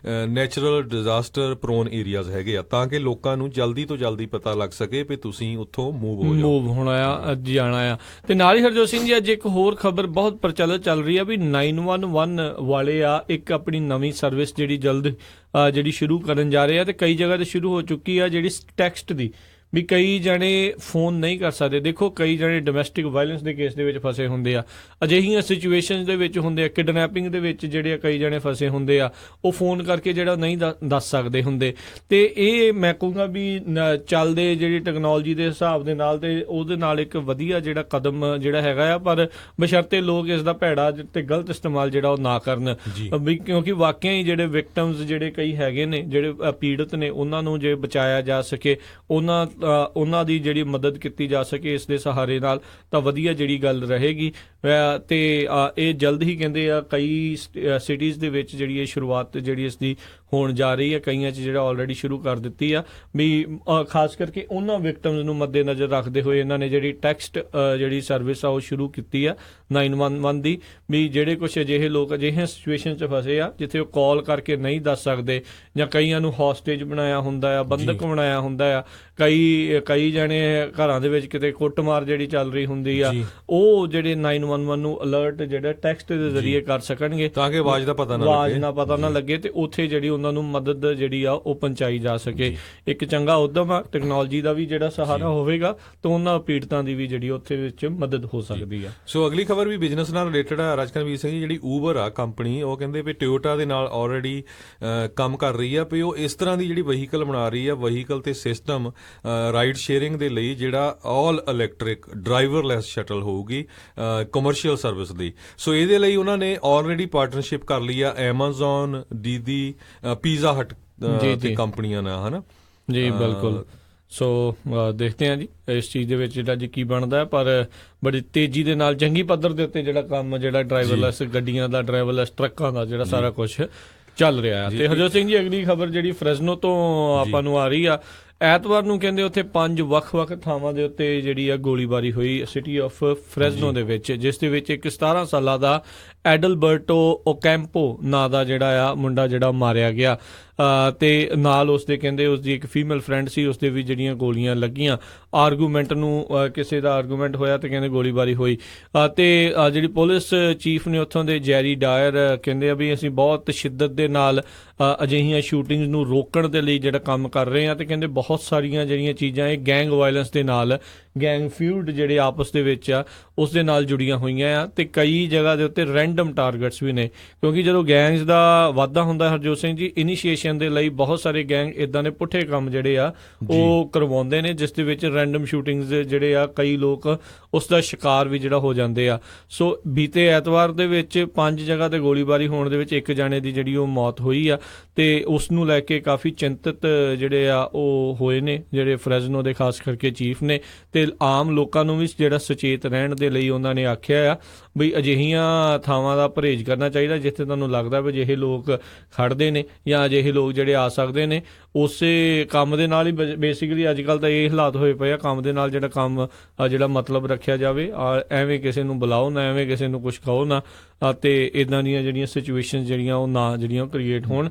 ਨੈਚੁਰਲ ਡਿਜ਼ਾਸਟਰ ਪ੍ਰੋਨ ਏਰੀਆਜ਼ ਹੈਗੇ ਆ, ਤਾਂ ਕਿ ਲੋਕਾਂ ਨੂੰ ਜਲਦੀ ਤੋਂ ਜਲਦੀ ਪਤਾ ਲੱਗ ਸਕੇ ਵੀ ਤੁਸੀਂ ਉੱਥੋਂ ਮੂਵ ਹੋਣਾ ਆ, ਜਾਣਾ ਆ। ਤੇ ਨਾਲ ਹੀ ਹਰਜੋਤ ਸਿੰਘ ਜੀ, ਅੱਜ ਇੱਕ ਹੋਰ ਖਬਰ ਬਹੁਤ ਪ੍ਰਚਲਿਤ ਚੱਲ ਰਹੀ ਆ ਵੀ 911 ਵਾਲੇ ਆ ਇੱਕ ਆਪਣੀ ਨਵੀਂ ਸਰਵਿਸ ਜਿਹੜੀ ਜਲਦ ਜਿਹੜੀ ਸ਼ੁਰੂ ਕਰਨ ਜਾ ਰਹੇ ਆ ਤੇ ਕਈ ਜਗ੍ਹਾ ਤੇ ਸ਼ੁਰੂ ਹੋ ਚੁੱਕੀ ਆ, ਜਿਹੜੀ ਟੈਕਸਟ ਦੀ ਵੀ ਕਈ ਜਣੇ ਫੋਨ ਨਹੀਂ ਕਰ ਸਕਦੇ। ਦੇਖੋ, ਕਈ ਜਣੇ ਡੋਮੈਸਟਿਕ ਵਾਇਲੈਂਸ ਦੇ ਕੇਸ ਦੇ ਵਿੱਚ ਫਸੇ ਹੁੰਦੇ ਆ, ਅਜਿਹੀਆਂ ਸਿਚੁਏਸ਼ਨਸ ਦੇ ਵਿੱਚ ਹੁੰਦੇ ਆ, ਕਿਡਨੈਪਿੰਗ ਦੇ ਵਿੱਚ ਜਿਹੜੇ ਕਈ ਜਣੇ ਫਸੇ ਹੁੰਦੇ ਆ, ਉਹ ਫੋਨ ਕਰਕੇ ਜਿਹੜਾ ਨਹੀਂ ਦੱਸ ਸਕਦੇ ਹੁੰਦੇ। ਤੇ ਇਹ ਮੈਂ ਕਹੂੰਗਾ ਵੀ ਚੱਲਦੇ ਜਿਹੜੀ ਟੈਕਨੋਲੋਜੀ ਦੇ ਹਿਸਾਬ ਦੇ ਨਾਲ ਤੇ ਉਹਦੇ ਨਾਲ ਇੱਕ ਵਧੀਆ ਜਿਹੜਾ ਕਦਮ ਜਿਹੜਾ ਹੈਗਾ ਆ, ਪਰ ਬਸ਼ਰਤੇ ਲੋਕ ਇਸ ਦਾ ਭੈੜਾ ਤੇ ਗਲਤ ਇਸਤੇਮਾਲ ਜਿਹੜਾ ਉਹ ਨਾ ਕਰਨ, ਵੀ ਕਿਉਂਕਿ ਵਾਕਿਆ ਹੀ ਜਿਹੜੇ ਵਿਕਟਮਸ ਜਿਹੜੇ ਕਈ ਹੈਗੇ ਨੇ, ਜਿਹੜੇ ਪੀੜਤ ਨੇ, ਉਹਨਾਂ ਨੂੰ ਜੇ ਬਚਾਇਆ ਜਾ ਸਕੇ, ਉਹਨਾਂ ਦੀ ਜਿਹੜੀ ਮਦਦ ਕੀਤੀ ਜਾ ਸਕੇ ਇਸ ਦੇ ਸਹਾਰੇ ਨਾਲ, ਤਾਂ ਵਧੀਆ ਜਿਹੜੀ ਗੱਲ ਰਹੇਗੀ। ਤੇ ਇਹ ਜਲਦ ਹੀ ਕਹਿੰਦੇ ਆ ਕਈ ਸਿਟੀਜ਼ ਦੇ ਵਿੱਚ ਜਿਹੜੀ ਇਹ ਸ਼ੁਰੂਆਤ ਜਿਹੜੀ ਇਸ ਦੀ ਹੋਣ ਜਾ ਰਹੀ ਹੈ, ਕਈਆਂ 'ਚ ਜਿਹੜਾ ਆਲਰੇਡੀ ਸ਼ੁਰੂ ਕਰ ਦਿੱਤੀ ਆ, ਵੀ ਖਾਸ ਕਰਕੇ ਉਹਨਾਂ ਵਿਕਟਮਸ ਨੂੰ ਮੱਦੇ ਨਜ਼ਰ ਰੱਖਦੇ ਹੋਏ ਇਹਨਾਂ ਨੇ ਜਿਹੜੀ ਟੈਕਸਟ ਜਿਹੜੀ ਸਰਵਿਸ ਆ ਉਹ ਸ਼ੁਰੂ ਕੀਤੀ ਆ 911 ਦੀ, ਵੀ ਜਿਹੜੇ ਕੁਛ ਅਜਿਹੇ ਲੋਕ ਅਜਿਹੀਆਂ ਸਿਚੁਏਸ਼ਨ 'ਚ ਫਸੇ ਆ ਜਿੱਥੇ ਉਹ ਕਾਲ ਕਰਕੇ ਨਹੀਂ ਦੱਸ ਸਕਦੇ, ਜਾਂ ਕਈਆਂ ਨੂੰ ਹੌਸਟੇਜ ਬਣਾਇਆ ਹੁੰਦਾ ਆ, ਬੰਦਕ ਬਣਾਇਆ ਹੁੰਦਾ ਆ, ਕਈ ਜਣੇ ਘਰਾਂ ਦੇ ਵਿੱਚ ਕਿਤੇ ਕੁੱਟਮਾਰ ਜਿਹੜੀ ਚੱਲ ਰਹੀ ਹੁੰਦੀ ਆ, ਉਹ ਜਿਹੜੇ 911 ਨੂੰ ਅਲਰਟ ਜਿਹੜਾ ਟੈਕਸਟ ਦੇ ਜ਼ਰੀਏ ਕਰ ਸਕਣਗੇ ਤਾਂ ਕਿ ਆਵਾਜ਼ ਦਾ ਪਤਾ ਨਾ ਲੱਗੇ ਤੇ ਉੱਥੇ ਜਿਹੜੀ ਉਹਨਾਂ ਨੂੰ ਮਦਦ ਜਿਹੜੀ ਆ ਉਹ ਪਹੁੰਚਾਈ ਜਾ ਸਕੇ। ਇੱਕ ਚੰਗਾ ਉਦਮ ਆ, ਟੈਕਨੋਲੋਜੀ ਦਾ ਵੀ ਜਿਹੜਾ ਸਹਾਰਾ ਹੋਵੇਗਾ ਤਾਂ ਉਹਨਾਂ ਪੀੜਤਾਂ ਦੀ ਵੀ ਜਿਹੜੀ ਉੱਥੇ ਵਿੱਚ ਮਦਦ ਹੋ ਸਕਦੀ ਆ। ਸੋ ਅਗਲੀ ਖਬਰ ਵੀ ਬਿਜ਼ਨਸ ਨਾਲ ਰਿਲੇਟਡ ਆ ਰਾਜਕਰਮਵੀਰ ਸਿੰਘ ਜੀ, ਜਿਹੜੀ ਊਬਰ ਆ ਕੰਪਨੀ, ਉਹ ਕਹਿੰਦੇ ਵੀ ਟੋਯੋਟਾ ਦੇ ਨਾਲ ਆਲਰੇਡੀ ਕੰਮ ਕਰ ਰਹੀ ਆ, ਵੀ ਉਹ ਇਸ ਤਰ੍ਹਾਂ ਦੀ ਜਿਹੜੀ ਵਹੀਕਲ ਬਣਾ ਰਹੀ ਆ, ਵਹੀਕਲ ਤੇ ਸਿਸਟਮ ਰਾਈਡ ਸ਼ੇਅਰਿੰਗ ਦੇ ਲਈ ਜਿਹੜਾ ਆਲ ਇਲੈਕਟ੍ਰਿਕ ਡਰਾਈਵਰਲੈਸ ਸ਼ਟਲ ਹੋਊਗੀ ਕਮਰਸ਼ੀਅਲ ਸਰਵਿਸ ਦੀ। ਸੋ ਇਹਦੇ ਲਈ ਉਹਨਾਂ ਨੇ ਆਲਰੇਡੀ ਪਾਰਟਨਰਸ਼ਿਪ ਕਰ ਲਈ ਆ ਐਮਾਜ਼ਨ, ਦੀਦੀ, ਪੀਜ਼ਾ ਹਟ ਤੇ ਕੰਪਨੀਆਂ ਨਾਲ, ਹਨਾ ਜੀ। ਬਿਲਕੁਲ। ਸੋ ਦੇਖਦੇ ਹਾਂ ਜੀ ਇਸ ਚੀਜ਼ ਦੇ ਵਿੱਚ ਜਿਹੜਾ ਜੀ ਕੀ ਬਣਦਾ, ਪਰ ਬੜੀ ਤੇਜ਼ੀ ਦੇ ਨਾਲ ਜੰਗੀ ਪੱਧਰ ਦੇ ਉੱਤੇ ਜਿਹੜਾ ਕੰਮ ਜਿਹੜਾ ਡਰਾਈਵਰਲੈਸ ਗੱਡੀਆਂ ਦਾ, ਡਰਾਈਵਰਲੈਸ ਟਰੱਕਾਂ ਦਾ ਜਿਹੜਾ ਸਾਰਾ ਕੁਝ ਚੱਲ ਰਿਹਾ ਹੈ। ਤੇ ਹਰਜੋਤ ਸਿੰਘ ਜੀ, ਅਗਲੀ ਖਬਰ ਜਿਹੜੀ ਫ੍ਰੈਜ਼ਨੋ ਤੋਂ ਆਪਾਂ ਨੂੰ ਆ ਰਹੀ ਆ, ਐਤਵਾਰ ਨੂੰ ਕਹਿੰਦੇ ਉੱਥੇ 5 ਵੱਖ-ਵੱਖ ਥਾਵਾਂ ਦੇ ਉੱਤੇ ਜਿਹੜੀ ਆ ਗੋਲੀਬਾਰੀ ਹੋਈ ਸਿਟੀ ਆਫ ਫ੍ਰੈਜ਼ਨੋ ਦੇ ਵਿੱਚ, ਜਿਸ ਦੇ ਵਿੱਚ ਇੱਕ 17 ਸਾਲਾਂ ਦਾ ਐਡਲਬਰਟੋ ਓਕੈਂਪੋ ਨਾਂ ਦਾ ਜਿਹੜਾ ਆ ਮੁੰਡਾ ਜਿਹੜਾ ਮਾਰਿਆ ਗਿਆ, ਤੇ ਨਾਲ ਉਸਦੇ ਕਹਿੰਦੇ ਉਸਦੀ ਇੱਕ ਫੀਮੇਲ ਫਰੈਂਡ ਸੀ, ਉਸਦੇ ਵੀ ਜਿਹੜੀਆਂ ਗੋਲੀਆਂ ਲੱਗੀਆਂ। ਆਰਗੂਮੈਂਟ ਨੂੰ ਕਿਸੇ ਦਾ ਆਰਗੂਮੈਂਟ ਹੋਇਆ ਤੇ ਕਹਿੰਦੇ ਗੋਲੀਬਾਰੀ ਹੋਈ। ਤੇ ਜਿਹੜੀ ਪੁਲਿਸ ਚੀਫ ਨੇ ਉੱਥੋਂ ਦੇ ਜੈਰੀ ਡਾਇਰ ਕਹਿੰਦੇ ਆ ਵੀ ਅਸੀਂ ਬਹੁਤ ਸ਼ਿੱਦਤ ਦੇ ਨਾਲ ਅਜਿਹੀਆਂ ਸ਼ੂਟਿੰਗਸ ਨੂੰ ਰੋਕਣ ਦੇ ਲਈ ਜਿਹੜਾ ਕੰਮ ਕਰ ਰਹੇ ਆ, ਤੇ ਕਹਿੰਦੇ ਬਹੁਤ ਸਾਰੀਆਂ ਜਿਹੜੀਆਂ ਚੀਜ਼ਾਂ ਇਹ ਗੈਂਗ ਵਾਇਲੈਂਸ ਦੇ ਨਾਲ, ਗੈਂਗ ਫਿਊਡ ਜਿਹੜੇ ਆਪਸ ਦੇ ਵਿੱਚ ਆ ਉਸ ਦੇ ਨਾਲ ਜੁੜੀਆਂ ਹੋਈਆਂ ਆ, ਤੇ ਕਈ ਜਗ੍ਹਾ ਦੇ ਉੱਤੇ ਰੈਂਡਮ ਟਾਰਗੇਟਸ ਵੀ ਨੇ, ਕਿਉਂਕਿ ਜਦੋਂ ਗੈਂਗਸ ਦਾ ਵਾਧਾ ਹੁੰਦਾ ਹਰਜੋਤ ਸਿੰਘ ਜੀ, ਇਨੀਸ਼ੀਏਸ਼ਨ ਦੇ ਲਈ ਬਹੁਤ ਸਾਰੇ ਗੈਂਗ ਇਦਾਂ ਦੇ ਪੁੱਠੇ ਕੰਮ ਜਿਹੜੇ ਆ ਉਹ ਕਰਵਾਉਂਦੇ ਨੇ, ਜਿਸ ਦੇ ਵਿੱਚ ਰੈਂਡਮ ਸ਼ੂਟਿੰਗਸ ਜਿਹੜੇ ਆ ਕਈ ਲੋਕ ਉਸ ਦਾ ਸ਼ਿਕਾਰ ਵੀ ਜਿਹੜਾ ਹੋ ਜਾਂਦੇ ਆ। ਸੋ ਬੀਤੇ ਐਤਵਾਰ ਦੇ ਵਿੱਚ 5 ਜਗ੍ਹਾ ਤੇ ਗੋਲੀਬਾਰੀ ਹੋਣ ਦੇ ਵਿੱਚ ਇੱਕ ਜਾਣੇ ਦੀ ਜਿਹੜੀ ਉਹ ਮੌਤ ਹੋਈ ਆ, ਤੇ ਉਸ ਨੂੰ ਲੈ ਕੇ ਕਾਫੀ ਚਿੰਤਤ ਜਿਹੜੇ ਆ ਉਹ ਹੋਏ ਨੇ ਜਿਹੜੇ ਫ੍ਰੈਜ਼ਨੋ ਦੇ ਖਾਸ ਕਰਕੇ ਚੀਫ ਨੇ, ਤੇ ਆਮ ਲੋਕਾਂ ਨੂੰ ਵੀ ਜਿਹੜਾ ਸੁਚੇਤ ਰਹਿਣ ਦੇ ਲਈ ਉਹਨਾਂ ਨੇ ਆਖਿਆ ਆ ਵੀ ਅਜਿਹੀਆਂ ਥਾਵਾਂ ਦਾ ਪਰਹੇਜ਼ ਕਰਨਾ ਚਾਹੀਦਾ ਜਿੱਥੇ ਤੁਹਾਨੂੰ ਲੱਗਦਾ ਵੀ ਅਜਿਹੇ ਲੋਕ ਖੜਦੇ ਨੇ ਜਾਂ ਅਜਿਹੇ ਲੋਕ ਜਿਹੜੇ ਆ ਸਕਦੇ ਨੇ। ਉਸੇ ਕੰਮ ਦੇ ਨਾਲ ਹੀ ਬੇਸਿਕਲੀ ਅੱਜ ਕੱਲ੍ਹ ਤਾਂ ਇਹ ਹਾਲਾਤ ਹੋਏ ਪਏ ਆ, ਕੰਮ ਦੇ ਨਾਲ ਜਿਹੜਾ ਕੰਮ ਜਿਹੜਾ ਮਤਲਬ ਰੱਖਿਆ ਜਾਵੇ। ਐਵੇਂ ਕਿਸੇ ਨੂੰ ਬੁਲਾਓ ਨਾ, ਐਵੇਂ ਕਿਸੇ ਨੂੰ ਕੁਛ ਕਹੋ ਨਾ, ਅਤੇ ਇੱਦਾਂ ਦੀਆਂ ਜਿਹੜੀਆਂ ਸਿਚੁਏਸ਼ਨ ਜਿਹੜੀਆਂ ਉਹ ਨਾ ਜਿਹੜੀਆਂ ਉਹ ਕ੍ਰੀਏਟ ਹੋਣ।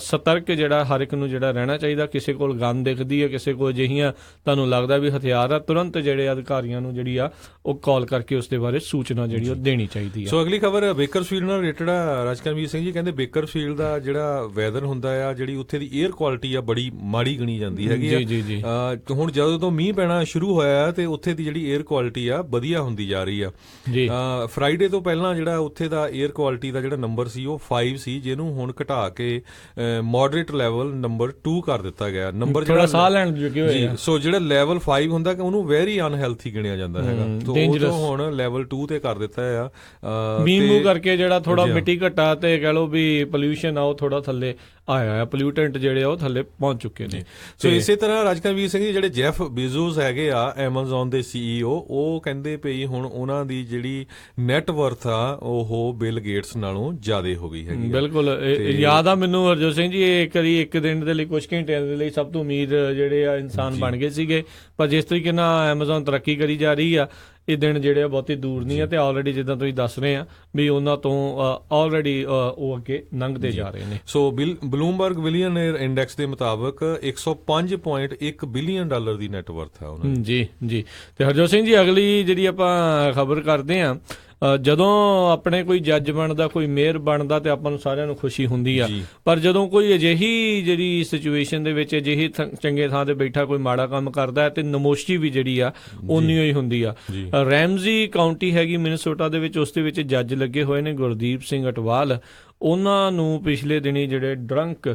ਸਤਰਕ ਜਿਹੜਾ ਹਰ ਇੱਕ ਨੂੰ ਜਿਹੜਾ ਰਹਿਣਾ ਚਾਹੀਦਾ। ਕਿਸੇ ਕੋਲ ਗਨ ਦਿਖਦੀ ਹੈ, ਕਿਸੇ ਕੋਲ ਅਜਿਹੀਆਂ ਤੁਹਾਨੂੰ ਲੱਗਦਾ ਵੀ ਹਥਿਆਰ ਆ, ਤੁਰੰਤ ਜਿਹੜੇ ਅਧਿਕਾਰੀਆਂ ਨੂੰ ਜਿਹੜੀ ਆ ਉਹ ਕਾਲ ਕਰਕੇ ਉਸ ਦੇ ਬਾਰੇ ਸੂਚਨਾ ਜਿਹੜੀ ਉਹ ਦੇਣੀ ਚਾਹੀਦੀ ਹੈ। ਸੋ ਅਗਲੀ ਖਬਰ ਬੇਕਰਫੀਲਡ ਨਾਲ ਰਿਲੇਟਡ ਆ। ਰਾਜਕਰਮਵੀਰ ਸਿੰਘ ਜੀ ਕਹਿੰਦੇ ਬੇਕਰਫੀਲਡ ਦਾ ਜਿਹੜਾ ਵੈਦਰ ਹੁੰਦਾ ਆ, ਜਿਹੜੀ ਉੱਥੇ ਦੀ ਏਅਰ ਕੁਆਲਿਟੀ ਆ ਬੜੀ ਮਾੜੀ ਗਣੀ ਜਾਂਦੀ ਹੈਗੀ ਆ। ਹੁਣ ਜਦੋਂ ਤੋਂ ਮੀਂਹ ਪੈਣਾ ਸ਼ੁਰੂ ਹੋਇਆ ਤੇ ਉੱਥੇ ਦੀ ਜਿਹੜੀ ਏਅਰ ਕੁਆਲਿਟੀ ਆ ਵਧੀਆ ਹੁੰਦੀ ਜਾ ਰਹੀ ਆ। ਫਰਾਈਡੇ ਤੋਂ ਪਹਿਲਾਂ ਜਿਹੜਾ ਉੱਥੇ ਦਾ ਏਅਰ ਕੁਆਲਿਟੀ ਦਾ ਜਿਹੜਾ ਨੰਬਰ ਸੀ ਉਹ 5 ਸੀ, ਜਿਹਨੂੰ ਹੁਣ ਘਟਾ ਕੇ ਮੋਡਰੇਟ ਲੈਵਲ ਨੰਬਰ 2 ਕਰ ਦਿੱਤਾ ਗਿਆ। ਨੰਬਰ ਜਿਹੜਾ ਸਾਹ ਲੈਣ ਜੋਗੇ ਹੋਏ ਆ। ਸੋ ਜਿਹੜਾ ਲੈਵਲ 5 ਹੁੰਦਾ ਕਿ ਉਹਨੂੰ ਵੈਰੀ ਅਨਹੈਲਥੀ ਗਿਣਿਆ ਜਾਂਦਾ ਹੈਗਾ, ਉਹ ਹੁਣ ਲੈਵਲ 2 ਤੇ ਕਰ ਦਿੱਤਾ ਆ। ਮੀਂਹ ਕਰਕੇ ਜਿਹੜਾ ਥੋੜਾ ਮਿੱਟੀ ਘਟਾ ਤੇ ਕਹਿ ਲਓ ਵੀ ਪੋਲਿਊਸ਼ਨ ਆ ਉਹ ਥੋੜਾ ਥੱਲੇ ਆਇਆ ਆ, ਪੋਲਿਊਟੈਂਟ ਜਿਹੜੇ ਆ ਉਹ ਥੱਲੇ ਪਹੁੰਚ ਚੁੱਕੇ ਨੇ। ਸੋ ਇਸੇ ਤਰ੍ਹਾਂ ਰਾਜਕਰਮਵੀਰ ਸਿੰਘ ਜੀ ਜਿਹੜੇ ਜੈਫ ਬੇਜ਼ੋਸ ਹੈਗੇ ਆ ਐਮਾਜ਼ੋਨ ਦੇ CEO, ਉਹ ਕਹਿੰਦੇ ਪਈ ਹੁਣ ਉਹਨਾਂ ਦੀ ਜਿਹੜੀ ਨੈਟਵਰਥ ਆ ਉਹ ਬਿਲ ਗੇਟਸ ਨਾਲੋਂ ਜ਼ਿਆਦਾ ਹੋ ਗਈ ਹੈਗੀ। ਬਿਲਕੁਲ ਯਾਦ ਆ ਮੈਨੂੰ ਹਰਜੋਤ ਸਿੰਘ ਜੀ, ਇਹ ਕਦੀ ਇੱਕ ਦਿਨ ਦੇ ਲਈ ਕੁਝ ਘੰਟਿਆਂ ਦੇ ਲਈ ਸਭ ਤੋਂ ਅਮੀਰ ਜਿਹੜੇ ਆ ਇਨਸਾਨ ਬਣ ਗਏ ਸੀਗੇ, ਪਰ ਜਿਸ ਤਰੀਕੇ ਨਾਲ ਐਮਾਜ਼ੋਨ ਤਰੱਕੀ ਕਰੀ ਜਾ ਰਹੀ ਆ ਇਹ ਦਿਨ ਜਿਹੜੇ ਆ ਬਹੁਤੀ ਦੂਰ ਨਹੀਂ ਆ। ਤੇ ਆਲਰੇਡੀ ਜਿੱਦਾਂ ਤੁਸੀਂ ਦੱਸ ਰਹੇ ਆ ਵੀ ਉਹਨਾਂ ਤੋਂ ਆਲਰੇਡੀ ਉਹ ਅੱਗੇ ਲੰਘਦੇ ਜਾ ਰਹੇ ਨੇ। ਸੋ ਬਲੂਮਬਰਗ ਬਿਲੀਅਨਰ ਇੰਡੈਕਸ ਦੇ ਮੁਤਾਬਕ $105.1 ਬਿਲੀਅਨ ਦੀ ਨੈਟਵਰਥ ਹੈ ਉਹਨਾਂ ਦੀ। ਜੀ ਤੇ ਹਰਜੋਤ ਸਿੰਘ ਜੀ ਅਗਲੀ ਜਿਹੜੀ ਆਪਾਂ ਖਬਰ ਕਰਦੇ ਆ, ਜਦੋਂ ਆਪਣੇ ਕੋਈ ਜੱਜ ਬਣਦਾ, ਕੋਈ ਮੇਅਰ ਬਣਦਾ ਤੇ ਆਪਾਂ ਨੂੰ ਸਾਰਿਆਂ ਨੂੰ ਖੁਸ਼ੀ ਹੁੰਦੀ ਆ, ਪਰ ਜਦੋਂ ਕੋਈ ਅਜਿਹੀ ਜਿਹੜੀ ਸਿਚੁਏਸ਼ਨ ਦੇ ਵਿੱਚ ਅਜਿਹੀ ਚੰਗੇ ਥਾਂ ਤੇ ਬੈਠਾ ਕੋਈ ਮਾੜਾ ਕੰਮ ਕਰਦਾ ਹੈ ਤੇ ਨਮੋਸ਼ੀ ਵੀ ਜਿਹੜੀ ਆ ਉਨੀ ਹੀ ਹੁੰਦੀ ਆ। ਰੈਮਜ਼ੀ ਕਾਉਂਟੀ ਹੈਗੀ ਮਿਨੇਸੋਟਾ ਦੇ ਵਿੱਚ, ਉਸ ਦੇ ਵਿੱਚ ਜੱਜ ਲੱਗੇ ਹੋਏ ਨੇ ਗੁਰਦੀਪ ਸਿੰਘ ਅਟਵਾਲ। ਉਹਨਾਂ ਨੂੰ ਪਿਛਲੇ ਦਿਨੀ ਜਿਹੜੇ ਡਰੰਕ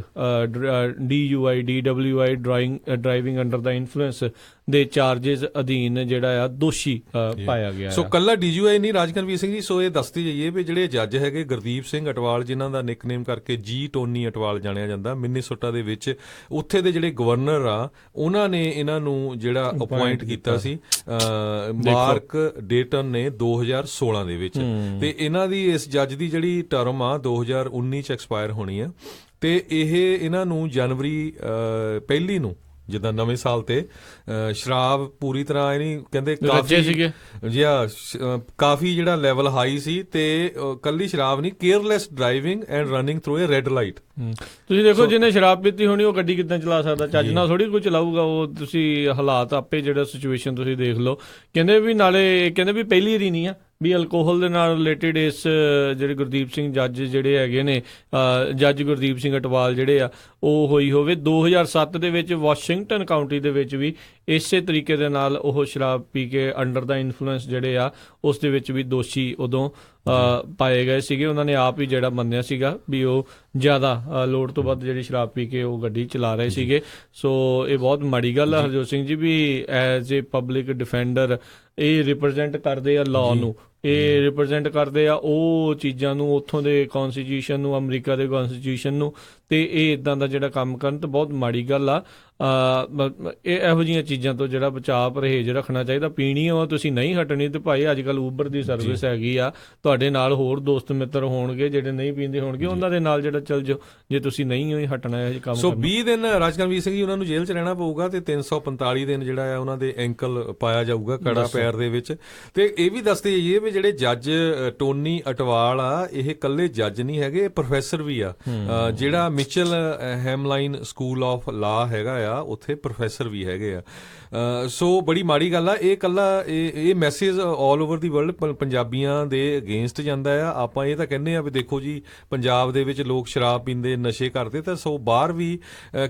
DUI ਡਰਾਈਵਿੰਗ ਅੰਡਰ ਦਾ ਇਨਫਲੂਐਂਸ ਦੇ ਚਾਰजेस ਅਧੀਨ ਜਿਹੜਾ ਆ ਦੋਸ਼ੀ ਪਾਇਆ ਗਿਆ। ਸੋ ਕੱਲਾ DUI ਨਹੀਂ ਰਾਜਕਰਮਵੀਰ ਸਿੰਘ ਜੀ, ਸੋ ਇਹ ਦੱਸਦੀ ਜਾਈਏ ਵੀ ਜਿਹੜੇ ਜੱਜ ਹੈਗੇ ਗੁਰਦੀਪ ਸਿੰਘ ਅਟਵਾਲ, ਜਿਨ੍ਹਾਂ ਦਾ ਨਿਕਨੇਮ ਕਰਕੇ ਜੀ ਟੋਨੀ ਅਟਵਾਲ ਜਾਣਿਆ ਜਾਂਦਾ, ਮਿਨੀਸੋਟਾ ਦੇ ਵਿੱਚ ਉੱਥੇ ਦੇ ਜਿਹੜੇ ਗਵਰਨਰ ਆ ਉਹਨਾਂ ਨੇ ਇਹਨਾਂ ਨੂੰ ਜਿਹੜਾ ਅਪੁਆਇੰਟ ਕੀਤਾ ਸੀ ਮਾਰਕ ਡੇਟਨ ਨੇ 2016 ਦੇ ਵਿੱਚ। ਤੇ ਇਹਨਾਂ ਦੀ ਇਸ ਜੱਜ ਦੀ ਜਿਹੜੀ ਟਰਮ ਆ 2019 ਚ ਐਕਸਪਾਇਰ ਹੋਣੀ ਆ, ਤੇ ਇਹ ਇਹਨਾਂ ਨੂੰ ਜਨਵਰੀ 1 ਨੂੰ ਜਿੱਦਾਂ ਨਵੇਂ ਸਾਲ ਤੇ ਸ਼ਰਾਬ ਪੂਰੀ ਤਰ੍ਹਾਂ ਇਹ ਨਹੀਂ ਕਹਿੰਦੇ ਕਾਫੀ ਜਿਹੜਾ ਲੈਵਲ ਹਾਈ ਸੀ, ਤੇ ਕੱਲੀ ਸ਼ਰਾਬ ਨਹੀਂ, careless driving and running through A red light. ਤੁਸੀਂ ਦੇਖੋ ਜਿਹਨੇ ਸ਼ਰਾਬ ਪੀਤੀ ਹੋਣੀ ਉਹ ਗੱਡੀ ਕਿੱਦਾਂ ਚਲਾ ਸਕਦਾ, ਚੱਜ ਨਾਲ ਥੋੜੀ ਕੋਈ ਚਲਾਊਗਾ ਉਹ। ਤੁਸੀਂ ਹਾਲਾਤ ਆਪੇ ਜਿਹੜਾ ਸਿਚੁਏਸ਼ਨ ਤੁਸੀਂ ਦੇਖ ਲਓ। ਕਹਿੰਦੇ ਵੀ ਨਾਲੇ ਕਹਿੰਦੇ ਵੀ ਪਹਿਲੀ ਵਾਰੀ ਨਹੀਂ ਆ ਵੀ ਅਲਕੋਹਲ ਦੇ ਨਾਲ ਰਿਲੇਟਡ ਇਸ ਜਿਹੜੇ ਗੁਰਦੀਪ ਸਿੰਘ ਜੱਜ ਜਿਹੜੇ ਹੈਗੇ ਨੇ, ਜੱਜ ਗੁਰਦੀਪ ਸਿੰਘ ਅਟਵਾਲ ਜਿਹੜੇ ਆ ਉਹ ਹੋਈ ਹੋਵੇ। 2007 ਦੇ ਵਿੱਚ ਵਾਸ਼ਿੰਗਟਨ ਕਾਉਂਟੀ ਦੇ ਵਿੱਚ ਵੀ ਇਸੇ ਤਰੀਕੇ ਦੇ ਨਾਲ ਉਹ ਸ਼ਰਾਬ ਪੀ ਕੇ ਅੰਡਰ ਦਾ ਇਨਫਲੂਐਂਸ ਜਿਹੜੇ ਆ ਉਸ ਦੇ ਵਿੱਚ ਵੀ ਦੋਸ਼ੀ ਉਦੋਂ ਪਾਏ ਗਏ ਸੀਗੇ। ਉਹਨਾਂ ਨੇ ਆਪ ਹੀ ਜਿਹੜਾ ਮੰਨਿਆ ਸੀਗਾ ਵੀ ਉਹ ਜ਼ਿਆਦਾ ਲੋੜ ਤੋਂ ਵੱਧ ਜਿਹੜੀ ਸ਼ਰਾਬ ਪੀ ਕੇ ਉਹ ਗੱਡੀ ਚਲਾ ਰਹੇ ਸੀਗੇ। ਸੋ ਇਹ ਬਹੁਤ ਮਾੜੀ ਗੱਲ ਆ ਹਰਜੋਤ ਸਿੰਘ ਜੀ, ਵੀ ਐਜ਼ ਏ ਪਬਲਿਕ ਡਿਫੈਂਡਰ ਇਹ ਰਿਪਰੈਜ਼ੈਂਟ ਕਰਦੇ ਆ ਲਾਅ ਨੂੰ, ਇਹ ਰਿਪਰੈਜ਼ੈਂਟ ਕਰਦੇ ਆ ਉਹ ਚੀਜ਼ਾਂ ਨੂੰ, ਉੱਥੋਂ ਦੇ ਕੌਨਸਟੀਟਿਊਸ਼ਨ ਨੂੰ, ਅਮਰੀਕਾ ਦੇ ਕੌਨਸਟੀਟਿਊਸ਼ਨ ਨੂੰ, ਤੇ ਇਹ ਇਦਾਂ ਦਾ ਜਿਹੜਾ ਕੰਮ ਕਰਨ ਤਾਂ ਬਹੁਤ ਮਾੜੀ ਗੱਲ ਆ। ਇਹ ਇਹੋ ਜਿਹੀਆਂ ਚੀਜ਼ਾਂ ਤੋਂ ਜਿਹੜਾ ਬਚਾਅ ਪਰਹੇਜ਼ ਰੱਖਣਾ ਚਾਹੀਦਾ। ਪੀਣੀ ਉਹ ਤੁਸੀਂ ਨਹੀਂ ਹਟਣੀ ਤੇ ਭਾਈ ਅੱਜ ਕੱਲ੍ਹ ਊਬਰ ਦੀ ਸਰਵਿਸ ਹੈਗੀ ਆ, ਤੁਹਾਡੇ ਨਾਲ ਹੋਰ ਦੋਸਤ ਮਿੱਤਰ ਹੋਣਗੇ ਜਿਹੜੇ ਨਹੀਂ ਪੀਂਦੇ ਹੋਣਗੇ, ਉਹਨਾਂ ਦੇ ਨਾਲ ਜਿਹੜਾ ਚੱਲ ਜਾਓ ਜੇ ਤੁਸੀਂ ਨਹੀਂ ਹੋਈ ਹਟਣਾ ਇਹ ਕੰਮ। ਸੋ 20 ਦਿਨ ਰਾਜਕਰਮਵੀਰ ਸਿੰਘ ਜੀ ਉਹਨਾਂ ਨੂੰ ਜੇਲ੍ਹ 'ਚ ਰਹਿਣਾ ਪਊਗਾ, ਤੇ 345 ਦਿਨ ਜਿਹੜਾ ਆ ਉਹਨਾਂ ਦੇ ਐਂਕਲ ਪਾਇਆ ਜਾਊਗਾ ਕੜਾ ਪੈਰ ਦੇ ਵਿੱਚ। ਤੇ ਇਹ ਵੀ ਦੱਸਦੇ ਜਾਈਏ ਵੀ ਜਿਹੜੇ ਜੱਜ ਟੋਨੀ ਅਟਵਾਲ ਆ ਇਹ ਇਕੱਲੇ ਜੱਜ ਨਹੀਂ ਹੈਗੇ, ਪ੍ਰੋਫੈਸਰ ਵੀ ਆ। ਜਿਹੜਾ ਮਿਚਲ ਹੈਮਲਾਈਨ ਸਕੂਲ ਆਫ ਲਾ ਹੈਗਾ ਆ ਉੱਥੇ ਪ੍ਰੋਫੈਸਰ ਵੀ ਹੈਗੇ ਆ। ਸੋ ਬੜੀ ਮਾੜੀ ਗੱਲ ਆ ਇਹ। ਕੱਲਾ ਇਹ ਮੈਸੇਜ ਆਲ ਓਵਰ ਦੀ ਵਰਲਡ ਪੰਜਾਬੀਆਂ ਦੇ ਅਗੇਂਸਟ ਜਾਂਦਾ ਆ। ਆਪਾਂ ਇਹ ਤਾਂ ਕਹਿੰਦੇ ਆ ਵੀ ਦੇਖੋ ਜੀ ਪੰਜਾਬ ਦੇ ਵਿੱਚ ਲੋਕ ਸ਼ਰਾਬ ਪੀਂਦੇ, ਨਸ਼ੇ ਕਰਦੇ, ਤਾਂ ਸੋ ਬਾਹਰ ਵੀ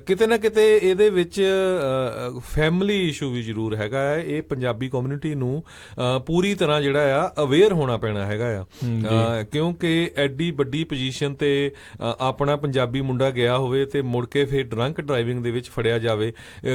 ਕਿਤੇ ਨਾ ਕਿਤੇ ਇਹਦੇ ਵਿੱਚ ਫੈਮਿਲੀ ਇਸ਼ੂ ਵੀ ਜ਼ਰੂਰ ਹੈਗਾ ਆ। ਇਹ ਪੰਜਾਬੀ ਕਮਿਊਨਿਟੀ ਨੂੰ ਪੂਰੀ ਤਰ੍ਹਾਂ ਜਿਹੜਾ ਆ ਅਵੇਅਰ ਹੋਣਾ ਪੈਣਾ ਹੈਗਾ ਆ, ਕਿਉਂਕਿ ਐਡੀ ਵੱਡੀ ਪੋਜੀਸ਼ਨ ਤੇ ਆਪਣਾ ਪੰਜਾਬੀ ਮੁੰਡਾ ਗਿਆ ਹੋਵੇ ਤੇ ਮੁੜ ਕੇ ਫਿਰ ਡਰੰਕ ਡਰਾਈਵਿੰਗ ਦੇ ਵਿੱਚ ਫੜਿਆ ਜਾਵੇ,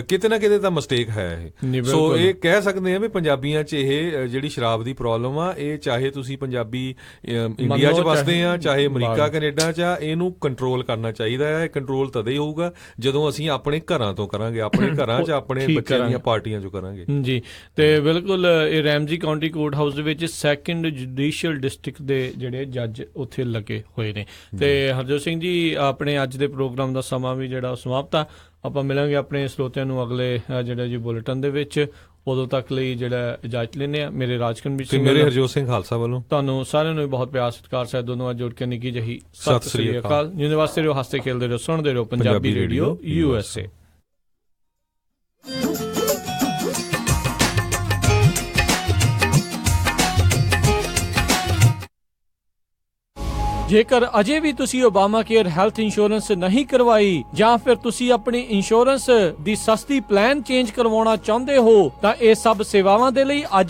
ਕਿਤੇ ਨਾ ਕਿਤੇ ਤਾਂ ਮਿਸਟੇਕ ਹੈ ਨਹੀਂ, ਇਹ। ਸੋ ਬਿਲਕੁਲ। ਇਹ ਕਹਿ ਸਕਦੇ ਆ ਵੀ ਪੰਜਾਬੀਆਂ 'ਚ ਇਹ ਜਿਹੜੀ ਸ਼ਰਾਬ ਦੀ ਪ੍ਰੋਬਲਮ ਆ, ਇਹ ਚਾਹੇ ਤੁਸੀਂ ਪੰਜਾਬੀ ਇੰਡੀਆ 'ਚ ਵਸਦੇ ਆ, ਚਾਹੇ ਅਮਰੀਕਾ ਕੈਨੇਡਾ 'ਚ ਆ, ਇਹਨੂੰ ਕੰਟਰੋਲ ਕਰਨਾ ਚਾਹੀਦਾ ਹੈ। ਕੰਟਰੋਲ ਤਦੇ ਹੋਊਗਾ ਜਦੋਂ ਅਸੀਂ ਆਪਣੇ ਘਰਾਂ ਤੋਂ ਕਰਾਂਗੇ, ਆਪਣੇ ਘਰਾਂ 'ਚ ਆਪਣੇ ਬੱਚਿਆਂ ਦੀਆਂ ਪਾਰਟੀਆਂ 'ਚੋਂ ਕਰਾਂਗੇ ਜੀ। ਤੇ ਬਿਲਕੁਲ ਇਹ ਰੈਮਜੀ ਕਾਉਂਟੀ ਕੋਰਟ ਹਾਊਸ ਦੇ ਵਿੱਚ 2nd ਜੁਡੀਸ਼ੀਅਲ ਡਿਸਟ੍ਰਿਕਟ ਦੇ ਜਿਹੜੇ ਜੱਜ ਉੱਥੇ ਲੱਗੇ ਹੋਏ ਨੇ। ਤੇ ਹਰਜੋਤ ਸਿੰਘ ਜੀ, ਆਪਣੇ ਅੱਜ ਦੇ ਪ੍ਰੋਗਰਾਮ ਦਾ ਸਮਾਂ ਵੀ ਜਿਹੜਾ ਸਮਾਪਤ ਆ। ਆਪਾਂ ਮਿਲਾਂਗੇ ਆਪਣੇ ਸਰੋਤਿਆਂ ਨੂੰ ਅਗਲੇ ਜਿਹੜਾ ਜੀ ਬੁਲੇਟਿਨ ਦੇ ਵਿੱਚ। ਉਦੋਂ ਤੱਕ ਲਈ ਜਿਹੜਾ ਇਜਾਜ਼ਤ ਲੈਂਦੇ ਆ। ਮੇਰੇ ਰਾਜਕਨਵੀਰ ਸਿੰਘ, ਮੇਰੇ ਹਰਜੋਤ ਸਿੰਘ ਖਾਲਸਾ ਵੱਲੋਂ ਤੁਹਾਨੂੰ ਸਾਰਿਆਂ ਨੂੰ ਬਹੁਤ ਪਿਆਰ ਸਤਿਕਾਰ ਸਾਹਿਬ ਦੋਨੋਂ ਜੋੜ ਕੇ ਨਿੱਕੀ ਜਿਹੀ ਸਤਿ ਸ੍ਰੀ ਅਕਾਲ। ਜਿਉਂਦੇ ਵਾਸਤੇ ਰਹੋ, ਹੱਸਦੇ ਖੇਲਦੇ ਰਹੋ, ਸੁਣਦੇ ਰਹੋ ਪੰਜਾਬੀ ਰੇਡੀਓ USA। ਜੇਕਰ ਅਜੇ ਵੀ ਤੁਸੀਂ ਓਬਾਮਾ ਕੇਅਰ ਹੈਲਥ ਇੰਸ਼ੋਰੈਂਸ ਨਹੀਂ ਕਰਵਾਈ ਜਾਂ ਫਿਰ ਤੁਸੀਂ ਆਪਣੀ ਇੰਸ਼ੋਰੈਂਸ ਦੀ ਸਸਤੀ ਪਲਾਨ ਚੇਂਜ ਕਰਵਾਉਣਾ ਚਾਹੁੰਦੇ ਹੋ ਤਾਂ ਇਹ ਸਭ ਸੇਵਾਵਾਂ ਦੇ ਲਈ ਅੱਜ